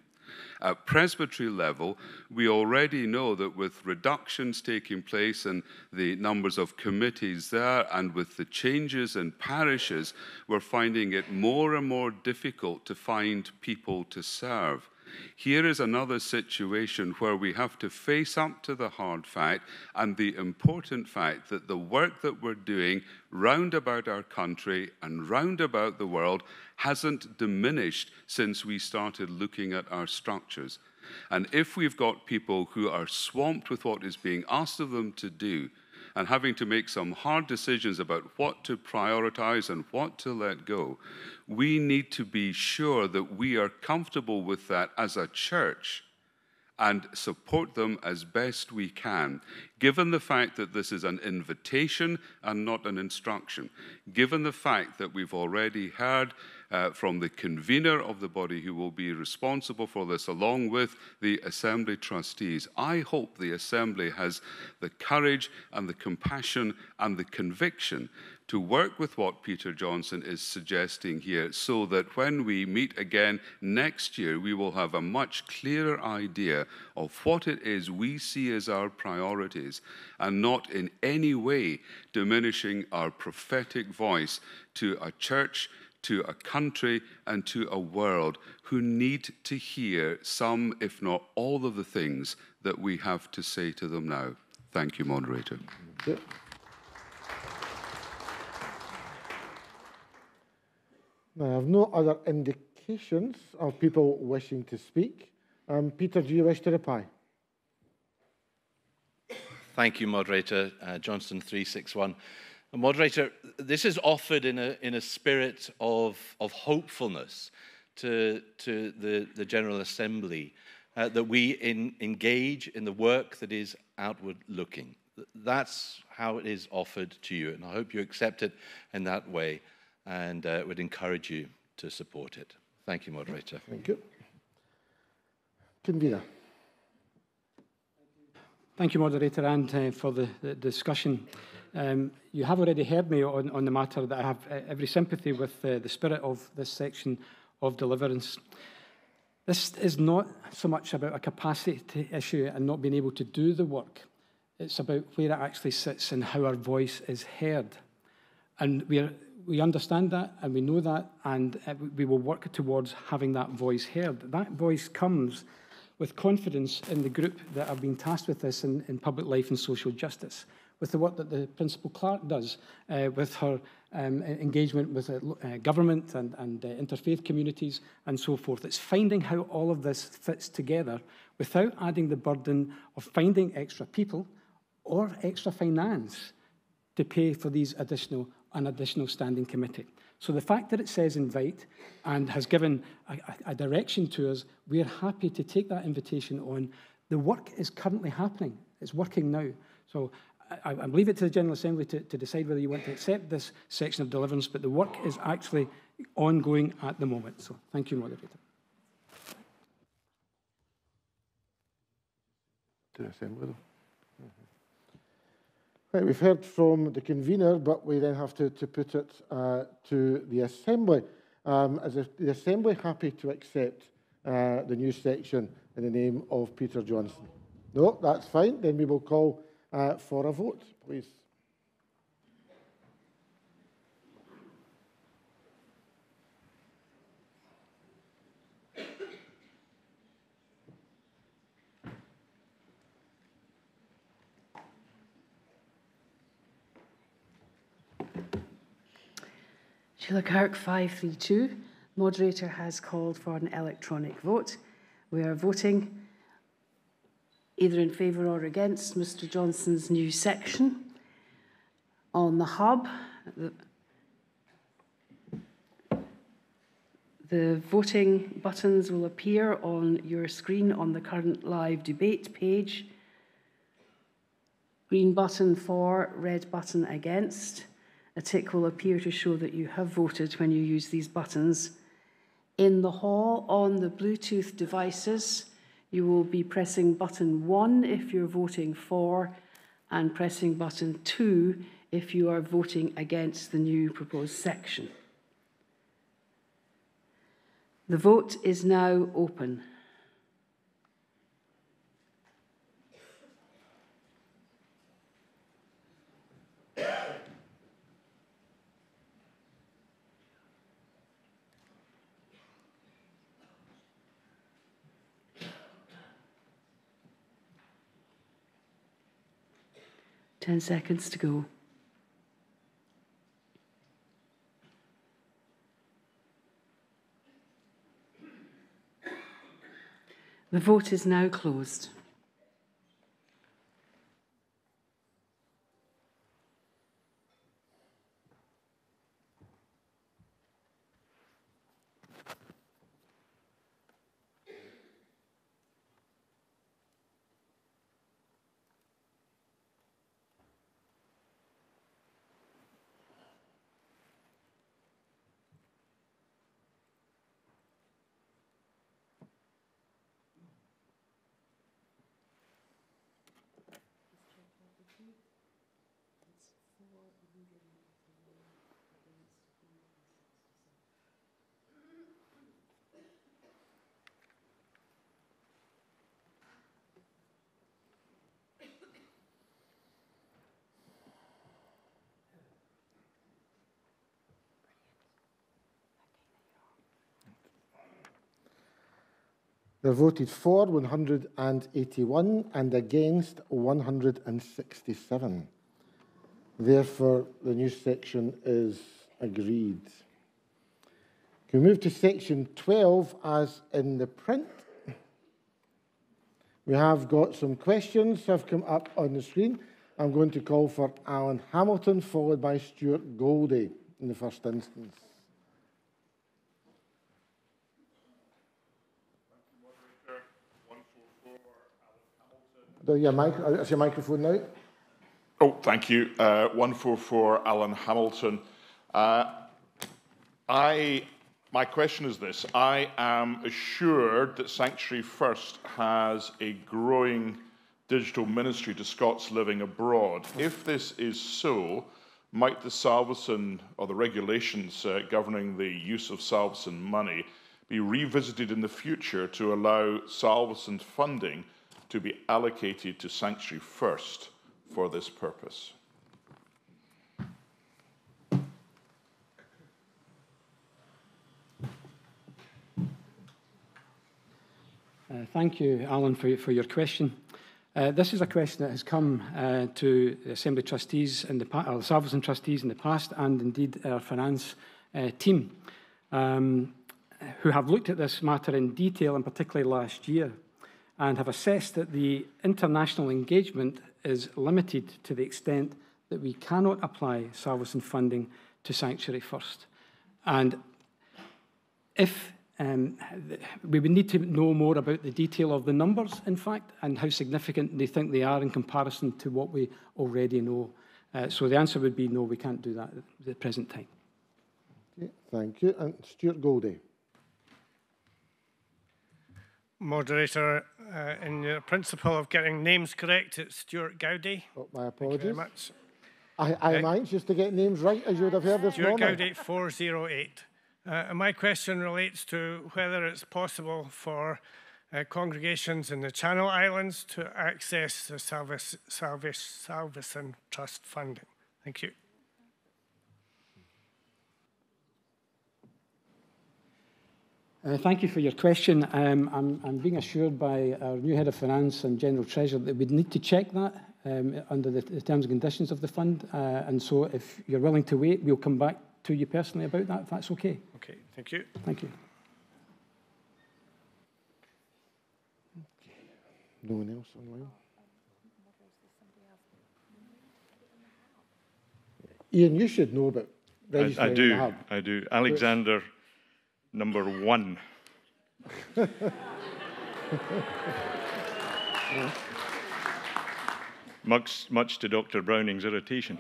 At presbytery level, we already know that with reductions taking place in the numbers of committees there, and with the changes in parishes, we're finding it more and more difficult to find people to serve. Here is another situation where we have to face up to the hard fact and the important fact that the work that we're doing round about our country and round about the world hasn't diminished since we started looking at our structures. And if we've got people who are swamped with what is being asked of them to do, and having to make some hard decisions about what to prioritize and what to let go, we need to be sure that we are comfortable with that as a church and support them as best we can, given the fact that this is an invitation and not an instruction, given the fact that we've already heard from the convener of the body who will be responsible for this, along with the Assembly trustees. I hope the Assembly has the courage and the compassion and the conviction to work with what Peter Johnson is suggesting here, so that when we meet again next year, we will have a much clearer idea of what it is we see as our priorities, and not in any way diminishing our prophetic voice to a church, to a country, and to a world who need to hear some, if not all, of the things that we have to say to them now. Thank you, Moderator. Thank you. Now, I have no other indications of people wishing to speak. Peter, do you wish to reply? Thank you, Moderator. Johnston 361. Moderator, this is offered in a spirit of hopefulness to the General Assembly, that we engage in the work that is outward looking. That's how it is offered to you, and I hope you accept it in that way, and would encourage you to support it. Thank you, Moderator. Thank you. Convener. Thank you, Moderator, and for the discussion. You have already heard me on the matter that I have every sympathy with the spirit of this section of deliverance. This is not so much about a capacity issue and not being able to do the work. It's about where it actually sits and how our voice is heard. And we understand that, and we know that, and we will work towards having that voice heard. That voice comes with confidence in the group that have been tasked with this in public life and social justice, with the work that the Principal Clerk does, with her engagement with government and interfaith communities and so forth. It's finding how all of this fits together without adding the burden of finding extra people or extra finance to pay for these an additional standing committee. So the fact that it says invite and has given a direction to us, we're happy to take that invitation on. The work is currently happening. It's working now. So I leave it to the General Assembly to decide whether you want to accept this section of deliverance, but the work is actually ongoing at the moment. So thank you, Moderator. To the Assembly, though. Right, we've heard from the convener, but we then have to put it to the Assembly. Is the Assembly happy to accept the new section in the name of Peter Johnson? No, that's fine. Then we will call for a vote, please. Sheila Kirk 532. Moderator has called for an electronic vote. We are voting either in favour or against Mr Johnson's new section. On the hub, the voting buttons will appear on your screen on the current live debate page. Green button for, red button against. A tick will appear to show that you have voted when you use these buttons. In the hall, on the Bluetooth devices, you will be pressing button 1 if you're voting for, and pressing button 2 if you are voting against the new proposed section. The vote is now open. Ten seconds to go. The vote is now closed. There voted for 181 and against 167. Therefore, the new section is agreed. Can we move to section 12 as in the print? We have got some questions have come up on the screen. I'm going to call for Alan Hamilton, followed by Stuart Goldie in the first instance. Is your microphone now? Oh, thank you. 144 Alan Hamilton. My question is this. I am assured that Sanctuary First has a growing digital ministry to Scots living abroad. If this is so, might the Salvation or the regulations governing the use of Salvation money be revisited in the future to allow Salvation funding to be allocated to Sanctuary First for this purpose? Thank you, Alan, for your question. This is a question that has come to the Assembly Trustees and the Salvation Trustees in the past, and indeed our finance team, who have looked at this matter in detail, and particularly last year, and have assessed that the international engagement is limited to the extent that we cannot apply Salvation funding to Sanctuary First. And if we would need to know more about the detail of the numbers, in fact, and how significant they think they are in comparison to what we already know. So the answer would be no, we can't do that at the present time. Okay, thank you. And Stuart Goldie. Moderator, in your principle of getting names correct, it's Stuart Gowdy. Oh, my apologies. Thank you very much. I am anxious to get names right, as you would have heard this Stuart morning. Gowdy, 408. My question relates to whether it's possible for congregations in the Channel Islands to access the Salvation Trust funding. Thank you. Thank you for your question. I'm being assured by our new Head of Finance and General Treasurer that we'd need to check that under the terms and conditions of the fund. And so if you're willing to wait, we'll come back to you personally about that, if that's okay. Okay, thank you. Thank you. Okay. No one else online? Ian, you should know about registering the hub. I do. Alexander, number 1. Much to Dr. Browning's irritation.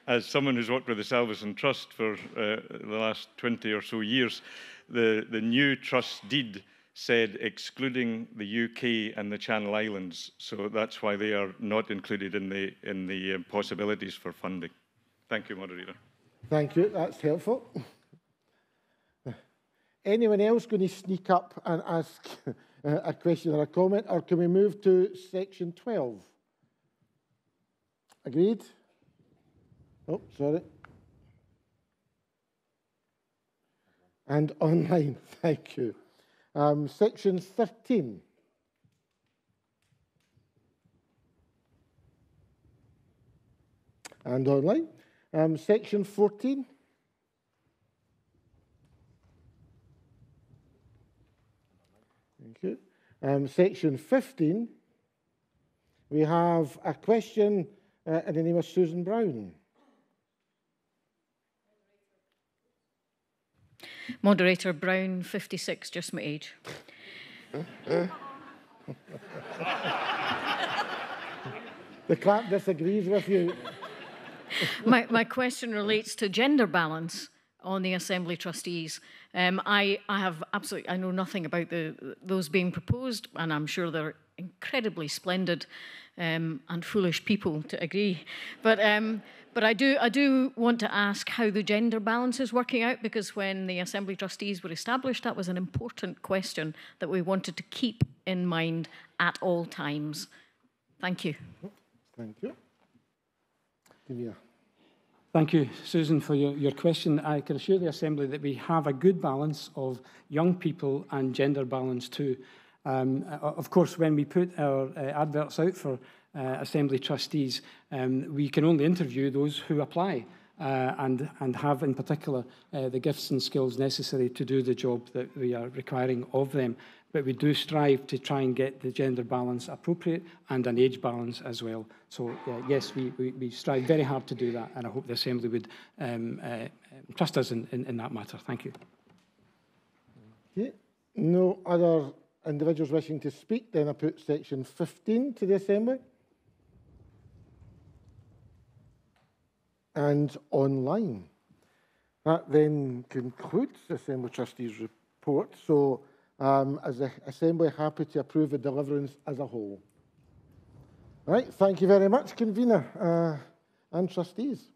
As someone who's worked with the Salvation Trust for the last 20 or so years, the new trust deed said excluding the UK and the Channel Islands, so that's why they are not included in the possibilities for funding. Thank you, Moderator. Thank you, that's helpful. Anyone else going to sneak up and ask a question or a comment, or can we move to section 12? Agreed? Oh, sorry. And online, thank you. Section 13. And online. Section 14. Thank you. Section 15. We have a question in the name of Susan Brown. Moderator Brown, 56, just my age. The clerk disagrees with you. My question relates to gender balance on the Assembly Trustees. I know nothing about those being proposed, and I'm sure they're incredibly splendid and foolish people to agree. But I do want to ask how the gender balance is working out, because when the Assembly Trustees were established, that was an important question that we wanted to keep in mind at all times. Thank you. Thank you. Thank you, Susan, for your question. I can assure the Assembly that we have a good balance of young people and gender balance too. Of course, when we put our adverts out for Assembly Trustees, we can only interview those who apply and have, in particular, the gifts and skills necessary to do the job that we are requiring of them. But we do strive to try and get the gender balance appropriate and an age balance as well. So, yes, we strive very hard to do that, and I hope the Assembly would trust us in that matter. Thank you. Okay. No other individuals wishing to speak, then I put section 15 to the Assembly. And online. That then concludes the Assembly Trustees' report. So, as the Assembly, happy to approve the deliverance as a whole. Right, thank you very much, Convener and Trustees.